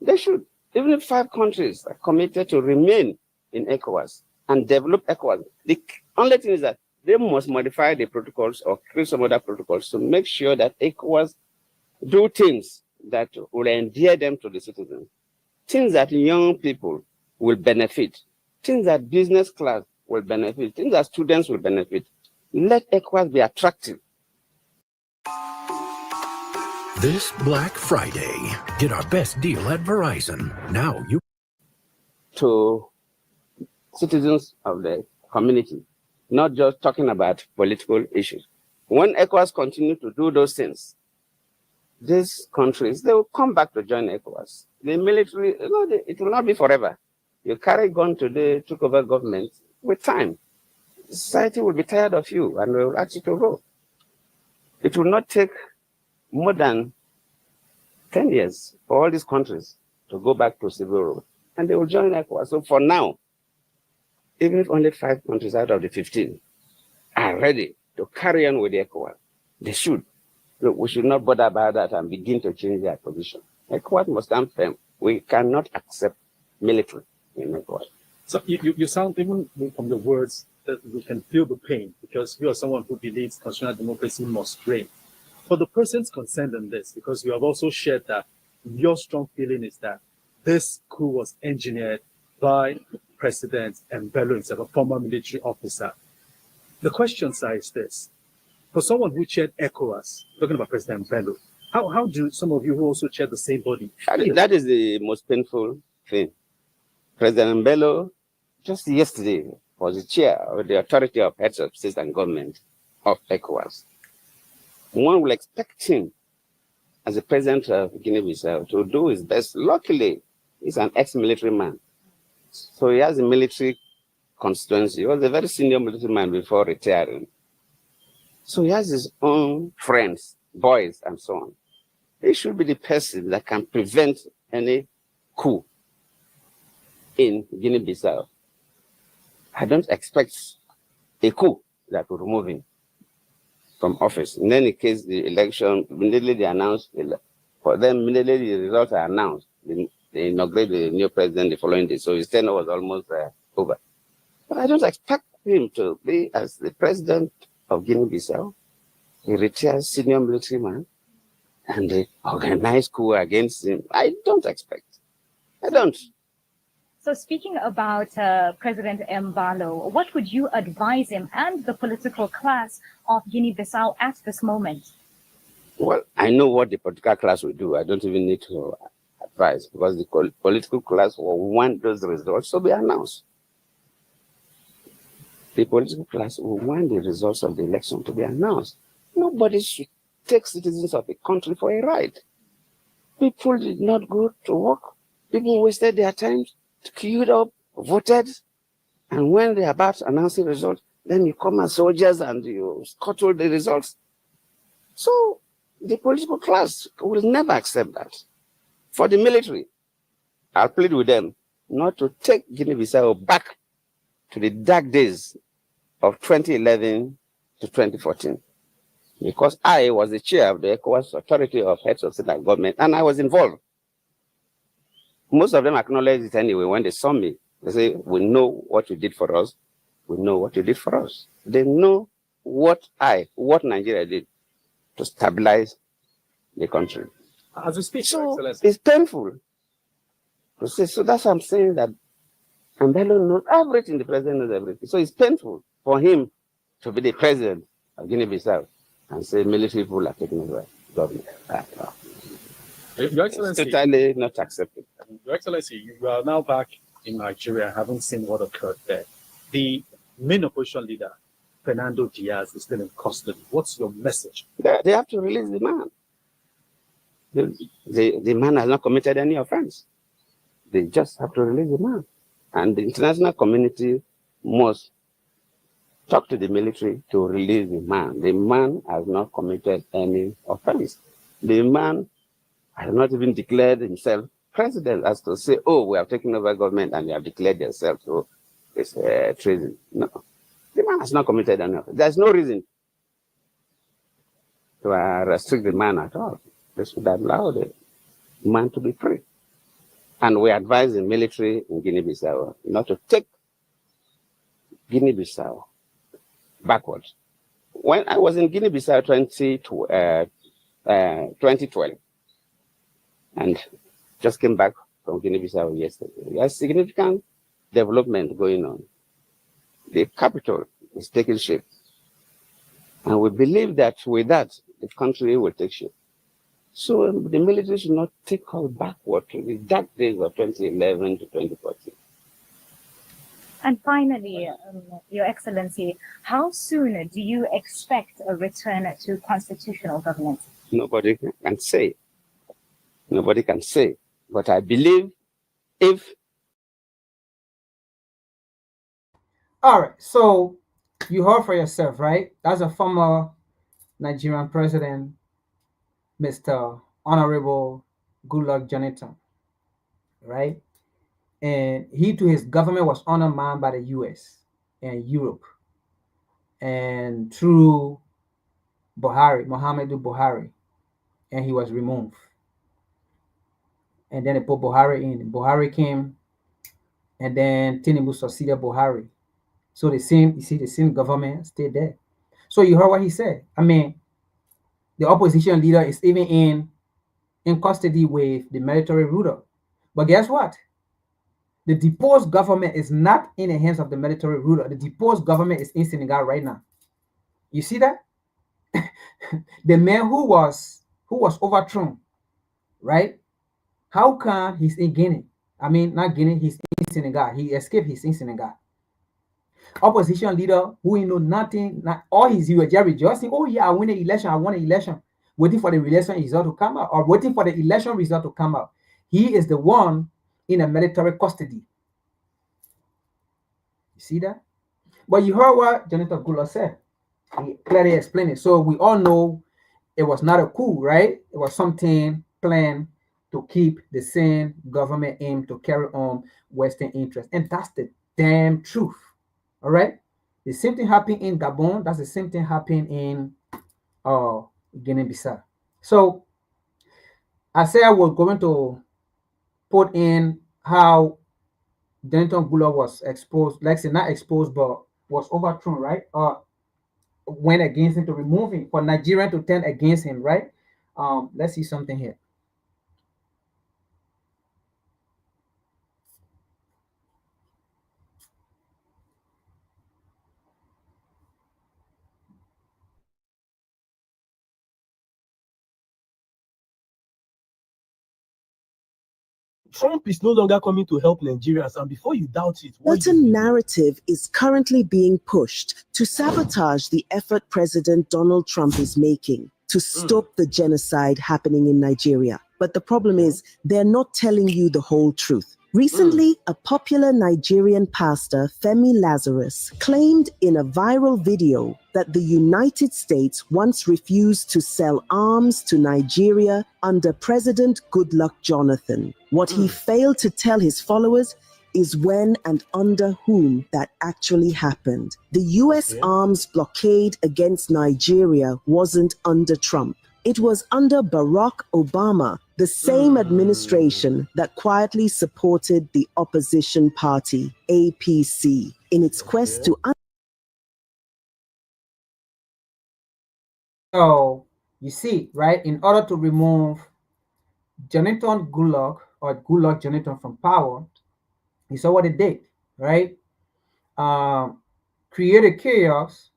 They should. Even if 5 countries are committed to remain in ECOWAS and develop ECOWAS, the only thing is that they must modify the protocols or create some other protocols to make sure that ECOWAS do things that will endear them to the citizens, things that young people will benefit, things that business class will benefit, things that students will benefit. Let ECOWAS be attractive. This Black Friday, get our best deal at Verizon. Now you... To citizens of the community, not just talking about political issues. When ECOWAS continue to do those things, these countries, they will come back to join ECOWAS. The military, it will not be forever. You carry gun today, took over government, with time, society will be tired of you and will ask you to go. It will not take more than 10 years for all these countries to go back to civil rule, and they will join ECOWAS. So for now, even if only 5 countries out of the 15 are ready to carry on with the ECOWAS, they should. So we should not bother about that and begin to change their position. ECOWAS must stand firm. We cannot accept military in ECOWAS. So you sound, even from your words, that we can feel the pain, because you are someone who believes constitutional democracy must reign. For the persons concerned in this, because you have also shared that your strong feeling is that this coup was engineered by President Mbello himself, a former military officer. The question, sir, is this. For someone who chaired ECOWAS, talking about President Mbello, how do some of you who also chair the same body feel? That is the most painful thing. President Mbello, just yesterday, was the chair of the authority of heads of state and government of ECOWAS. One will expect him, as the president of Guinea-Bissau, to do his best. Luckily, he's an ex-military man. So he has a military constituency. He was a very senior military man before retiring. So he has his own friends, boys, and so on. He should be the person that can prevent any coup in Guinea-Bissau. I don't expect a coup that will remove him from office. In any case, the election, immediately they announced, for them, immediately the results are announced. They inaugurate the new president the following day, so his tenure was almost over. But I don't expect him to be as the president of Guinea-Bissau, a retired senior military man, and they organize coup against him. I don't expect. I don't. So speaking about President Mbalo, what would you advise him and the political class of Guinea-Bissau at this moment? Well, I know what the political class will do. I don't even need to advise, because the political class will want those results to be announced. The political class will want the results of the election to be announced. Nobody should take citizens of a country for a ride. People did not go to work. People wasted their time, queued up, voted, and when they're about to announce the results, then you come as soldiers and you scuttle the results. So the political class will never accept that. For the military, I'll plead with them. not to take Guinea-Bissau back to the dark days of 2011 to 2014. Because I was the chair of the ECOWAS Authority of Heads of State and Government, and I was involved. Most of them acknowledged it anyway when they saw me. They say, we know what you did for us. We know what you did for us. They know what Nigeria did to stabilize the country. As we speak, so Excellency. it's painful to say. So that's what I'm saying, that Ambello knows everything, the president knows everything. So it's painful for him to be the president of Guinea-Bissau and say military people are taking over government. Your Excellency, it's totally not accepted. Your Excellency, you are now back in Nigeria, having seen what occurred there. The main opposition leader, Fernando Diaz, is still in custody. What's your message? They have to release the man. The man has not committed any offense. They just have to release the man. And the international community must talk to the military to release the man. The man has not committed any offense. The man has not even declared himself president, as to say, oh, we have taken over government and you have declared yourself. So it's treason. No. The man has not committed any offense. There's no reason to restrict the man at all. They should allow the man to be free. And we advise the military in Guinea-Bissau not to take Guinea-Bissau backwards. When I was in Guinea-Bissau 2012, and just came back from Guinea-Bissau yesterday, there's significant development going on. The capital is taking shape. And we believe that with that, the country will take shape. So the military should not take us backward to the dark days of 2011 to 2014. And finally, Your Excellency, how soon do you expect a return to constitutional government? Nobody can say. Nobody can say. But I believe if... All right, so you heard for yourself, right? That's a former Nigerian president, Mr. Honorable Goodluck Jonathan, right? And he to his government was undermined by the US and Europe. And through Buhari, Muhammadu Buhari, and he was removed. And then they put Buhari in. Buhari came, and then Tinubu succeeded Buhari. So the same government stayed there. So you heard what he said. I mean, the opposition leader is even in custody with the military ruler. But guess what? The deposed government is not in the hands of the military ruler. The deposed government is in Senegal right now. You see that? The man who was overthrown, right? How come he's in Guinea? I mean, not Guinea, he's in Senegal. He escaped, he's in Senegal. Opposition leader who you know nothing, not all his you were just rejoicing. Oh yeah, I won the election, I won the election. Waiting for the election result to come out, or waiting for the election result to come out. He is the one in a military custody. You see that? But you heard what Jonathan Goodluck said. He clearly explained it. So we all know it was not a coup, right? It was something planned to keep the same government aim to carry on Western interests. And that's the damn truth. All right? The same thing happened in Gabon. That's the same thing happened in Guinea-Bissau. So I said I was going to put in how Jonathan Goodluck was exposed, like say not exposed, but was overthrown, right? Went against him to remove him, for Nigeria to turn against him, right? Let's see something here. Trump is no longer coming to help Nigerians, and before you doubt it, certain narrative is currently being pushed to sabotage the effort President Donald Trump is making to stop the genocide happening in Nigeria. But the problem is they're not telling you the whole truth. Recently, a popular Nigerian pastor, Femi Lazarus, claimed in a viral video that the United States once refused to sell arms to Nigeria under President Goodluck Jonathan. What he failed to tell his followers is when and under whom that actually happened. The US arms blockade against Nigeria wasn't under Trump. It was under Barack Obama, the same administration that quietly supported the opposition party, APC, in its quest to... So, you see, right, in order to remove Jonathan Goodluck, or Goodluck Jonathan, from power, you saw what it did, right? Created chaos,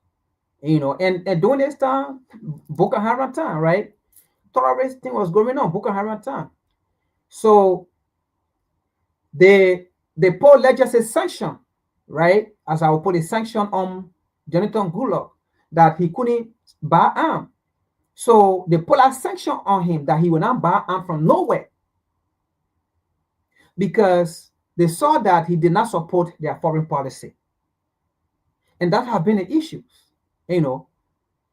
and during this time, Boko Haram time, right? Terrorist thing was going on, Boko Haram time. So they put, let's just say, sanction, right? As I will put a sanction on Jonathan Goodluck that he couldn't buy arms. So they put a sanction on him that he will not buy arms from nowhere, because they saw that he did not support their foreign policy. And that have been the issues,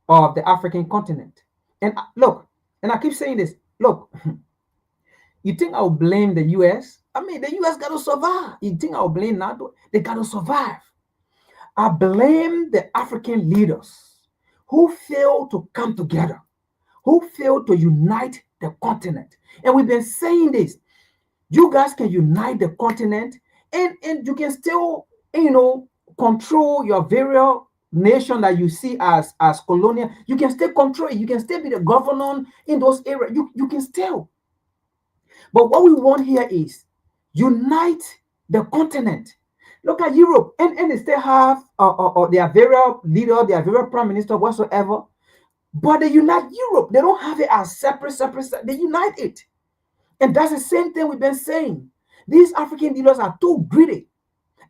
of the African continent. And look, and I keep saying this, look, you think I'll blame the US? I mean, the US got to survive. You think I'll blame NATO? They got to survive. I blame the African leaders who failed to come together, who failed to unite the continent. And we've been saying this. You guys can unite the continent, and you can still, control your various nation that you see as colonial. You can still control it. You can still be the governor in those areas. You can still. But what we want here is unite the continent. Look at Europe, and they still have their various leader, their various prime minister, whatsoever. But they unite Europe. They don't have it as separate. They unite it. And that's the same thing we've been saying. These African leaders are too greedy.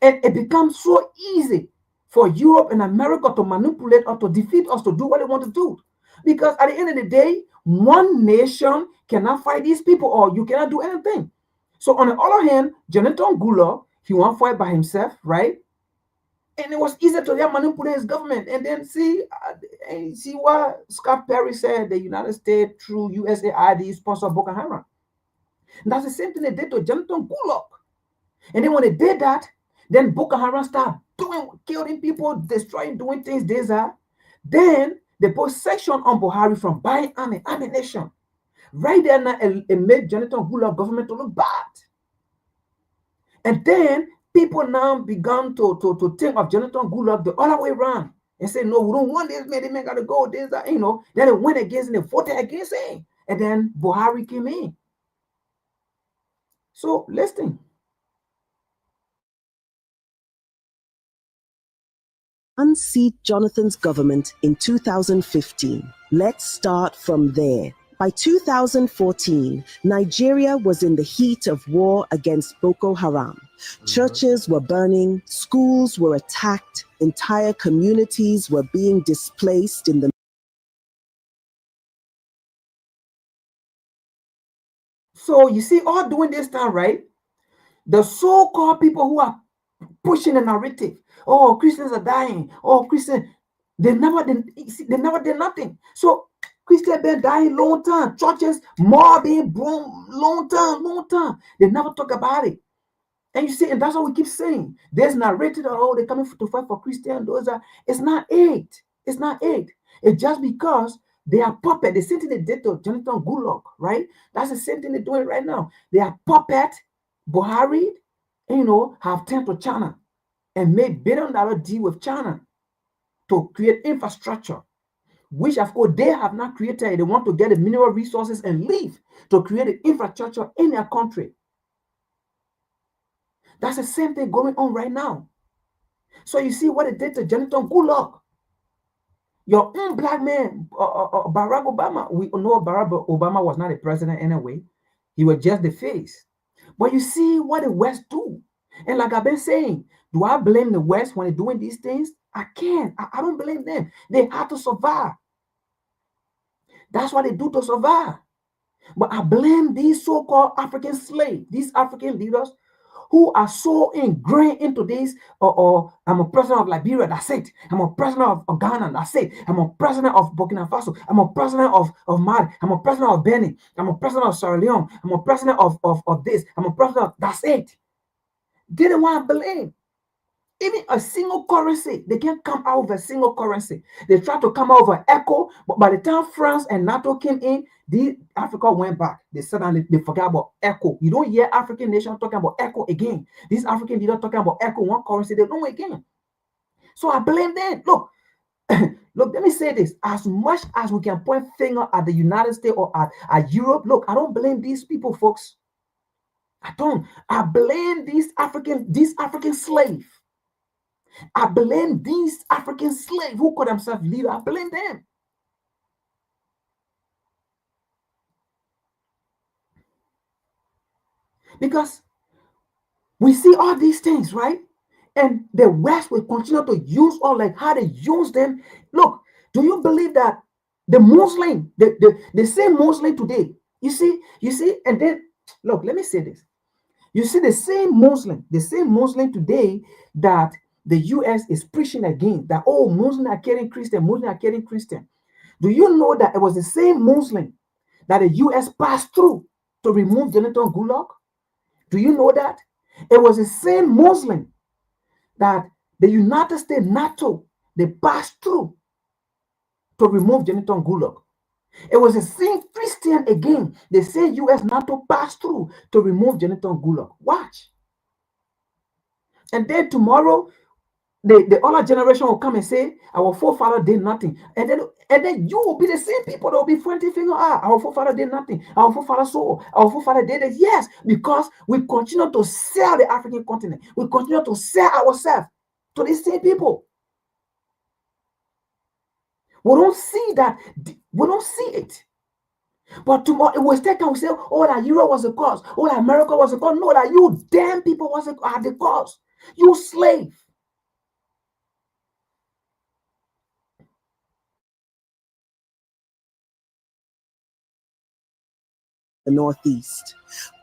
And it becomes so easy for Europe and America to manipulate or to defeat us, to do what they want to do. Because at the end of the day, one nation cannot fight these people, or you cannot do anything. So on the other hand, Jonathan Goodluck, he won't fight by himself, right? And it was easy to manipulate his government. And then see what Scott Perry said, the United States through USAID sponsored Boko Haram. And that's the same thing they did to Jonathan Goodluck. And then when they did that, then Boko Haram started killing people, destroying, doing things they are. Then they put sanction on Buhari from buying ammunition. Right there now, it made Jonathan Goodluck government to look bad. And then people now began to think of Jonathan Goodluck the other way around and say, no, we don't want this man. This man got to go. This, that, Then they went against and they voted against him. And then Buhari came in. So listen. Unseat Jonathan's government in 2015. Let's start from there. By 2014, Nigeria was in the heat of war against Boko Haram. Churches were burning, schools were attacked, entire communities were being displaced in the... So you see, all during this time, right? The so-called people who are pushing the narrative, oh, Christians are dying, oh, Christians, they never did nothing. So Christians been dying long time, churches more being blown long time. They never talk about it. And you see, and that's what we keep saying. There's narrated, oh, they're coming to fight for Christians. It's not it. It's not it. It's just because they are puppet. The same thing they did to Jonathan Goodluck, right? That's the same thing they're doing right now. They are puppet. Buhari, have turned to China and made $1 billion deal with China to create infrastructure, which of course they have not created. They want to get the mineral resources and leave to create the infrastructure in their country. That's the same thing going on right now. So you see what it did to Jonathan Goodluck. Your own black man, Barack Obama. We know Barack Obama was not a president anyway. He was just the face. But you see what the West do. And like I've been saying, do I blame the West when they're doing these things? I can't. I don't blame them. They have to survive. That's what they do to survive. But I blame these so-called African slaves, these African leaders who are so ingrained into this, I'm a president of Liberia, that's it. I'm a president of Ghana, that's it. I'm a president of Burkina Faso. I'm a president of Mali. I'm a president of Benin. I'm a president of Sierra Leone. I'm a president of this. I'm a president of, that's it. didn't want to believe. Even a single currency, they can't come out with a single currency. They tried to come out with an echo, but by the time France and NATO came in, Africa went back. They suddenly they forgot about echo. You don't hear African nations talking about echo again. These African leaders talking about echo, one currency, they don't again. So I blame them. Look, look, let me say this. As much as we can point finger at the United States or at Europe, look, I don't blame these people, folks. I don't. I blame these African slaves. I blame these African slaves who call themselves leaders. I blame them. Because we see all these things, right? And the West will continue to use all like how they use them. Look, do you believe that the Muslim, the same Muslim today, you see, and then look, let me say this. You see the same Muslim today that the US is preaching against, that oh, Muslims are killing Christian, Muslims are killing Christian. Do you know that it was the same Muslim that the US passed through to remove Jonathan Gulag? Do you know that? It was the same Muslim that the United States NATO, they passed through to remove Jonathan Gulag. It was the same Christian again. They say US NATO passed through to remove Jonathan Gulag. Watch. And then tomorrow, the other generation will come and say, our forefather did nothing. And then you will be the same people that will be pointing finger, our forefather did nothing. Our forefather saw, our forefather did it. Yes, because we continue to sell the African continent. We continue to sell ourselves to these same people. We don't see that. We don't see it. But tomorrow, it was taken, we say, oh, that Europe was the cause. Oh, that America was the cause. No, that you damn people are the cause. You slave. The Northeast.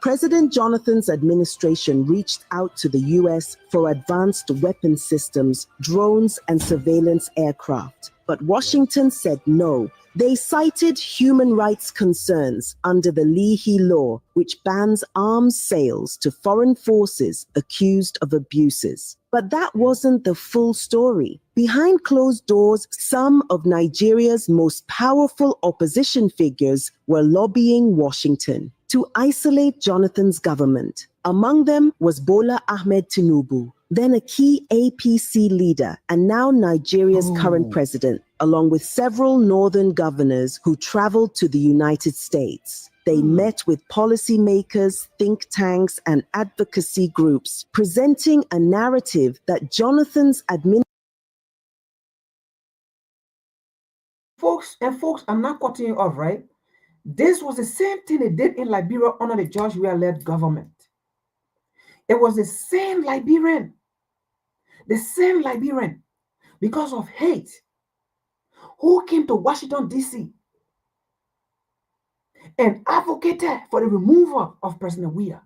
President Jonathan's administration reached out to the U.S. for advanced weapon systems, drones, and surveillance aircraft. But Washington said no. They cited human rights concerns under the Leahy Law, which bans arms sales to foreign forces accused of abuses. But that wasn't the full story. Behind closed doors, some of Nigeria's most powerful opposition figures were lobbying Washington to isolate Jonathan's government. Among them was Bola Ahmed Tinubu, then a key APC leader and now Nigeria's current president, along with several northern governors who traveled to the United States. They met with policymakers, think tanks, and advocacy groups, presenting a narrative that Jonathan's administration. Folks, I'm not cutting you off, right? This was the same thing they did in Liberia under the George Weah-led government. It was the same Liberian, because of hate, who came to Washington, D.C. and advocated for the removal of President Weah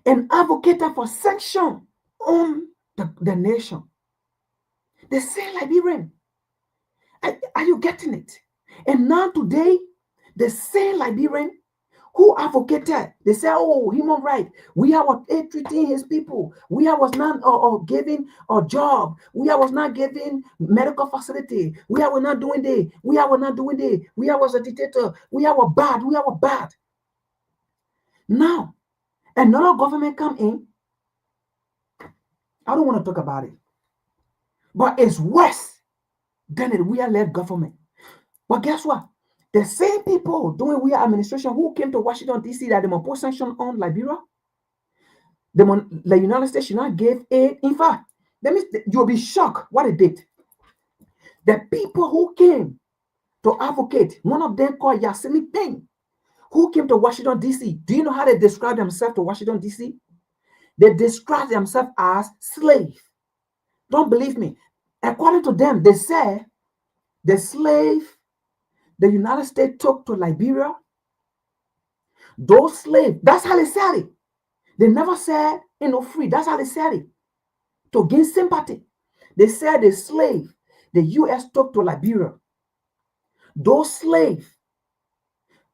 and advocated for sanction on the nation. The same Liberian. Are you getting it? And now today, the same Liberian who advocated, they say, oh, human rights. We was treating his people. We was not giving a job. We was not giving medical facility. We were not doing this. We were not doing this. We was a dictator. We were bad. We were bad. Now, another government come in. I don't want to talk about it. But it's worse than the Weah-led government. But guess what? The same people doing Weah administration who came to Washington, D.C. that they put sanction on Liberia, the United States should not give aid. In fact, you'll be shocked what it did. The people who came to advocate, one of them called Yasini Ping, who came to Washington, D.C. Do you know how they describe themselves to Washington, D.C.? They describe themselves as slave. Don't believe me. According to them, they say the slave the United States took to Liberia, those slaves, that's how they said it. They never said, free. That's how they said it. To gain sympathy. They said the slave the U.S. took to Liberia, those slaves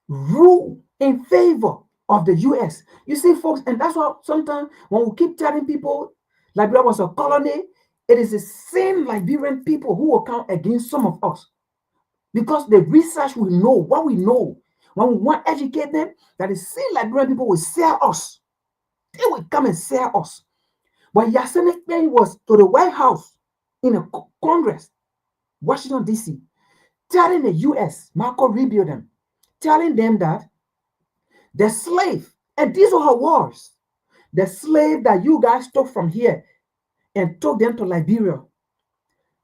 rule in favor of the US. You see, folks, and that's why sometimes when we keep telling people Liberia was a colony, it is the same Liberian people who will come against some of us. Because the research we know, what we know, when we want to educate them, that the same Liberian people will sell us. They will come and sell us. But Yasene was to the White House in a Congress, Washington, D.C., telling the U.S., Marco Rubio them, telling them that the slave, and these were her words, the slave that you guys took from here and took them to Liberia,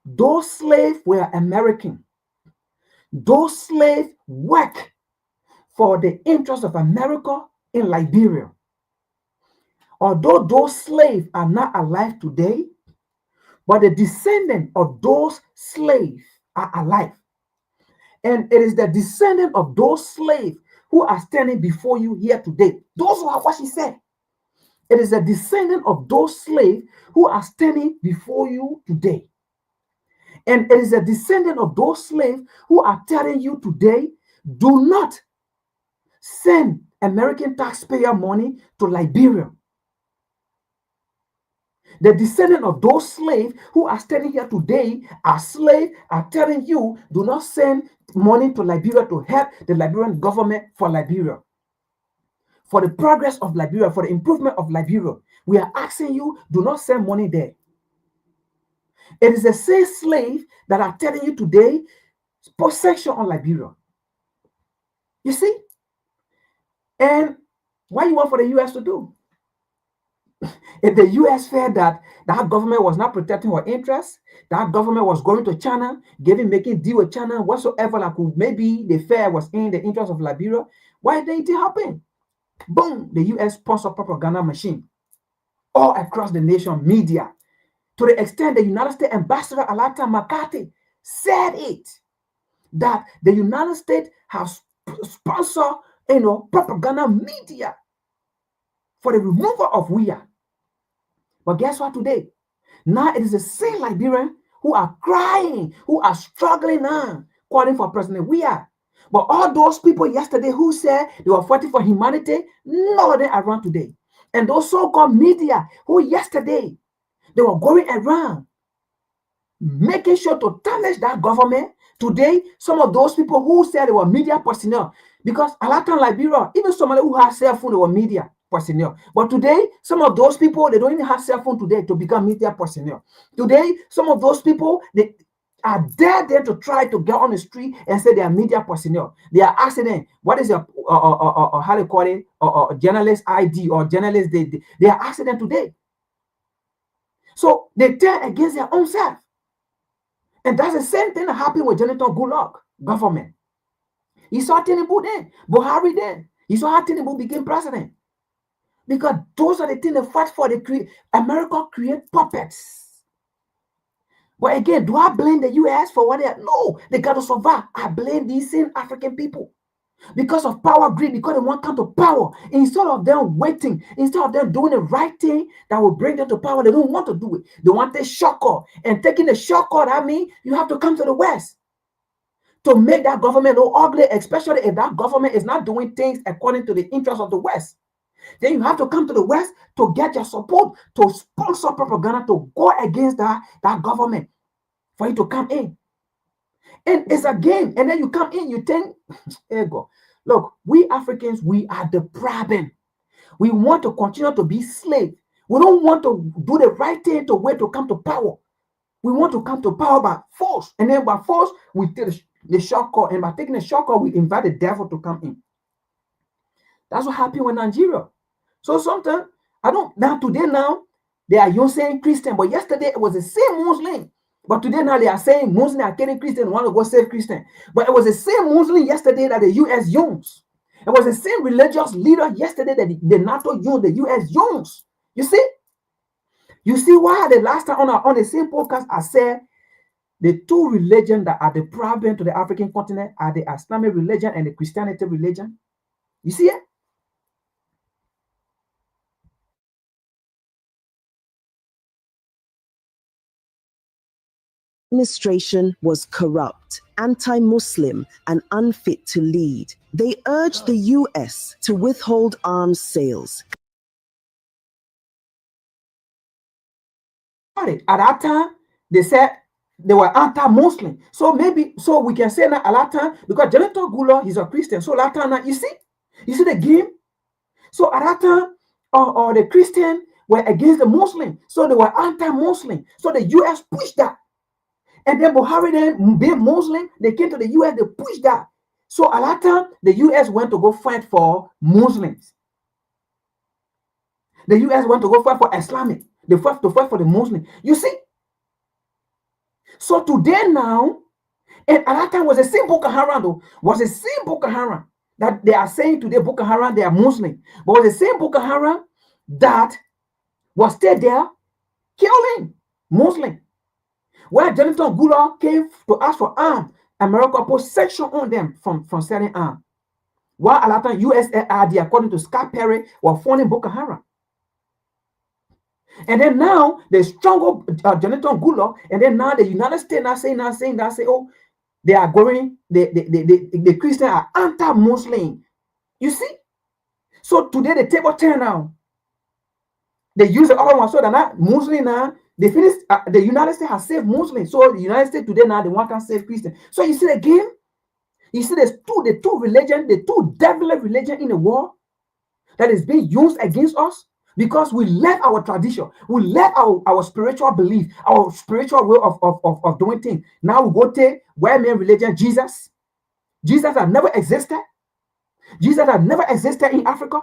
those slaves were American. Those slaves work for the interest of America in Liberia. Although those slaves are not alive today, but the descendants of those slaves are alive. And it is the descendant of those slaves who are standing before you here today. Those are what she said. It is the descendant of those slaves who are standing before you today. And it is a descendant of those slaves who are telling you today, do not send American taxpayer money to Liberia. The descendant of those slaves who are standing here today are slaves are telling you, do not send money to Liberia to help the Liberian government for Liberia. For the progress of Liberia, for the improvement of Liberia. We are asking you, do not send money there. It is the same slave that are telling you today, possession on Liberia. You see? And what you want for the U.S. to do? If the U.S. felt that that government was not protecting our interests, that government was going to China, making deal with China, whatsoever, like maybe the fair was in the interest of Liberia, why didn't it happen? Boom, the U.S. sponsor propaganda machine all across the nation, media, to the extent the United States Ambassador Alata McCarthy said it, that the United States has sponsored, propaganda media for the removal of we are. But guess what today? Now it is the same Liberians who are crying, who are struggling now, calling for President we are. But all those people yesterday who said they were fighting for humanity, none of them are around today. And those so-called media who yesterday, they were going around making sure to tarnish that government. Today, some of those people who said they were media personnel, because a lot of Liberia, even somebody who has cell phone, they were media personnel. But today, some of those people, they don't even have cell phone today to become media personnel. Today, some of those people, they are there to try to get on the street and say they are media personnel. They are asking them, what is your, how they call it, journalist ID or journalist, they are asking them today. So they turn against their own self. And that's the same thing that happened with Jonathan Goodluck government. He saw Tinubu then, Buhari then. He saw how Tinubu became president. Because those are the things they fight for. America create puppets. But again, do I blame the US for what they are? No, they got to survive. I blame these same African people. Because of power greed, because they want to come to power. Instead of them waiting, instead of them doing the right thing that will bring them to power, they don't want to do it. They want a shortcut. And taking the shortcut, I mean, you have to come to the West to make that government look ugly, especially if that government is not doing things according to the interests of the West. Then you have to come to the West to get your support, to sponsor propaganda, to go against that government for you to come in. And it's a game. And then you come in, you think, there you go. Look, we Africans, we are the problem. We want to continue to be slaves. We don't want to do the right thing to wait to come to power. We want to come to power by force. And then by force, we take the shortcut. And by taking the shortcut, we invite the devil to come in. That's what happened with Nigeria. So sometimes, today they are saying Christian, but yesterday it was the same Muslim. But today now they are saying Muslims are killing Christians, want to go save Christian. But it was the same Muslim yesterday that the US used. It was the same religious leader yesterday that the NATO used, the US used. You see? You see why the last time on the same podcast I said the two religions that are the problem to the African continent are the Islamic religion and the Christianity religion. You see it? Administration was corrupt, anti-Muslim, and unfit to lead. They urged the US to withhold arms sales. At that time, they said they were anti-Muslim. So maybe, so we can say that at that time, because Jonathan Goodluck, he's a Christian. So at that time, you see the game? So at that time, or the Christian were against the Muslim. So they were anti-Muslim. So the US pushed that. And then Buhari, then being Muslim, they came to the US, they pushed that. So at that time, the US went to go fight for Muslims. The US went to go fight for Islamic. They fought to fight for the Muslim. You see? So today now, and at that time was the same Boko Haram though, was the same Boko Haram that they are saying today Boko Haram, they are Muslim. But was the same Boko Haram that was still there killing Muslim. Where Jonathan Goodluck came to ask for arms, America put section on them from selling arms. While at that time, USAID, according to Scott Perry, were funding Boko Haram. And then now they strangle Jonathan Goodluck, and then now the United States now saying that oh, they are going, the Christians are anti-Muslim. You see? So today the table turn now. They use the other one, so they're not Muslim now. They finished, the United States has saved Muslims. So the United States today now, they want to save Christians. So you see the game? You see the two religion, the two devilish religion in the world that is being used against us because we left our tradition, we left our spiritual belief, our spiritual way of doing things. Now we go to white man religion, Jesus. Jesus has never existed. Jesus has never existed in Africa.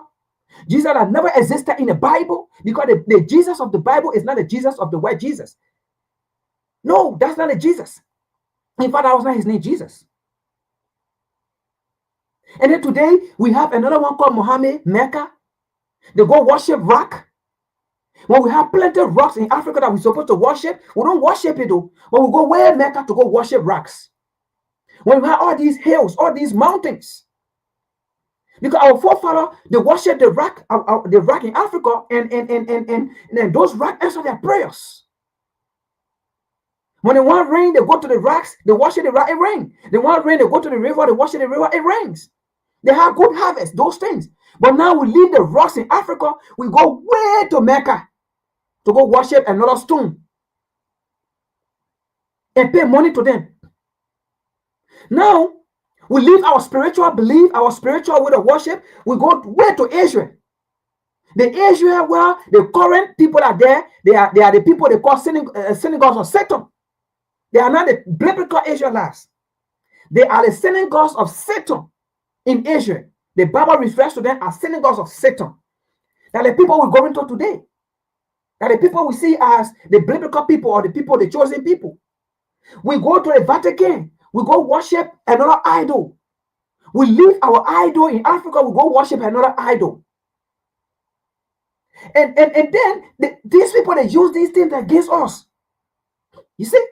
Jesus has never existed in the Bible because the Jesus of the Bible is not the Jesus of the white Jesus. No, that's not a Jesus. In fact, that was not his name, Jesus. And then today, we have another one called Muhammad, Mecca. They go worship rock. When we have plenty of rocks in Africa that we're supposed to worship, we don't worship it though. But we go where Mecca to go worship rocks. When we have all these hills, all these mountains. Because our forefathers, they worship the rock in Africa, and those rocks answer their prayers. When they want rain, they go to the rocks, they worship the rock, it rains. They want rain, they go to the river, they worship the river, it rains. They have good harvest, those things. But now we leave the rocks in Africa, we go way to Mecca to go worship another stone and pay money to them. Now, we leave our spiritual belief, our spiritual way of worship, we go way to Israel. The Israel where the current people are there, they are the people they call synagogues of Satan. They are not the biblical Israelites. They are the synagogues of Satan in Israel. The Bible refers to them as synagogues of Satan. That the people we're going to today. That the people we see as the biblical people or the people, the chosen people. We go to the Vatican. We go worship another idol. We leave our idol in Africa. We go worship another idol. And then these people, they use these things against us. You see?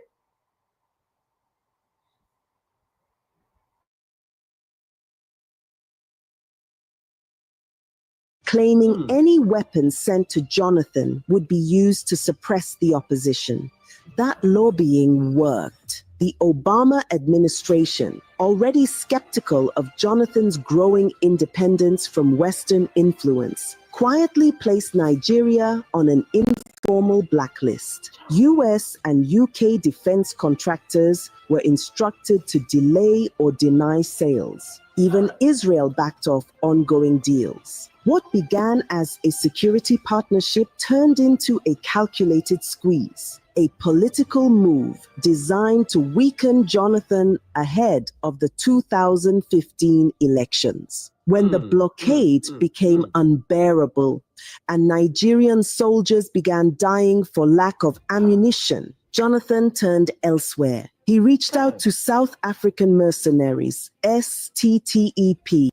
Claiming any weapon sent to Jonathan would be used to suppress the opposition. That lobbying worked. The Obama administration, already skeptical of Jonathan's growing independence from Western influence, quietly placed Nigeria on an informal blacklist. US and UK defense contractors were instructed to delay or deny sales. Even Israel backed off ongoing deals. What began as a security partnership turned into a calculated squeeze, a political move designed to weaken Jonathan ahead of the 2015 elections. When the blockade became unbearable and Nigerian soldiers began dying for lack of ammunition, Jonathan turned elsewhere. He reached out to South African mercenaries, STTEP.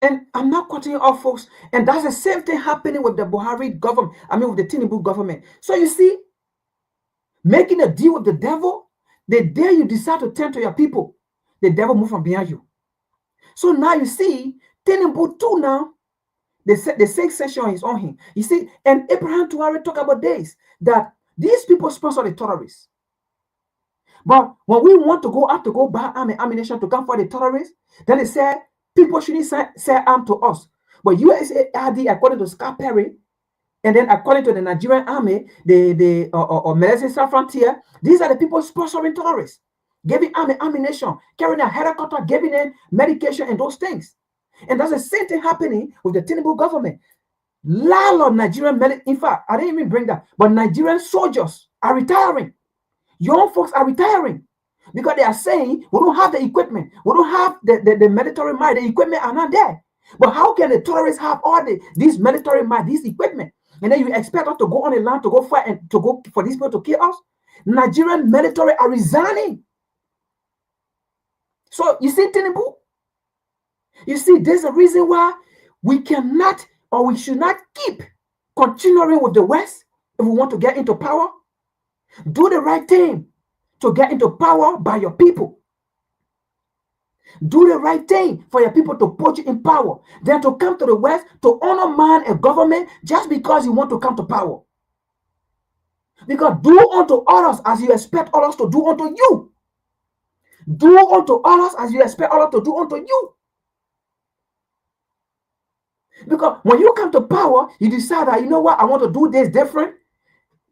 And I'm not cutting you off, folks. And that's the same thing happening with the Buhari government. With the Tinubu government. So you see, making a deal with the devil, the day you decide to turn to your people, the devil moves from behind you. So now you see, Tinubu too now, the sixth session is on him. You see, and Abraham Tuare talk about this, that these people sponsor the terrorists. But when we want to go out to go buy ammunition to come for the terrorists, then they say people shouldn't sell arms to us. But USAID, according to Scott Perry, and then according to the Nigerian army, the Malaysian Sans Frontier, these are the people sponsoring terrorists, giving ammunition, carrying a helicopter, giving them medication and those things. And that's the same thing happening with the Tinubu government. Lot of Nigerian, in fact, I didn't even bring that, but Nigerian soldiers are retiring. Young folks are retiring because they are saying, we don't have the equipment. We don't have the military might. The equipment are not there. But how can the terrorists have all these military might, this equipment? And then you expect us to go on the land to go fight and to go for these people to kill us? Nigerian military are resigning. So you see, Tinubu, you see, there's a reason why we cannot or we should not keep continuing with the West if we want to get into power. Do the right thing to get into power by your people. Do the right thing for your people to put you in power. Then to come to the West to undermine a government just because you want to come to power. Because do unto others as you expect others to do unto you. Do unto others as you expect others to do unto you. Because when you come to power, you decide that, you know what, I want to do this different.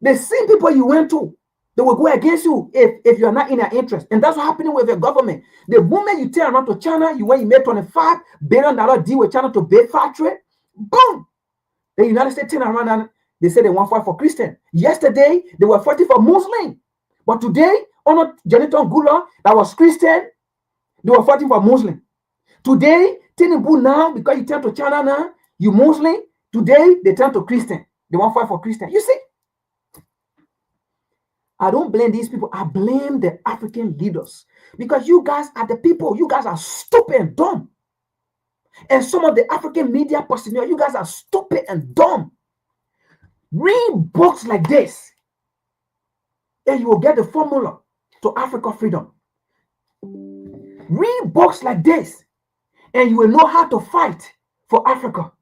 The same people you went to, they will go against you if you're not in their interest. And that's what happening with the government. The moment you turn around to China, when you made $25 billion deal with China to build factory, boom! The United States turn around and they say they want fight for Christian. Yesterday, they were fighting for Muslim. But today, on Jonathan Gula, that was Christian, they were fighting for Muslim. Today, Tinubu now, because you turn to China now, you Muslim. Today, they turn to Christian. They want fight for Christian. You see? I don't blame these people. I blame the African leaders. Because you guys are the people. You guys are stupid and dumb. And some of the African media personnel, you guys are stupid and dumb. Read books like this, and you will get the formula to Africa freedom. Read books like this, and you will know how to fight for Africa.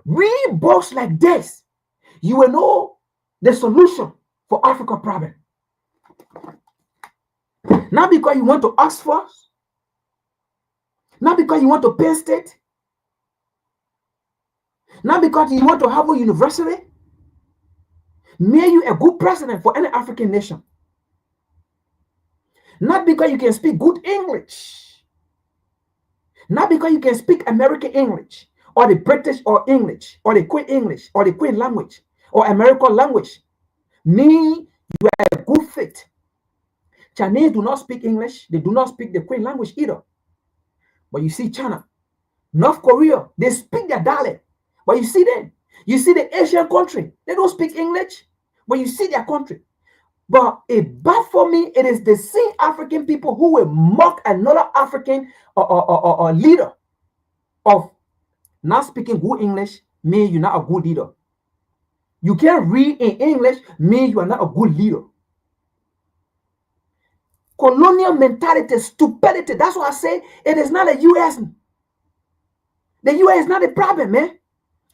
Read books like this, you will know the solution for Africa problem. Not because you went to Oxford, not because you went to Penn State, not because you went to Harvard University, made you a good president for any African nation. Not because you can speak good English, not because you can speak American English, or the British or English, or the Queen language, or American language. You are a good fit. Chinese do not speak English. They do not speak the Queen language either. But you see China, North Korea, they speak their dialect. But you see them. You see the Asian country, they don't speak English. But you see their country. But for me, it is the same African people who will mock another African or leader of not speaking good English, mean you're not a good leader. You can't read in English, mean you are not a good leader. Colonial mentality, stupidity. That's why I say it is not the U.S. The U.S. is not the problem, man.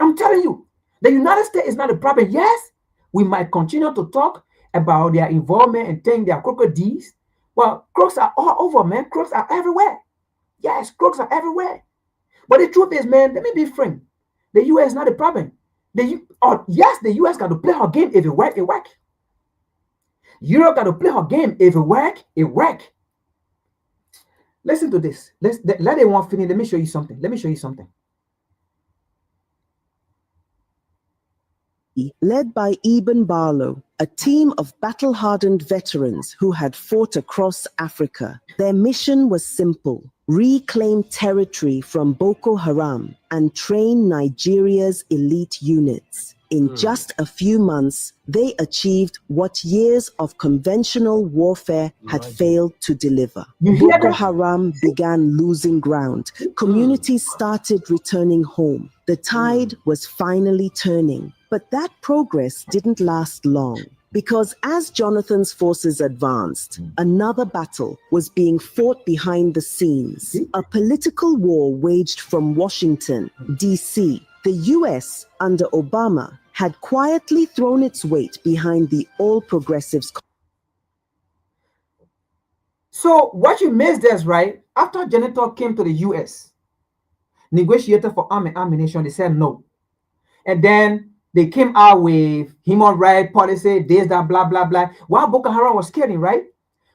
I'm telling you. The United States is not the problem. Yes, we might continue to talk about their involvement and think their crooked deeds. Well, crooks are all over, man. Crooks are everywhere. Yes, crooks are everywhere. But the truth is, man, let me be frank. The U.S. is not the problem. Yes, the U.S. got to play her game. If it work, it work. Europe got to play her game. If it work, it work. Listen to this. Let it one finish. Let me show you something. Led by Eben Barlow, a team of battle-hardened veterans who had fought across Africa. Their mission was simple: reclaim territory from Boko Haram and train Nigeria's elite units. In just a few months, they achieved what years of conventional warfare had failed to deliver. Boko Haram began losing ground. Communities started returning home. The tide was finally turning. But that progress didn't last long, because as Jonathan's forces advanced, another battle was being fought behind the scenes. A political war waged from Washington, D.C. The U.S., under Obama, had quietly thrown its weight behind the All Progressives. So what you missed is, right, after Janitor came to the US, negotiated for arm and ammunition, they said no. And then they came out with human rights policy, this, that, blah, blah, blah. While Boko Haram was killing, right?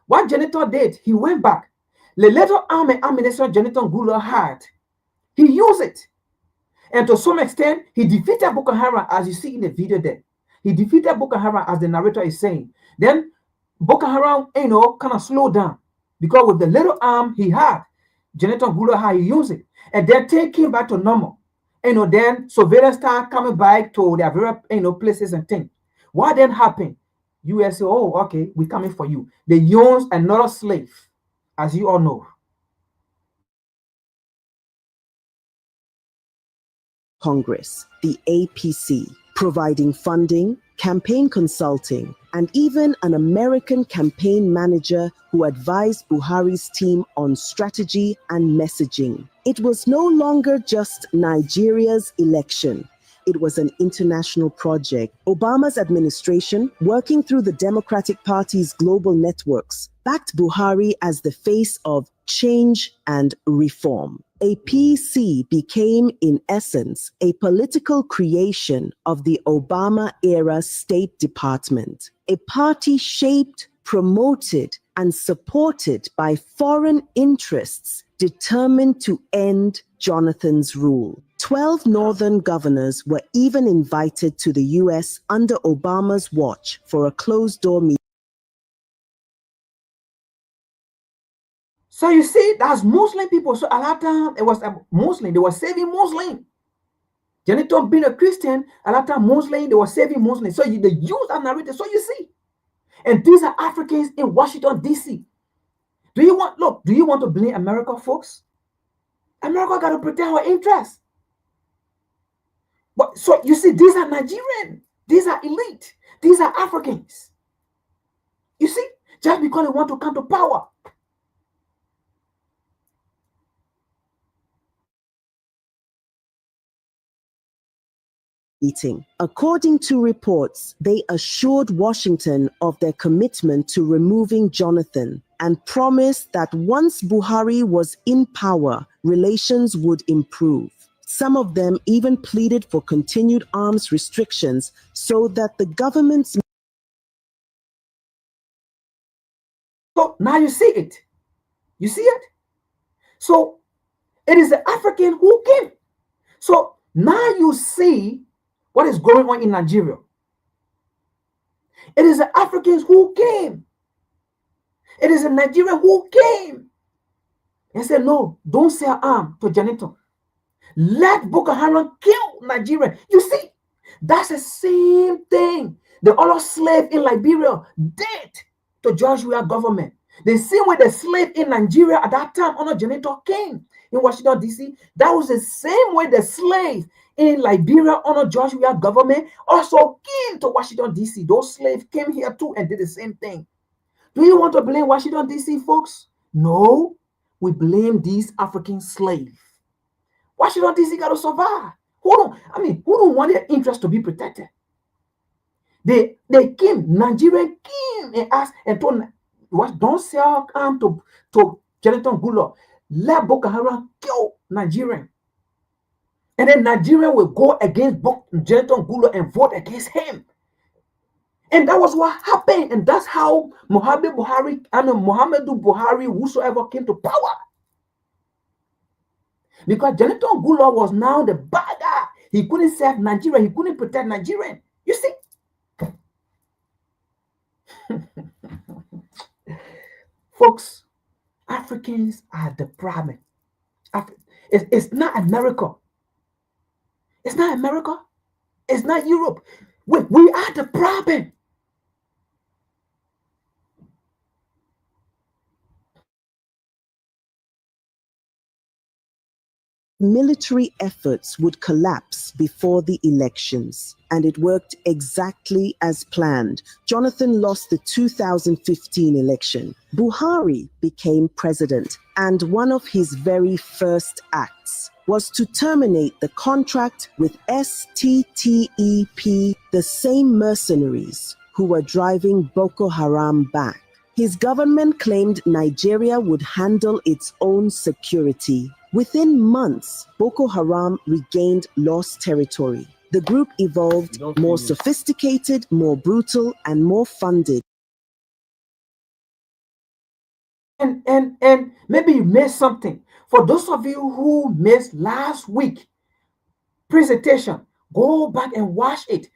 What Janitor did, he went back. The little arm and ammunition Janitor Gula had, he used it. And to some extent, he defeated Boko Haram, as you see in the video there. He defeated Boko Haram, as the narrator is saying. Then Boko Haram, kind of slowed down. Because with the little arm he had, Janitor Gula had, he used it. And then things came back to normal. Then surveillance started coming back to their very, places and things. What then happened? US said, oh, okay, we're coming for you. They used another slave, as you all know. Congress, the APC, providing funding, campaign consulting, and even an American campaign manager who advised Buhari's team on strategy and messaging. It was no longer just Nigeria's election. It was an international project. Obama's administration, working through the Democratic Party's global networks, backed Buhari as the face of change and reform. APC became, in essence, a political creation of the Obama-era State Department, a party shaped, promoted, and supported by foreign interests determined to end Jonathan's rule. 12 northern governors were even invited to the US under Obama's watch for a closed-door meeting. So you see, that's Muslim people. So a lot of time it was a Muslim. They were saving Muslim. Janitor being a Christian, a lot of time Muslim, they were saving Muslims. So they use that narrative. So you see. And these are Africans in Washington, D.C. Do you want to blame America, folks? America got to protect our interests. But so you see, these are Nigerian. These are elite. These are Africans. You see, just because they want to come to power. According to reports, they assured Washington of their commitment to removing Jonathan and promised that once Buhari was in power, relations would improve. Some of them even pleaded for continued arms restrictions so that the government's... So now you see it. You see it? So it is the African who came. So now you see what is going on in Nigeria. It is the Africans who came. It is the Nigerian who came and said, no, don't sell arms to Janitor. Let Boko Haram kill Nigeria. You see, that's the same thing the other slave in Liberia did to Joshua government. The same way the slave in Nigeria at that time under Janitor came in Washington, D.C. That was the same way the slave in Liberia under Joshua government also came to Washington, D.C. Those slaves came here too and did the same thing. Do you want to blame Washington, D.C., folks? No, we blame these African slaves. Washington, D.C. got to survive. Who don't want their interest to be protected? They came, Nigerian came and asked and told, don't sell arms to Jonathan Goodluck. Let Boko Haram kill Nigerian. And then Nigeria will go against Jonathan Goodluck and vote against him. And that was what happened. And that's how Muhammadu Buhari, whosoever came to power. Because Jonathan Goodluck was now the bad guy. He couldn't save Nigeria. He couldn't protect Nigeria. You see? Folks, Africans are the problem. It's not America. It's not America. It's not Europe. We are the problem. Military efforts would collapse before the elections, and it worked exactly as planned. Jonathan lost the 2015 election. Buhari became president, and one of his very first acts was to terminate the contract with STTEP, the same mercenaries who were driving Boko Haram back. His government claimed Nigeria would handle its own security. Within months, Boko Haram regained lost territory. The group evolved more sophisticated, more brutal, and more funded. And maybe you missed something. For those of you who missed last week presentation, go back and watch it.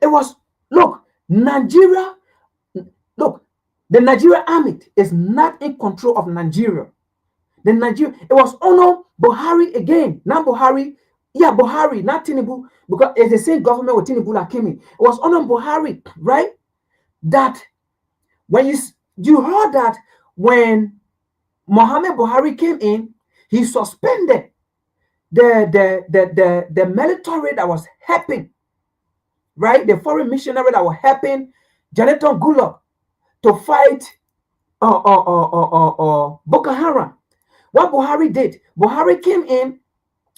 It was, look, Nigeria, look, the Nigerian army is not in control of Nigeria. It was Ono Buhari again, not Buhari, Buhari, not Tinubu, because it's the same government with Tinubu that came in. It was Ono Buhari, right? That when you heard that when Mohammed Buhari came in, he suspended the military that was helping, right? The foreign missionary that was helping Jonathan Goodluck to fight Boko Haram. What Buhari did, Buhari came in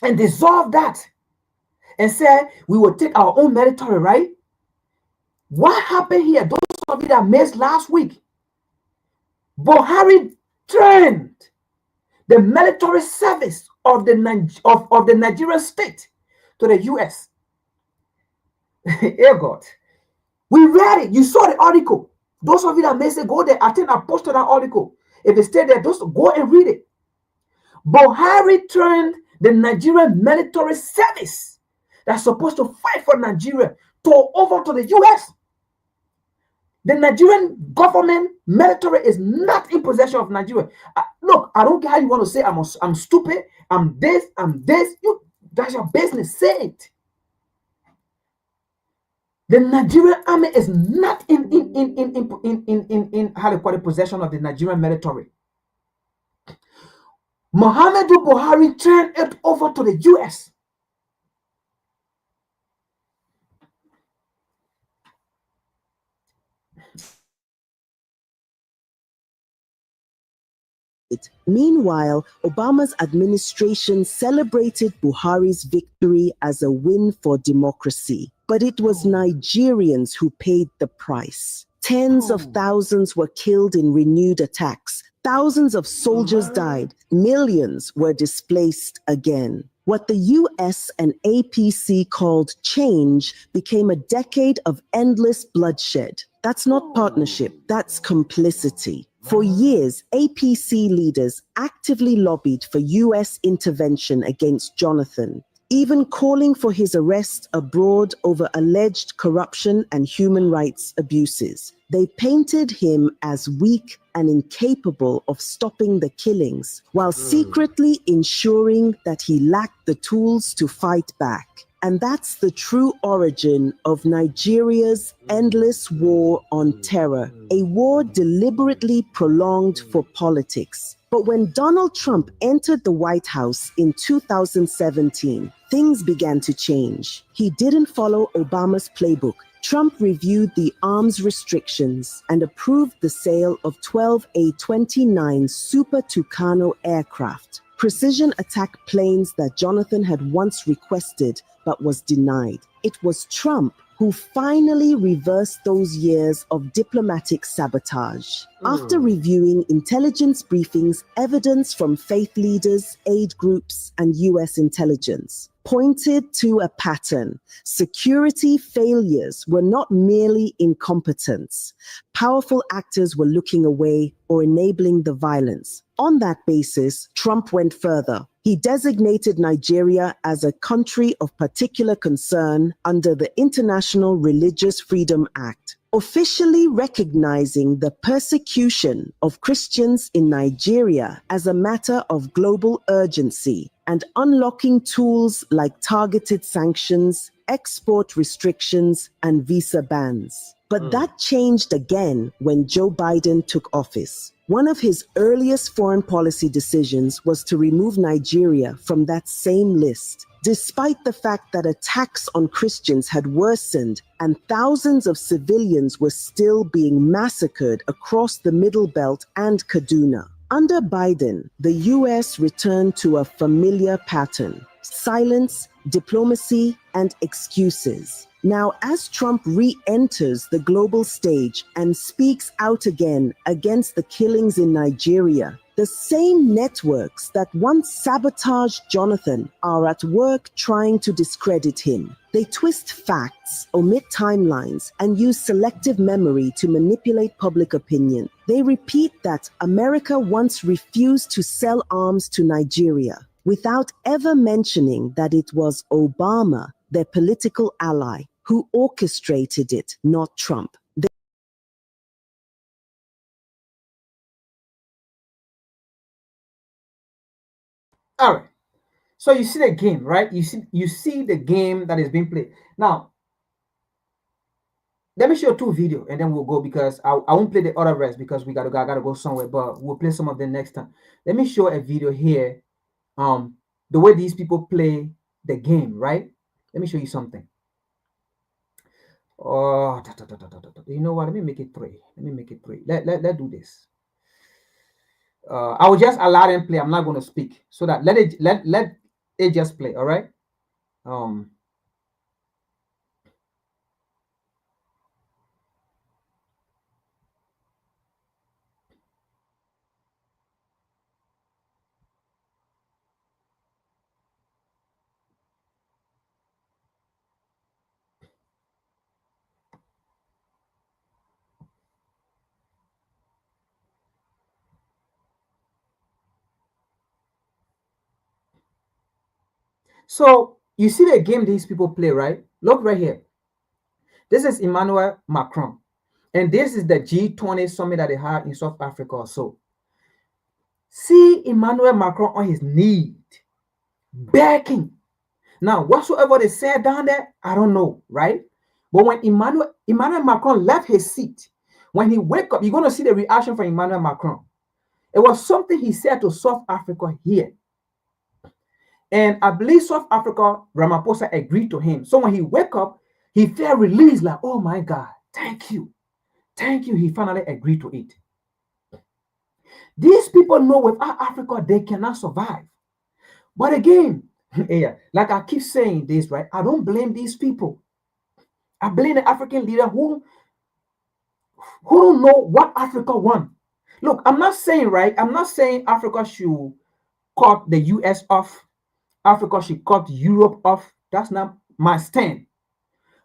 and dissolved that and said, we will take our own military, right? What happened here? Those of you that missed last week, Buhari turned the military service of the Nigerian state to the U.S. Dear God. We read it. You saw the article. Those of you that missed it, go there. I think I posted that article. If it stayed there, just go and read it. Buhari turned the Nigerian military service that's supposed to fight for Nigeria over to the U.S. The Nigerian government military is not in possession of Nigeria. Look, I don't care how you want to say I'm stupid, I'm this. That's your business. Say it. The Nigerian army is not in how they call it, possession of the Nigerian military. Muhammadu Buhari turned it over to the U.S. Meanwhile, Obama's administration celebrated Buhari's victory as a win for democracy. But it was Nigerians who paid the price. Tens of thousands were killed in renewed attacks. Thousands of soldiers died. Millions were displaced again. What the US and APC called change became a decade of endless bloodshed. That's not partnership, that's complicity. For years, APC leaders actively lobbied for US intervention against Jonathan, even calling for his arrest abroad over alleged corruption and human rights abuses. They painted him as weak and incapable of stopping the killings, while secretly ensuring that he lacked the tools to fight back. And that's the true origin of Nigeria's endless war on terror, a war deliberately prolonged for politics. But when Donald Trump entered the White House in 2017, things began to change. He didn't follow Obama's playbook. Trump reviewed the arms restrictions and approved the sale of 12 A-29 Super Tucano aircraft, precision attack planes that Jonathan had once requested but was denied. It was Trump who finally reversed those years of diplomatic sabotage. After reviewing intelligence briefings, evidence from faith leaders, aid groups, and US intelligence pointed to a pattern. Security failures were not merely incompetence. Powerful actors were looking away or enabling the violence. On that basis, Trump went further. He designated Nigeria as a country of particular concern under the International Religious Freedom Act, officially recognizing the persecution of Christians in Nigeria as a matter of global urgency and unlocking tools like targeted sanctions, export restrictions, and visa bans. But that changed again when Joe Biden took office. One of his earliest foreign policy decisions was to remove Nigeria from that same list, despite the fact that attacks on Christians had worsened and thousands of civilians were still being massacred across the Middle Belt and Kaduna. Under Biden, the US returned to a familiar pattern. silence, diplomacy, and excuses. Now, as Trump re-enters the global stage and speaks out again against the killings in Nigeria, the same networks that once sabotaged Jonathan are at work trying to discredit him. They twist facts, omit timelines, and use selective memory to manipulate public opinion. They repeat that America once refused to sell arms to Nigeria, without ever mentioning that it was Obama, their political ally, who orchestrated it, not Trump. All right. So you see the game, right? You see the game that is being played. Now, let me show 2 videos and then we'll go, because I won't play the other rest because we gotta go somewhere, but we'll play some of them next time. Let me show a video here. The way these people play the game, right? Let me show you something. Oh, you know what? Let me make it 3. Let me make it 3. Let's do this. I will just allow them play. I'm not going to speak, so that let it just play. All right. So you see the game these people play, right? Look right here. This is Emmanuel Macron, and this is the G20 summit that they had in South Africa or so. See Emmanuel Macron on his knee, begging. Now, whatsoever they said down there, I don't know, right? But when Emmanuel Macron left his seat, when he wake up, you're going to see the reaction from Emmanuel Macron. It was something he said to South Africa here. And I believe South Africa, Ramaphosa agreed to him. So when he wake up, he felt released, like, oh my God, thank you. Thank you. He finally agreed to it. These people know without Africa, they cannot survive. But again, yeah, like I keep saying this, right? I don't blame these people. I blame the African leader who don't know what Africa wants. Look, I'm not saying, right? I'm not saying Africa should cut the US off. Africa should cut Europe off. That's not my stand.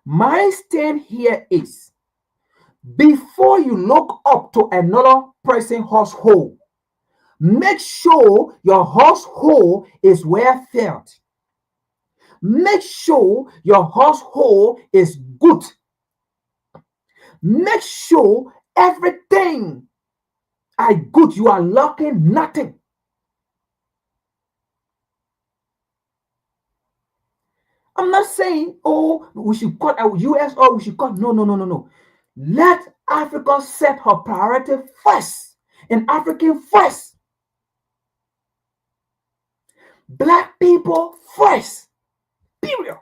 My stand here is, before you look up to another person's household, make sure your household is well fed. Make sure your household is good. Make sure everything are good. You are lacking nothing. I'm not saying, oh, we should cut our US or we should cut. No. Let Africa set her priority first, and African first. Black people first. Period.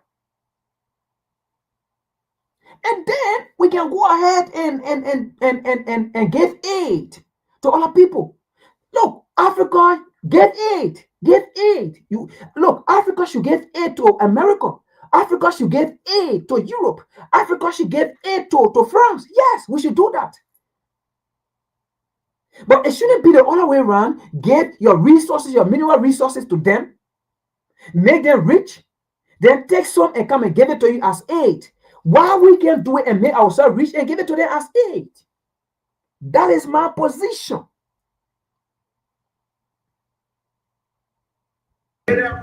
And then we can go ahead and give aid to other people. Look, Africa, give aid. Give aid. Look, Africa should give aid to America. Africa should give aid to Europe. Africa should give aid to France. Yes, we should do that. But it shouldn't be the other way around. Get your resources, your mineral resources to them. Make them rich. Then take some and come and give it to you as aid. Why we can do it and make ourselves rich and give it to them as aid? That is my position.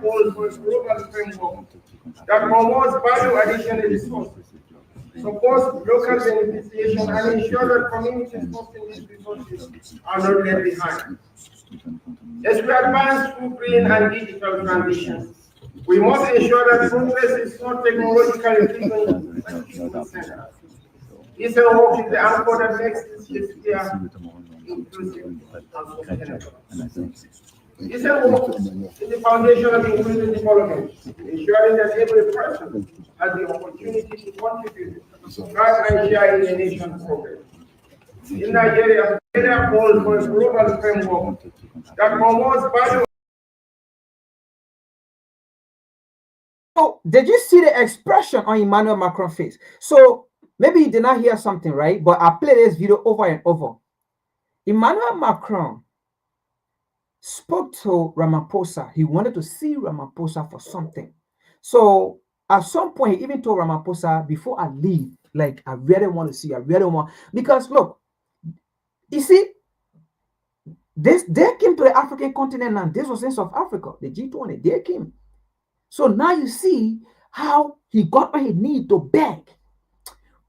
Calls for a global framework that promotes value addition in resources, supports local beneficiation, and ensures that communities hosting these resources are not left behind. As we advance through green and digital transitions, we must ensure that progress is not technologically driven but human-centered. This work is the anchor that makes this shift clear, inclusive, and sustainable. This work is the foundation of inclusive development, ensuring that every person has the opportunity to contribute, thrive, and share in the nation's progress. In Nigeria, calls for a global framework that promotes value So did you see the expression on Emmanuel Macron's face? So maybe you did not hear something, right? But I played this video over and over. Emmanuel Macron spoke to Ramaphosa. He wanted to see Ramaphosa for something. So at some point, he even told Ramaphosa, before I leave, like, I really want to see you. I really want, because look, you see, they came to the African continent, and this was in South Africa, the G20, they came. So now you see how he got on his knee to beg.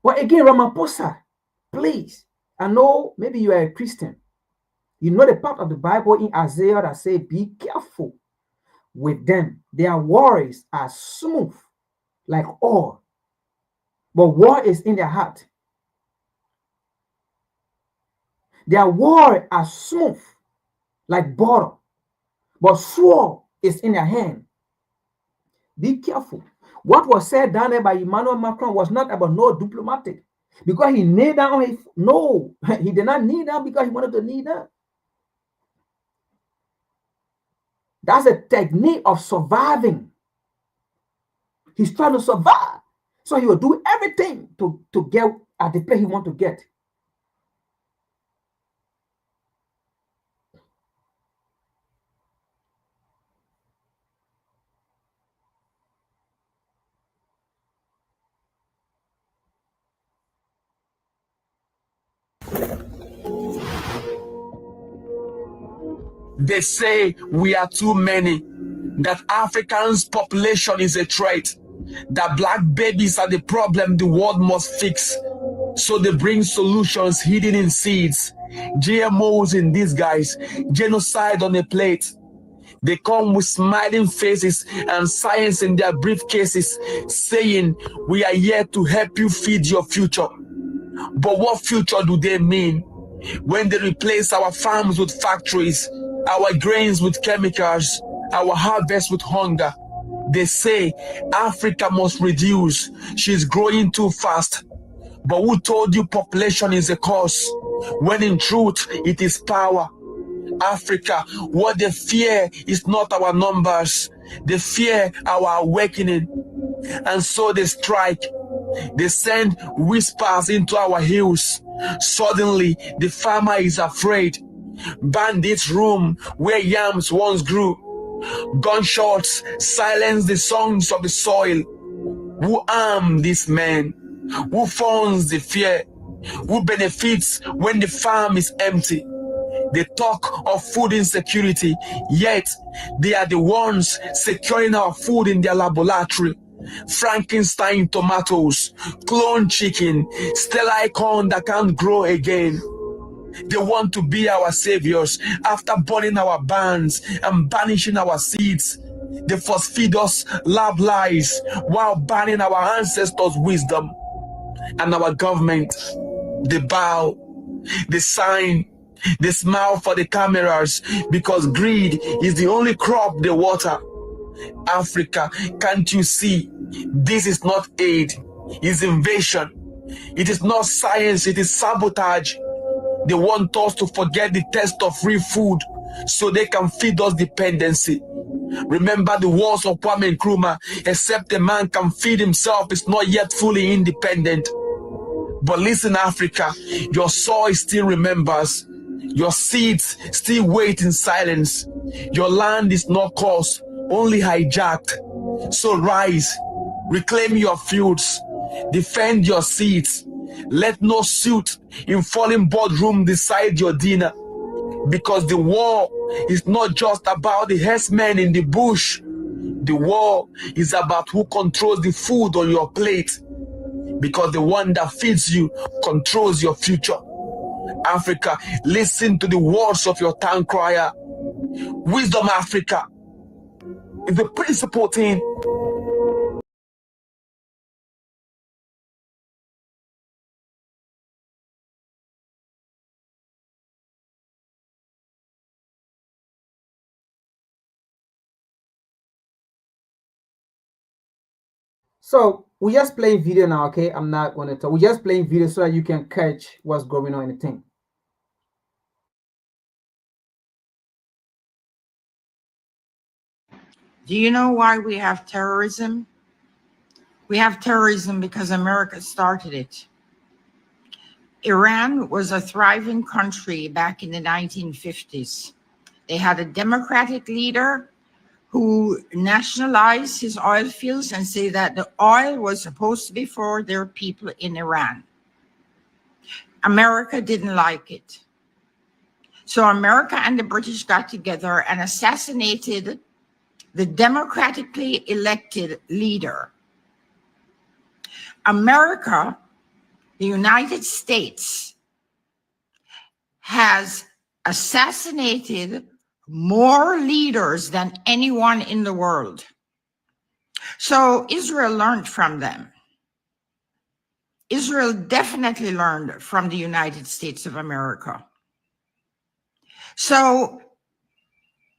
But again, Ramaphosa, please, I know maybe you are a Christian. You know the part of the Bible in Isaiah that say, be careful with them. Their words are smooth like oil, but war is in their heart. Their words are smooth like butter, but sword is in their hand. Be careful. What was said down there by Emmanuel Macron was not about no diplomatic, because he kneeled down on his, no, he did not kneel down because he wanted to kneel down. That's a technique of surviving. He's trying to survive. So he will do everything to get at the place he wants to get. They say we are too many, that Africans' population is a threat, that black babies are the problem the world must fix. So they bring solutions hidden in seeds, GMOs in disguise, genocide on a plate. They come with smiling faces and science in their briefcases, saying, we are here to help you feed your future. But what future do they mean when they replace our farms with factories, our grains with chemicals, our harvest with hunger? They say Africa must reduce, she's growing too fast. But who told you population is a cause, when in truth it is power? Africa, what they fear is not our numbers, they fear our awakening. And so they strike. They send whispers into our hills. Suddenly, the farmer is afraid. Bandits roam where yams once grew. Gunshots silence the songs of the soil. Who arm these men? Who funds the fear? Who benefits when the farm is empty? They talk of food insecurity, yet they are the ones securing our food in their laboratory. Frankenstein tomatoes, clone chicken, sterile corn that can't grow again. They want to be our saviors after burning our barns and banishing our seeds. They first feed us lab lies while banning our ancestors' wisdom. And our government, they bow, they sign, they smile for the cameras because greed is the only crop they water. Africa, can't you see? This is not aid, it's invasion. It is not science, it is sabotage. They want us to forget the taste of free food so they can feed us dependency. Remember the words of Kwame Nkrumah, except a man can feed himself is not yet fully independent. But listen, Africa, your soil still remembers. Your seeds still wait in silence. Your land is not cursed, only hijacked. So rise, reclaim your fields, defend your seeds. Let no suit in falling boardroom decide your dinner. Because the war is not just about the herdsmen in the bush. The war is about who controls the food on your plate. Because the one that feeds you controls your future. Africa, listen to the words of your town crier. Wisdom Africa is the principal thing. So we're just playing video now, okay? I'm not going to talk. We're just playing video so that you can catch what's going on in the thing. Do you know why we have terrorism? We have terrorism because America started it. Iran was a thriving country back in the 1950s. They had a democratic leader who nationalized his oil fields and said that the oil was supposed to be for their people in Iran. America didn't like it. So America and the British got together and assassinated the democratically elected leader. America, the United States, has assassinated more leaders than anyone in the world. So Israel learned from them. Israel definitely learned from the United States of America. So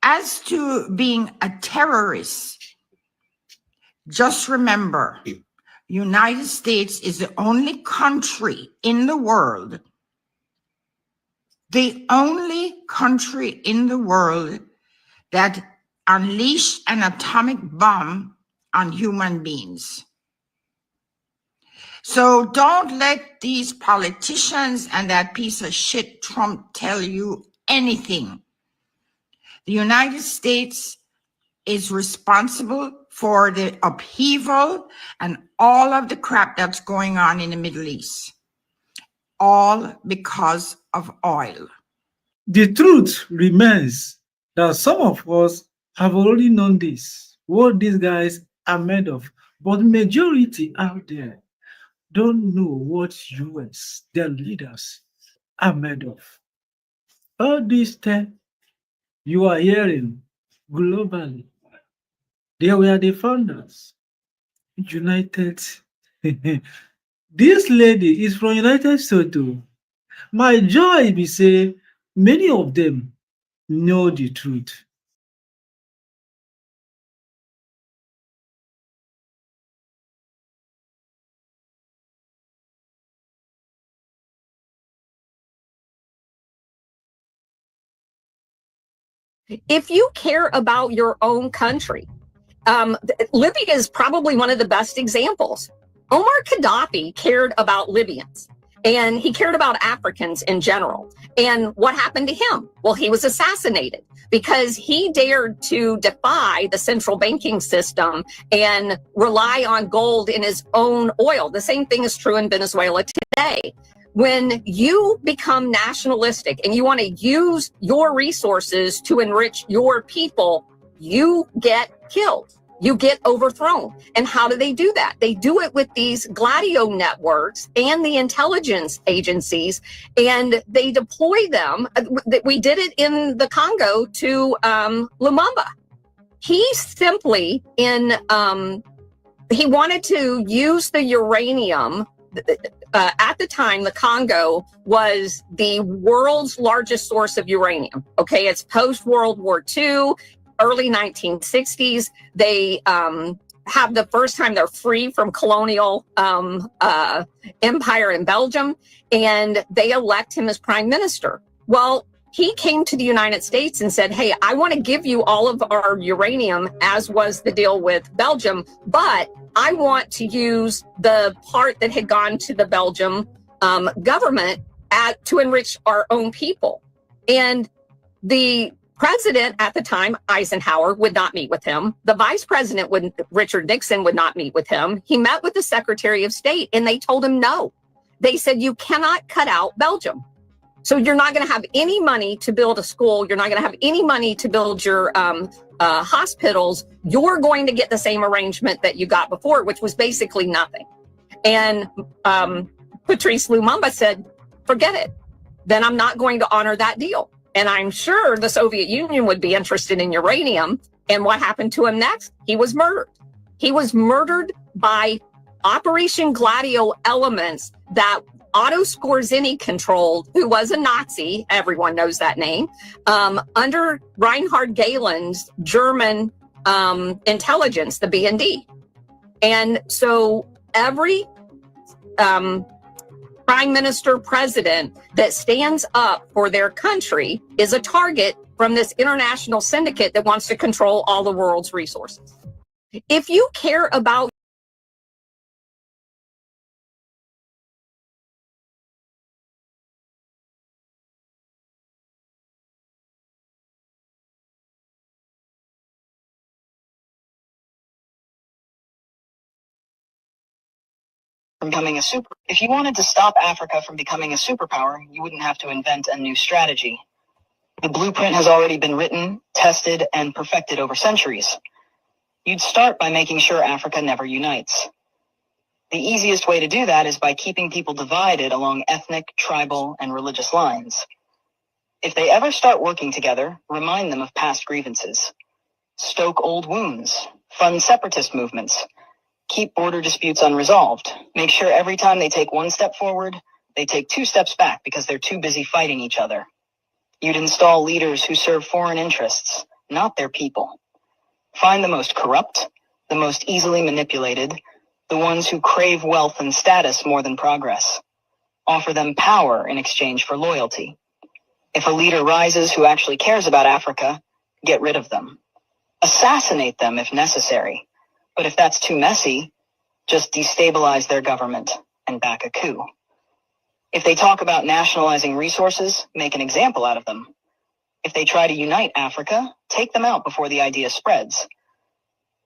as to being a terrorist, just remember, United States is the only country in the world, that unleashed an atomic bomb on human beings. So don't let these politicians and that piece of shit Trump tell you anything. The United States is responsible for the upheaval and all of the crap that's going on in the Middle East. All because of oil. The truth remains that some of us have already known this, what these guys are made of, but the majority out there don't know what US, their leaders, are made of. All these things you are hearing globally, they were the founders. United. This lady is from United States. My joy be say many of them know the truth. If you care about your own country, Libya is probably one of the best examples. Omar Gaddafi cared about Libyans, and he cared about Africans in general. And what happened to him? Well, he was assassinated because he dared to defy the central banking system and rely on gold in his own oil. The same thing is true in Venezuela today. When you become nationalistic and you want to use your resources to enrich your people, you get killed. You get overthrown. And how do they do that? They do it with these Gladio networks and the intelligence agencies, and they deploy them. We did it in the Congo to Lumumba. He simply, he wanted to use the uranium. At the time, the Congo was the world's largest source of uranium. Okay, it's post-World War II, early 1960s. They have the first time they're free from colonial empire in Belgium, and they elect him as prime minister. Well, he came to the United States and said, hey, I want to give you all of our uranium, as was the deal with Belgium, but I want to use the part that had gone to the Belgium government to enrich our own people. And the president at the time, Eisenhower, would not meet with him. The vice president, Richard Nixon, would not meet with him. He met with the Secretary of State and they told him no. They said, you cannot cut out Belgium. So you're not going to have any money to build a school. You're not going to have any money to build your hospitals. You're going to get the same arrangement that you got before, which was basically nothing. And Patrice Lumumba said, forget it. Then I'm not going to honor that deal. And I'm sure the Soviet Union would be interested in uranium. And what happened to him next? He was murdered. He was murdered by Operation Gladio elements that Otto Skorzeny controlled, who was a Nazi, everyone knows that name, under Reinhard Gehlen's German intelligence, the BND. And so every prime minister, president that stands up for their country is a target from this international syndicate that wants to control all the world's resources. If you care about from becoming a super. If you wanted to stop Africa from becoming a superpower, you wouldn't have to invent a new strategy. The blueprint has already been written, tested, and perfected over centuries. You'd start by making sure Africa never unites. The easiest way to do that is by keeping people divided along ethnic, tribal, and religious lines. If they ever start working together, remind them of past grievances. Stoke old wounds, fund separatist movements, keep border disputes unresolved. Make sure every time they take one step forward, they take 2 steps back because they're too busy fighting each other. You'd install leaders who serve foreign interests, not their people. Find the most corrupt, the most easily manipulated, the ones who crave wealth and status more than progress. Offer them power in exchange for loyalty. If a leader rises who actually cares about Africa, get rid of them. Assassinate them if necessary. But if that's too messy, just destabilize their government and back a coup. If they talk about nationalizing resources, make an example out of them. If they try to unite Africa, take them out before the idea spreads.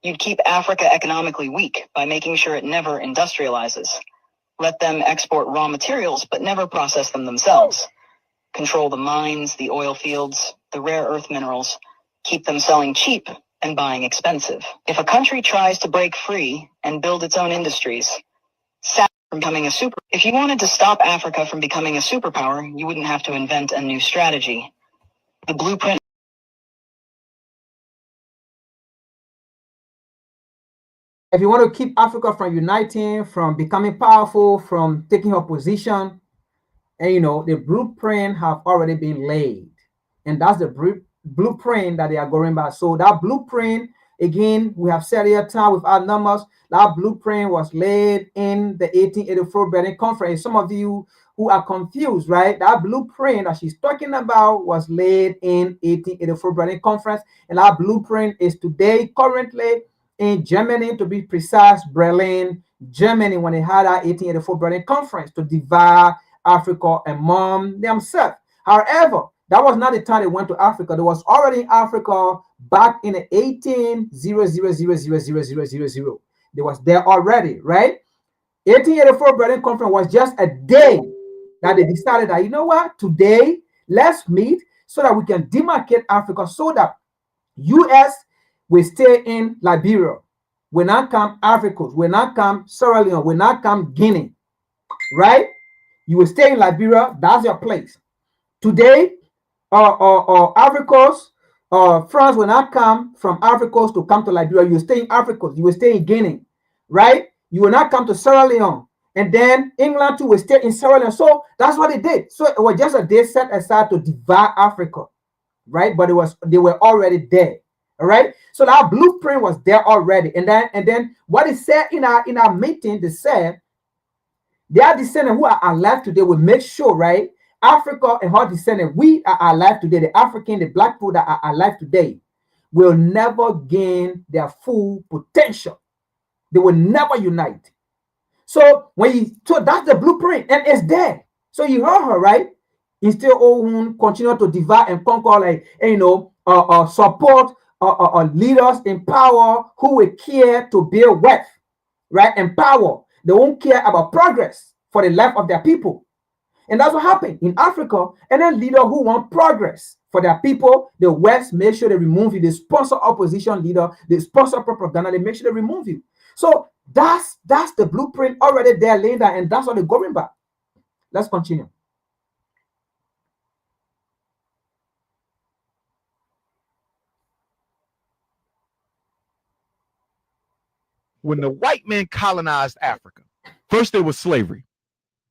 You'd keep Africa economically weak by making sure it never industrializes. Let them export raw materials, but never process them themselves. Control the mines, the oil fields, the rare earth minerals. Keep them selling cheap and buying expensive. If a country tries to break free and build its own industries, from becoming a super. If you wanted to stop Africa from becoming a superpower, you wouldn't have to invent a new strategy. The blueprint. If you want to keep Africa from uniting, from becoming powerful, from taking her position, and the blueprint have already been laid, and that's the blueprint that they are going by. So that blueprint, again, we have said here time with our numbers, that blueprint was laid in the 1884 Berlin Conference. Some of you who are confused, right? That blueprint that she's talking about was laid in 1884 Berlin Conference, and that blueprint is today currently in Germany, to be precise, Berlin, Germany, when they had that 1884 Berlin Conference to divide Africa among themselves. However, that was not the time they went to Africa. They was already in Africa back in the 1800. They was there already, right? 1884 Berlin Conference was just a day that they decided that, you know what, today, let's meet so that we can demarcate Africa so that U.S. will stay in Liberia, will not come Africa, will not come Sierra Leone, will not come Guinea, right? You will stay in Liberia, that's your place. Today, Africans, France will not come from Africans to come to Liberia. You will stay in Africa, you will stay in Guinea, right? You will not come to Sierra Leone. And then England too will stay in Sierra Leone. So that's what they did. So it was just a day set aside to divide Africa, right? But they were already there. All right. So that blueprint was there already. And then what it said in our meeting, they said their descendants who are alive today will make sure, right? Africa and her descendants, we are alive today. The African, the black people that are alive today will never gain their full potential. They will never unite. So so that's the blueprint, and it's there. So you heard her, right? Instead of continue to divide and conquer, support leaders in power who will care to build wealth, right? And power. They won't care about progress for the life of their people. And that's what happened in Africa. And then leaders who want progress for their people, the West make sure they remove you. They sponsor opposition leader, they sponsor propaganda, they make sure they remove you. So that's the blueprint already there laid down, and that's what they're going by. Let's continue. When the white man colonized Africa, first there was slavery.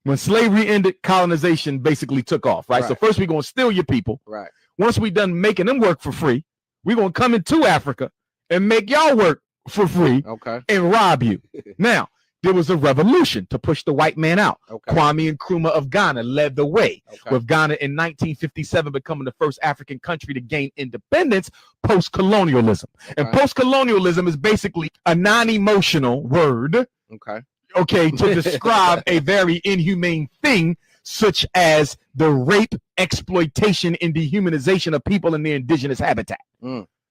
When slavery ended, colonization basically took off, right? So first we're going to steal your people. Right. Once we done making them work for free, we're going to come into Africa and make y'all work for free and rob you. Now, there was a revolution to push the white man out. Kwame Nkrumah of Ghana led the way, with Ghana in 1957 becoming the first African country to gain independence post-colonialism. And post-colonialism is basically a non-emotional word, to describe a very inhumane thing, such as the rape, exploitation, and dehumanization of people in their indigenous habitat.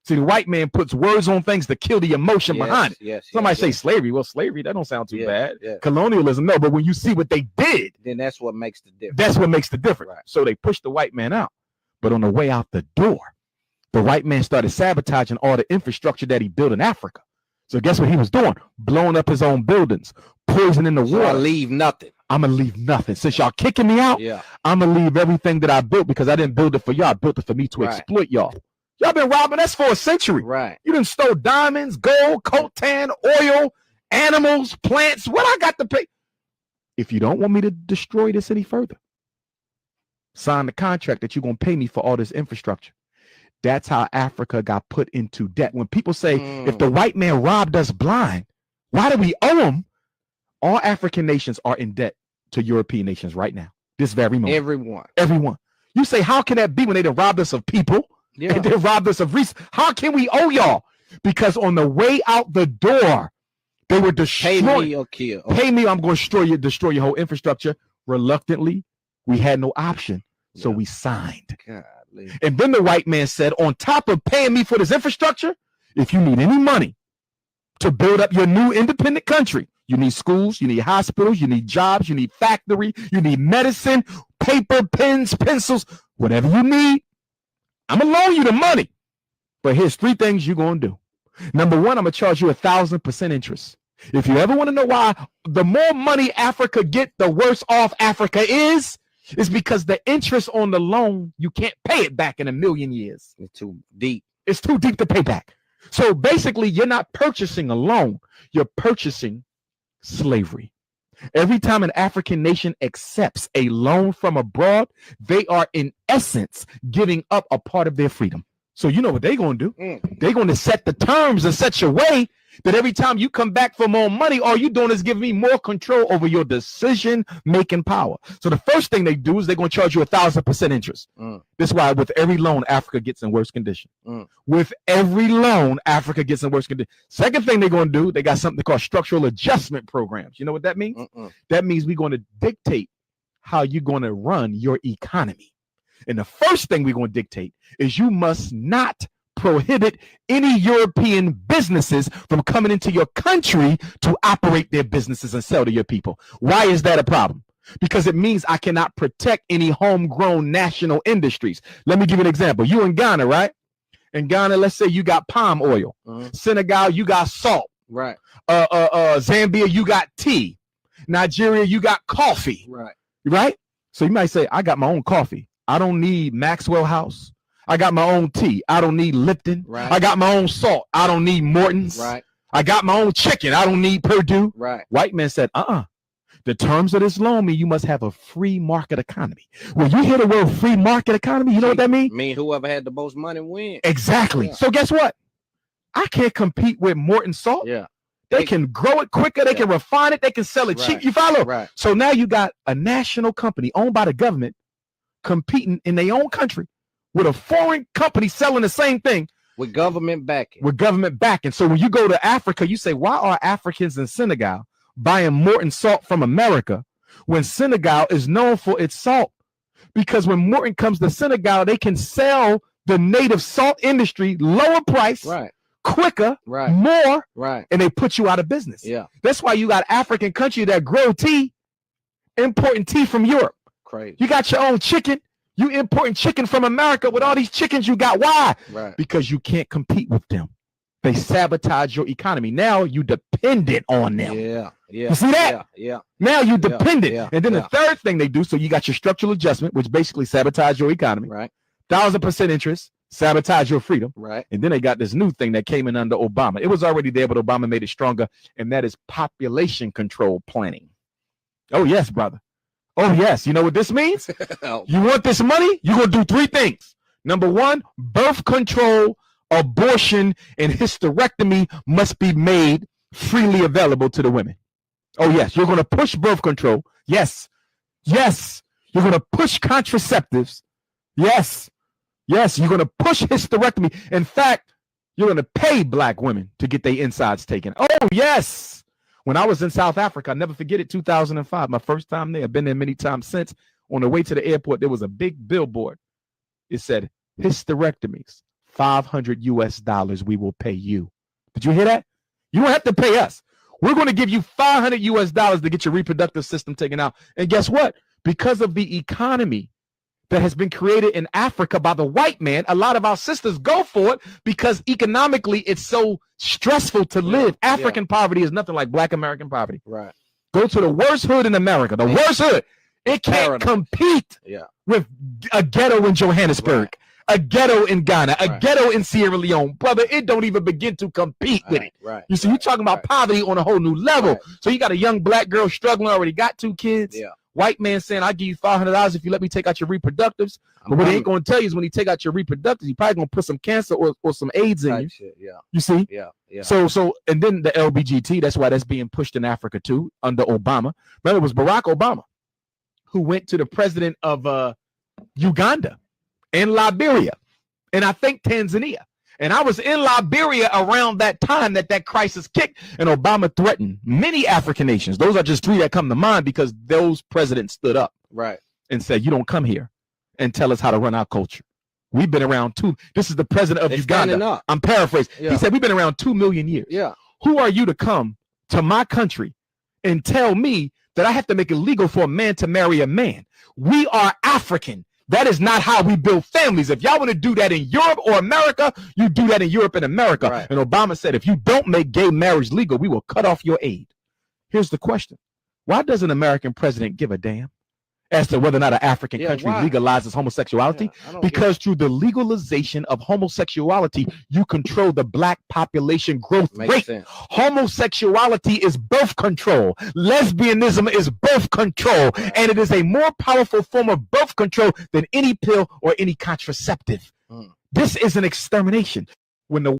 See, the white man puts words on things to kill the emotion behind it. Yes, Somebody say yes. slavery. Well, slavery, that don't sound too Yes, bad. yes. Colonialism, no. But when you see what they did, Then that's what makes the difference. that's what makes the difference. Right. So they pushed the white man out. But on the way out the door, the white man started sabotaging all the infrastructure that he built in Africa. So guess what he was doing? Blowing up his own buildings, poisoning the So water. I leave nothing. I'm gonna leave nothing. Since y'all kicking me out, Yeah. I'm gonna leave everything that I built because I didn't build it for y'all. I built it for me to Right. exploit y'all. Y'all been robbing us for a century. Right. You done stole diamonds, gold, coltan, oil, animals, plants. What I got to pay? If you don't want me to destroy this any further, sign the contract that you're gonna pay me for all this infrastructure. That's how Africa got put into debt. When people say, if the white man robbed us blind, why do we owe him? All African nations are in debt to European nations right now. This very moment. Everyone. You say, how can that be when they done robbed us of people? Yeah. And they robbed us of resources? How can we owe y'all? Because on the way out the door, they were destroying. Pay me or kill. Pay me, I'm going to destroy your whole infrastructure. Reluctantly, we had no option. So we signed. Golly. And then the white man said, on top of paying me for this infrastructure, if you need any money to build up your new independent country, you need schools, you need hospitals, you need jobs, you need factory, you need medicine, paper, pens, pencils, whatever you need, I'm going to loan you the money. But here's 3 things you're going to do. Number 1, I'm going to charge you 1,000% interest. If you ever want to know why the more money Africa get, the worse off Africa is because the interest on the loan, you can't pay it back in a million years. It's too deep. It's too deep to pay back. So basically, you're not purchasing a loan. You're purchasing slavery. Every time an African nation accepts a loan from abroad, they are in essence giving up a part of their freedom. So you know what they're going to do? They're going to set the terms in such a way that every time you come back for more money, all you're doing is giving me more control over your decision-making power. So the first thing they do is they're going to charge you 1,000% interest. This is why with every loan, Africa gets in worse condition. With every loan, Africa gets in worse condition. Second thing they're going to do, they got something called structural adjustment programs. You know what that means? That means we're going to dictate how you're going to run your economy. And the first thing we're going to dictate is you must not prohibit any European businesses from coming into your country to operate their businesses and sell to your people. Why is that a problem? Because it means I cannot protect any homegrown national industries. Let me give you an example. You in Ghana, right? In Ghana, let's say you got palm oil. Senegal, you got salt. Right. Zambia, you got tea. Nigeria, you got coffee. Right? So you might say, I got my own coffee. I don't need Maxwell House. I got my own tea. I don't need Lipton. Right. I got my own salt. I don't need Morton's. Right. I got my own chicken. I don't need Purdue. Right. White man said, the terms of this loan mean you must have a free market economy. When you hear the word free market economy, you know what that means? Mean whoever had the most money win. Exactly. Yeah. So guess what? I can't compete with Morton salt. Yeah. They can grow it quicker. They can refine it. They can sell it cheap. You follow? Right. So now you got a national company owned by the government competing in their own country with a foreign company selling the same thing. With government backing. With government backing. So when you go to Africa, you say, why are Africans in Senegal buying Morton salt from America when Senegal is known for its salt? Because when Morton comes to Senegal, they can sell the native salt industry lower price, quicker, more, and they put you out of business. Yeah. That's why you got African country that grow tea, importing tea from Europe. Crazy. You got your own chicken. You importing chicken from America with all these chickens you got. Why? Right. Because you can't compete with them. They sabotage your economy. Now you dependent on them. Yeah. Yeah. You see that? Yeah. Now you dependent. Yeah. And then the third thing they do, so you got your structural adjustment, which basically sabotage your economy. Right. 1,000% interest, sabotage your freedom. Right. And then they got this new thing that came in under Obama. It was already there, but Obama made it stronger. And that is population control planning. Oh, yes, brother. Oh, yes. You know what this means? You want this money? You're going to do 3 things. Number 1, birth control, abortion, and hysterectomy must be made freely available to the women. Oh, yes. You're going to push birth control. Yes. Yes. You're going to push contraceptives. Yes. Yes. You're going to push hysterectomy. In fact, you're going to pay black women to get their insides taken. Oh, yes. When I was in South Africa, I'll never forget it, 2005, my first time there. I've been there many times since. On the way to the airport, there was a big billboard. It said, hysterectomies, $500 US we will pay you. Did you hear that? You don't have to pay us. We're going to give you $500 US to get your reproductive system taken out. And guess what? Because of the economy that has been created in Africa by the white man, a lot of our sisters go for it because economically it's so stressful to live. African poverty is nothing like Black American poverty. Right. Go to the worst hood in America, the worst hood. It can't compete with a ghetto in Johannesburg, a ghetto in Ghana, a ghetto in Sierra Leone. Brother, it don't even begin to compete with it. You see, you're talking about poverty on a whole new level. So you got a young Black girl struggling, already got 2 kids. White man saying, I'll give you $500 if you let me take out your reproductives. But what he ain't going to tell you is when he take out your reproductives, he probably going to put some cancer or some AIDS in you. Shit, You see? Yeah. So, and then the LBGT, that's why that's being pushed in Africa too, under Obama. Remember, it was Barack Obama who went to the president of Uganda and Liberia, and I think Tanzania. And I was in Liberia around that time that crisis kicked, and Obama threatened many African nations. Those are just 3 that come to mind because those presidents stood up and said, you don't come here and tell us how to run our culture. We've been around this is the president of Uganda. I'm paraphrasing. He said, we've been around 2 million years. Who are you to come to my country and tell me that I have to make it legal for a man to marry a man? We are African. That is not how we build families. If y'all want to do that in Europe or America, you do that in Europe and America. And Obama said, if you don't make gay marriage legal, we will cut off your aid. Here's the question. Why does an American president give a damn as to whether or not an African country legalizes homosexuality? Because through the legalization of homosexuality, you control the Black population growth rate. Homosexuality is birth control. Lesbianism is birth control. And it is a more powerful form of birth control than any pill or any contraceptive. This is an extermination. When the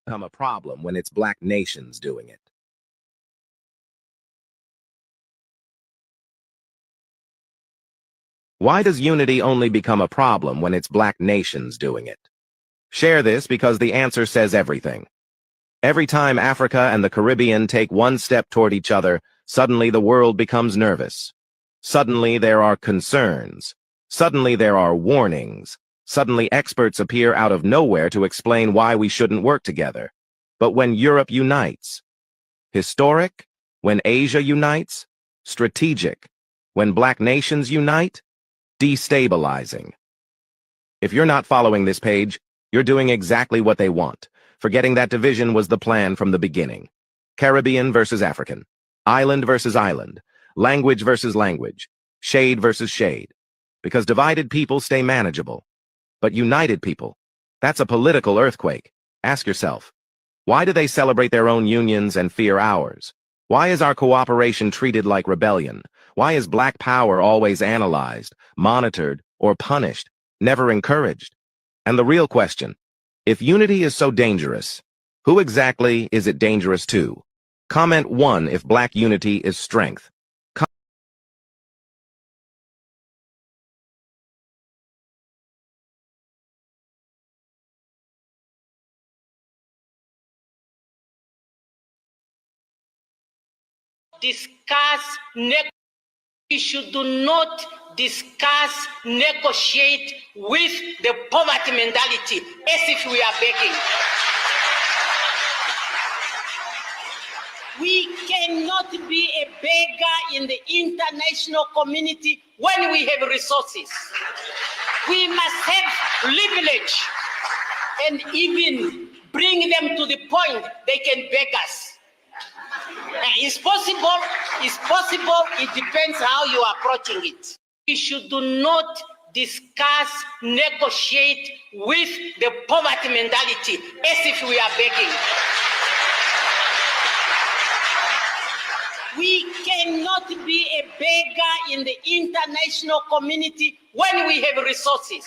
become a problem when it's Black nations doing it. Why does unity only become a problem when it's Black nations doing it? Share this because the answer says everything. Every time Africa and the Caribbean take one step toward each other, suddenly the world becomes nervous. Suddenly there are concerns. Suddenly there are warnings. Suddenly experts appear out of nowhere to explain why we shouldn't work together. But when Europe unites, historic, when Asia unites, strategic, when Black nations unite, destabilizing. If you're not following this page, you're doing exactly what they want, forgetting that division was the plan from the beginning. Caribbean versus African, island versus island, language versus language, shade versus shade. Because divided people stay manageable. But united people, that's a political earthquake. Ask yourself, why do they celebrate their own unions and fear ours? Why is our cooperation treated like rebellion? Why is Black power always analyzed, monitored, or punished, never encouraged? And the real question, if unity is so dangerous, who exactly is it dangerous to? Comment 1 if Black unity is strength. We should do not discuss, negotiate with the poverty mentality as if we are begging. We cannot be a beggar in the international community when we have resources. We must have leverage and even bring them to the point they can beg us. It's possible, it depends how you are approaching it. We should do not discuss, negotiate with the poverty mentality as if we are begging. We cannot be a beggar in the international community when we have resources.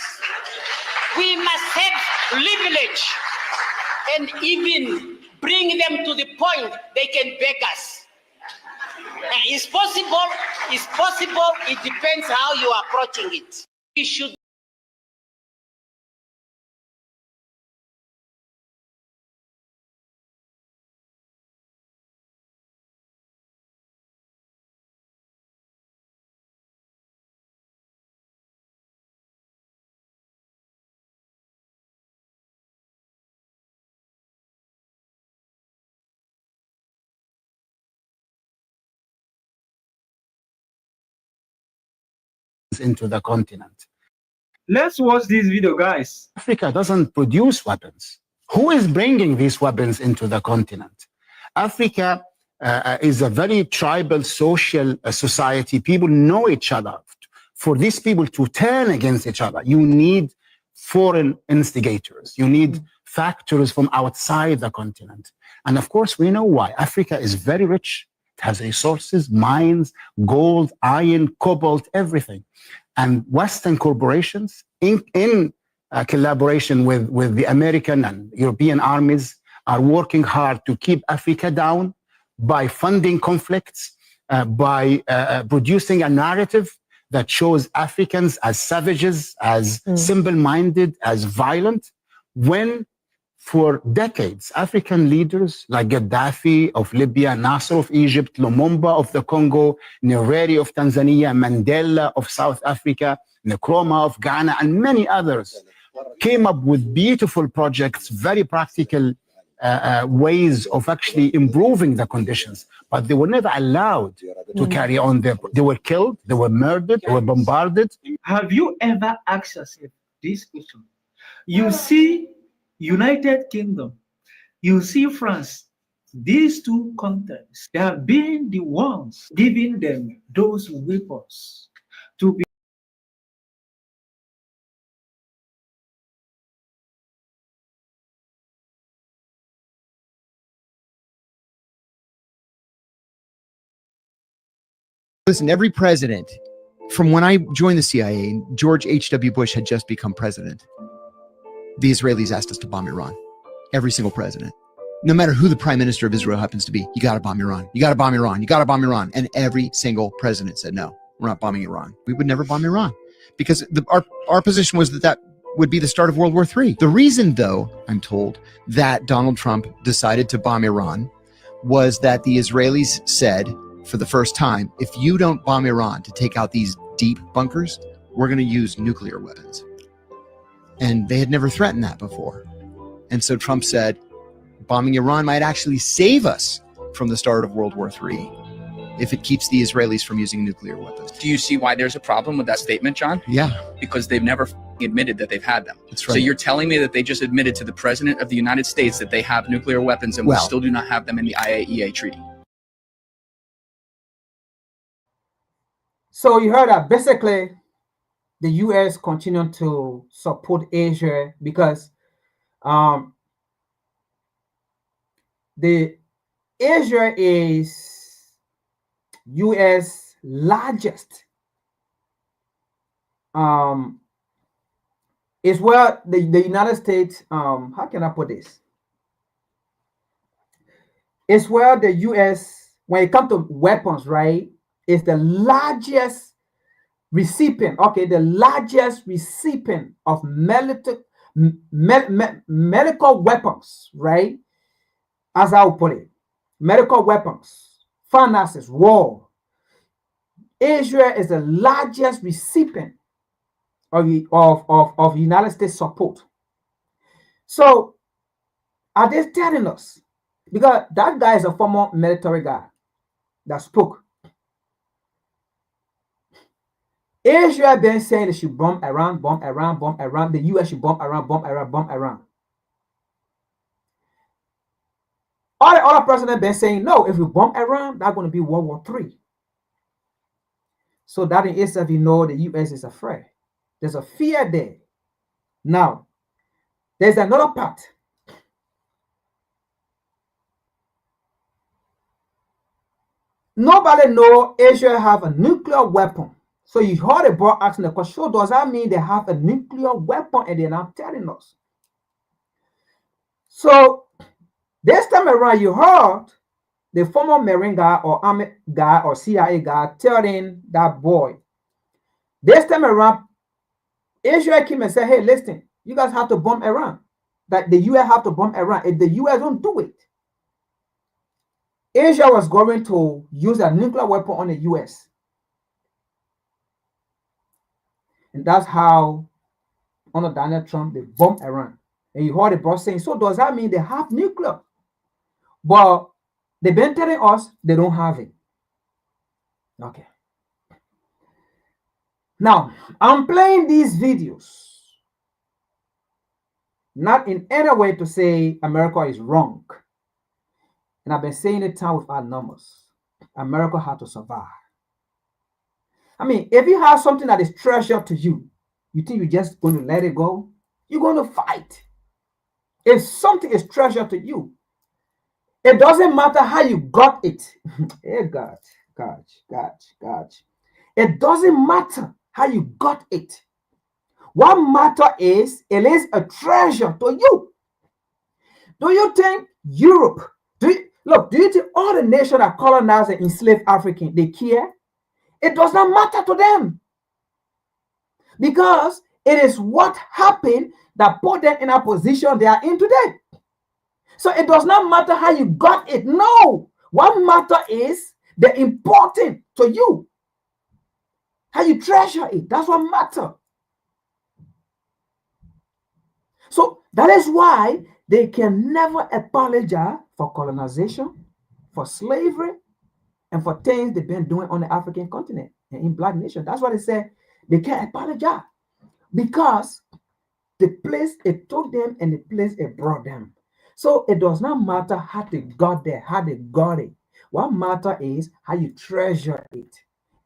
We must have leverage and even bring them to the point they can beg us. It's possible. It's possible. It depends how you are approaching it. You should. Into the continent. Let's watch this video, guys. Africa doesn't produce weapons. Who is bringing these weapons into the continent? Africa is a very tribal social society. People know each other. For these people to turn against each other, you need foreign instigators. You need factors from outside the continent. And of course, we know why. Africa is very rich. It has resources, mines, gold, iron, cobalt, everything. And Western corporations, in collaboration with the American and European armies, are working hard to keep Africa down by funding conflicts, by producing a narrative that shows Africans as savages, as simple-minded, as violent, when for decades, African leaders like Gaddafi of Libya, Nasser of Egypt, Lumumba of the Congo, Nyerere of Tanzania, Mandela of South Africa, Nkrumah of Ghana, and many others came up with beautiful projects, very practical ways of actually improving the conditions, but they were never allowed to carry on they were killed, they were murdered, they were bombarded. Have you ever asked yourself this question? You see United Kingdom, you see France, these two countries, they have been the ones giving them those weapons to be. Listen, every president, from when I joined the CIA, George H.W. Bush had just become president. The Israelis asked us to bomb Iran. Every single president. No matter who the prime minister of Israel happens to be, you got to bomb Iran. You got to bomb Iran. You got to bomb Iran. And every single president said, no, we're not bombing Iran. We would never bomb Iran. Because our position was that would be the start of World War III. The reason, though, I'm told, that Donald Trump decided to bomb Iran was that the Israelis said, for the first time, if you don't bomb Iran to take out these deep bunkers, we're going to use nuclear weapons. And they had never threatened that before. And so Trump said, bombing Iran might actually save us from the start of World War III if it keeps the Israelis from using nuclear weapons. Do you see why there's a problem with that statement, John? Yeah. Because they've never admitted that they've had them. That's right. So you're telling me that they just admitted to the President of the United States that they have nuclear weapons and we still do not have them in the IAEA treaty? So you heard that basically the U.S. continue to support Asia because the Asia is U.S. largest. Is where the United States, how can I put this? It's where the U.S., when it comes to weapons, right, is the largest recipient, the largest recipient of medical weapons, right? As I would put it, medical weapons, finances, war. Asia is the largest recipient of United States support. So are they telling us? Because that guy is a former military guy that spoke. Asia been saying they should bomb Iran, bomb Iran, bomb Iran. The US should bomb Iran, bomb Iran, bomb Iran. All the other presidents been saying, no, if we bomb Iran, that's going to be World War III. So that in itself, you know, the US is afraid. There's a fear there. Now, there's another part. Nobody know Asia have a nuclear weapon. So you heard a boy asking the question, so does that mean they have a nuclear weapon and they're not telling us? So this time around, you heard the former Marine guy or Army guy or CIA guy telling that boy, this time around, Israel came and said, hey, listen, you guys have to bomb Iran. That the US have to bomb Iran. If the US don't do it, Asia was going to use a nuclear weapon on the US. And that's how, under Donald Trump, they bombed Iran. And you heard the boss saying, so does that mean they have nuclear? But they've been telling us they don't have it. Okay. Now, I'm playing these videos not in any way to say America is wrong. And I've been saying it time with our numbers. America had to survive. I mean, if you have something that is treasure to you, you think you're just going to let it go? You're going to fight. If something is treasure to you, it doesn't matter how you got it. Hey, God. It doesn't matter how you got it. What matter is, it is a treasure to you. Do you think Europe, do you think all the nations that colonized and enslaved Africans, they care? It does not matter to them. Because it is what happened that put them in a position they are in today. So it does not matter how you got it. No. What matter is the important to you. How you treasure it. That's what matters. So that is why they can never apologize for colonization, for slavery, and for things they've been doing on the African continent and in black nations. That's why they say they can't apologize. Because the place it took them and the place it brought them. So it does not matter how they got there, how they got it. What matters is how you treasure it.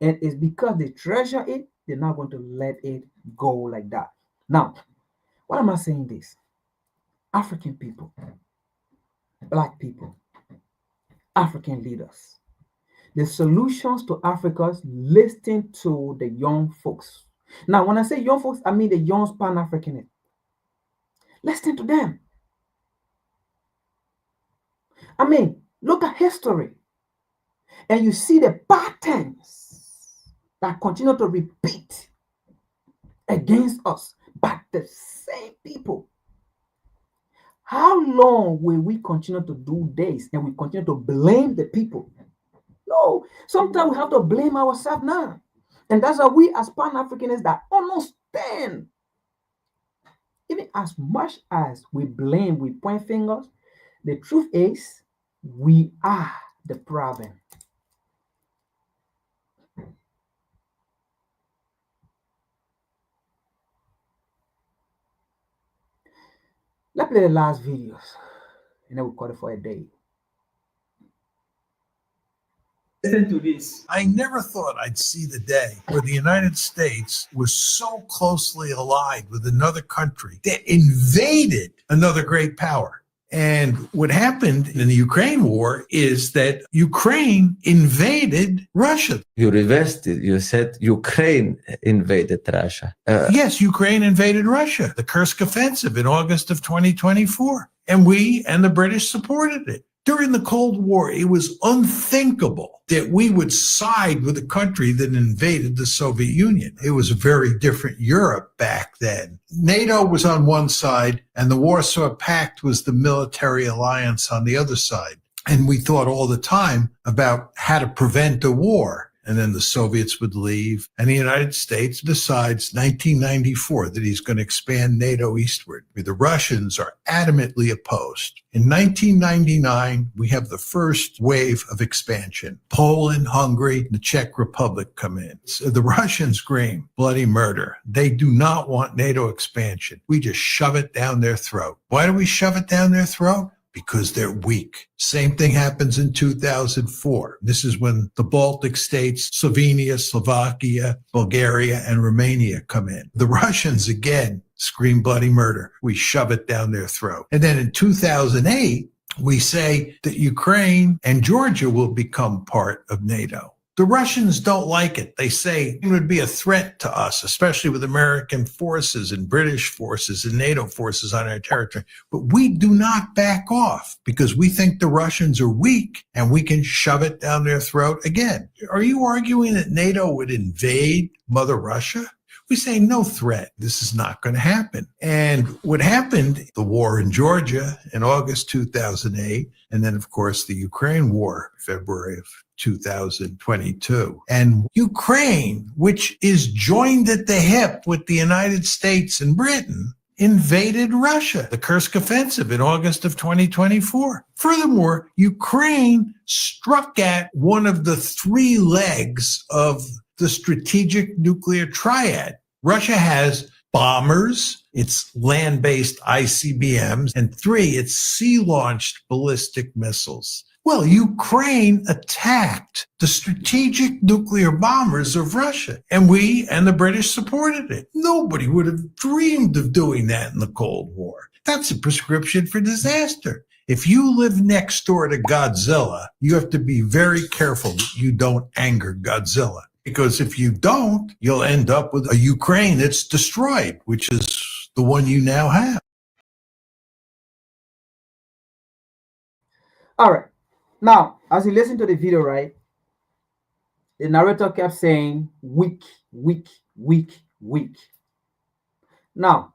And it's because they treasure it, they're not going to let it go like that. Now, why am I saying this? African people, black people, African leaders. The solutions to Africa is listening to the young folks. Now, when I say young folks, I mean the young Pan-Africanists. Listen to them. I mean, look at history. And you see the patterns that continue to repeat against us, but the same people. How long will we continue to do this and we continue to blame the people? No, sometimes we have to blame ourselves now. And that's why we as Pan-Africanists that understand, even as much as we blame, we point fingers, the truth is we are the problem. Let's play the last videos and then we'll call it for a day. Listen to this. I never thought I'd see the day where the United States was so closely allied with another country that invaded another great power. And what happened in the Ukraine war is that Ukraine invaded Russia. You reversed it. You said Ukraine invaded Russia. Yes, Ukraine invaded Russia, the Kursk offensive in August of 2024. And we and the British supported it. During the Cold War, it was unthinkable that we would side with a country that invaded the Soviet Union. It was a very different Europe back then. NATO was on one side, and the Warsaw Pact was the military alliance on the other side. And we thought all the time about how to prevent a war. And then the Soviets would leave, and the United States decides 1994 that he's going to expand NATO eastward. The Russians are adamantly opposed. In 1999, we have the first wave of expansion. Poland, Hungary, the Czech Republic come in. So the Russians scream bloody murder. They do not want NATO expansion. We just shove it down their throat. Why do we shove it down their throat? Because they're weak. Same thing happens in 2004. This is when the Baltic states, Slovenia, Slovakia, Bulgaria, and Romania come in. The Russians, again, scream bloody murder. We shove it down their throat. And then in 2008, we say that Ukraine and Georgia will become part of NATO. The Russians don't like it. They say it would be a threat to us, especially with American forces and British forces and NATO forces on our territory. But we do not back off because we think the Russians are weak and we can shove it down their throat again. Are you arguing that NATO would invade Mother Russia? We say no threat. This is not going to happen. And what happened, the war in Georgia in August 2008, and then, of course, the Ukraine war, February of 2022. And Ukraine, which is joined at the hip with the United States and Britain, invaded Russia, the Kursk offensive in August of 2024. Furthermore, Ukraine struck at one of the three legs of the strategic nuclear triad. Russia has bombers, its land-based ICBMs, and three, its sea-launched ballistic missiles. Well, Ukraine attacked the strategic nuclear bombers of Russia, and we and the British supported it. Nobody would have dreamed of doing that in the Cold War. That's a prescription for disaster. If you live next door to Godzilla, you have to be very careful that you don't anger Godzilla. Because if you don't, you'll end up with a Ukraine that's destroyed, which is the one you now have. All right. Now, as you listen to the video, right, the narrator kept saying, weak, weak, weak, weak. Now,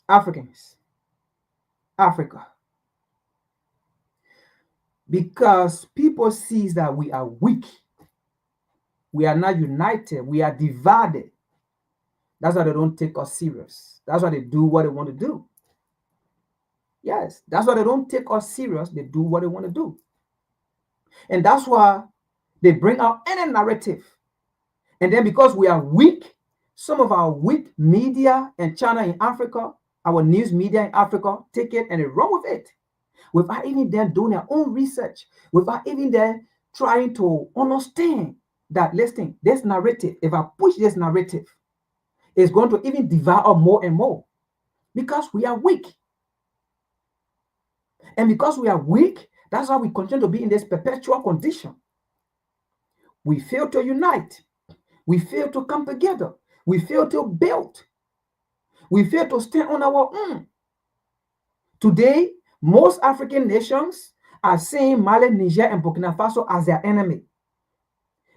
Africans, Africa, because people see that we are weak, we are not united, we are divided. That's why they don't take us serious. That's why they do what they want to do. Yes, that's why they don't take us serious. They do what they want to do. And that's why they bring out any narrative. And then because we are weak, some of our weak media and channel in Africa, our news media in Africa, take it and they run with it. Without even them doing their own research, without even them trying to understand that, listen, this narrative, if I push this narrative, it's going to even devour more and more because we are weak. And because we are weak, that's why we continue to be in this perpetual condition. We fail to unite. We fail to come together. We fail to build. We fail to stand on our own. Today, most African nations are seeing Mali, Niger, and Burkina Faso as their enemy.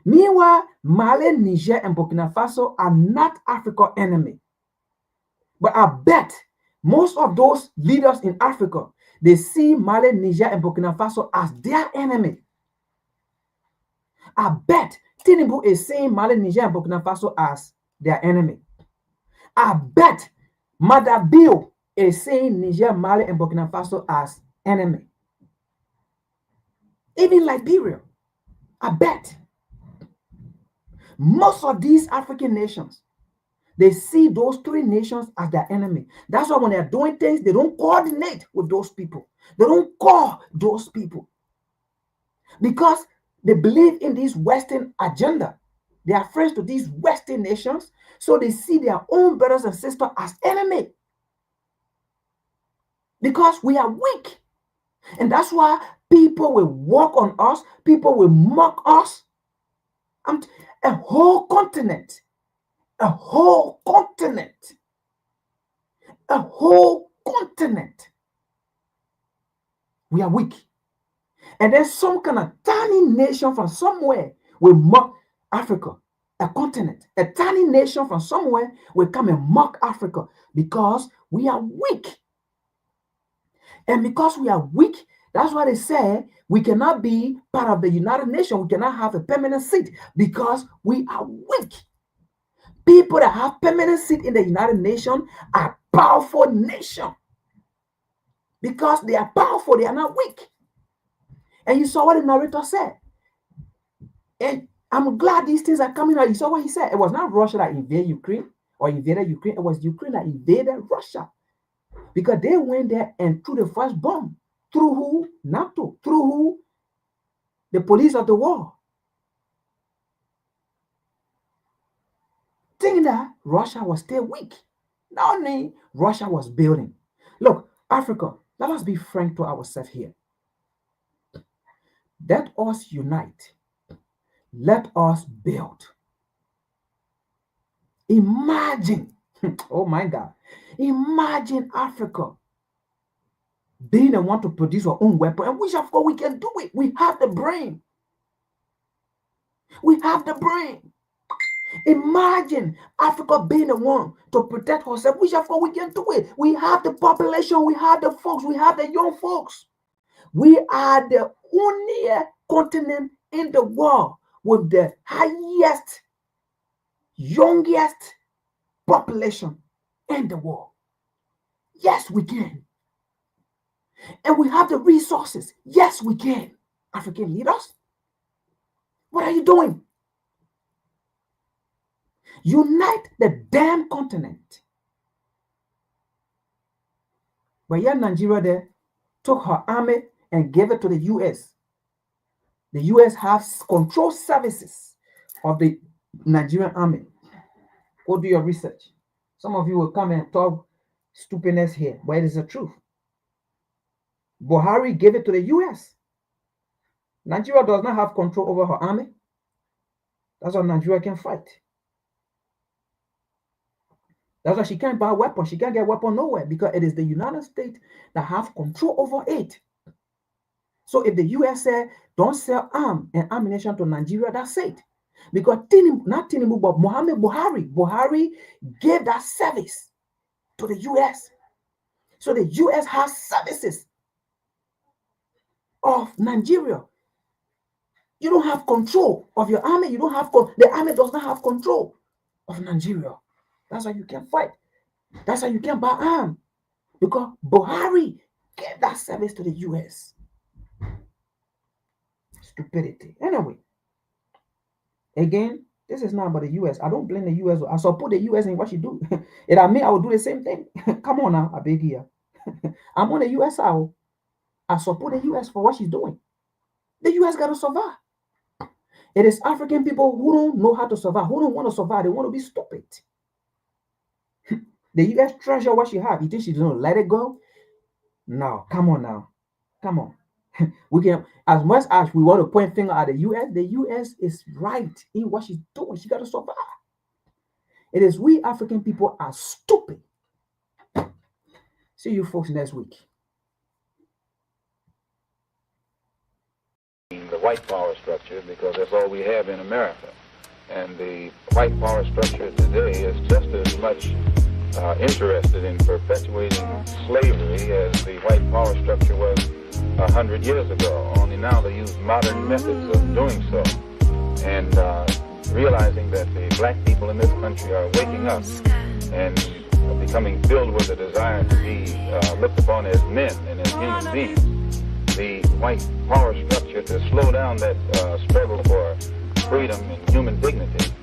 Meanwhile, Mali, Niger, and Burkina Faso are not Africa's enemy. But I bet most of those leaders in Africa, they see Mali, Niger, and Burkina Faso as their enemy. I bet Tinubu is seeing Mali, Niger, and Burkina Faso as their enemy. I bet Madabio is seeing Niger, Mali, and Burkina Faso as enemy. Even Liberia, I bet. Most of these African nations, they see those three nations as their enemy. That's why when they're doing things, they don't coordinate with those people. They don't call those people. Because they believe in this Western agenda. They are friends to these Western nations, so they see their own brothers and sisters as enemy. Because we are weak. And that's why people will walk on us, people will mock us. A whole continent, a whole continent, a whole continent. We are weak. And then some kind of tiny nation from somewhere will mock Africa, a continent. A tiny nation from somewhere will come and mock Africa because we are weak. And because we are weak, that's why they say we cannot be part of the United Nations. We cannot have a permanent seat because we are weak. People that have permanent seat in the United Nations are powerful nations. Because they are powerful, they are not weak. And you saw what the narrator said. And I'm glad these things are coming out. You saw what he said. It was not Russia that invaded Ukraine or invaded Ukraine. It was Ukraine that invaded Russia. Because they went there and threw the first bomb. Through who? NATO. Through who? The police of the war. Thinking that Russia was still weak. Not only Russia was building. Look, Africa, let us be frank to ourselves here. Let us unite. Let us build. Imagine, oh my God, imagine Africa being the one to produce our own weapon. And which, of course, we can do it. We have the brain. We have the brain. Imagine Africa being the one to protect herself, which, of course, we can do it. We have the population, we have the folks, we have the young folks. We are the only continent in the world with the highest, youngest population in the world. Yes, we can. And we have the resources. Yes, we can. African leaders, what are you doing? Unite the damn continent. But yet Nigeria there took her army and gave it to the US. The US has control services of the Nigerian army. Go do your research. Some of you will come and talk stupidness here, but it is the truth. Buhari gave it to the US. Nigeria does not have control over her army. That's why Nigeria can fight. That's why she can't buy weapons. She can't get weapons nowhere because it is the United States that have control over it. So if the US said, don't sell arms and ammunition to Nigeria, that's it. Because not Tinubu, but Muhammad Buhari gave that service to the US. So the US has services of Nigeria. You don't have control of your army. You don't have the army does not have control of Nigeria. That's why you can fight. That's why you can buy arms. Because Buhari gave that service to the US. Stupidity. Anyway, again, this is not about the US. I don't blame the US. I support the US in what she do. If I mean, I would do the same thing. Come on now, I beg you. I'm on the US side. I support the US for what she's doing. The US got to survive. It is African people who don't know how to survive, who don't want to survive. They want to be stupid. The US treasure what she have. You think she's going to let it go? No, come on now. Come on. We can, as much as we want to point finger at the US is right in what she's doing. She got to survive. It is we African people are stupid. See you folks next week. The white power structure, because that's all we have in America. And the white power structure today is just as much interested in perpetuating slavery as the white power structure was 100 years ago. Only now they use modern methods of doing so. And realizing that the black people in this country are waking up and becoming filled with a desire to be looked upon as men and as human beings. The white power structure to slow down that struggle for freedom and human dignity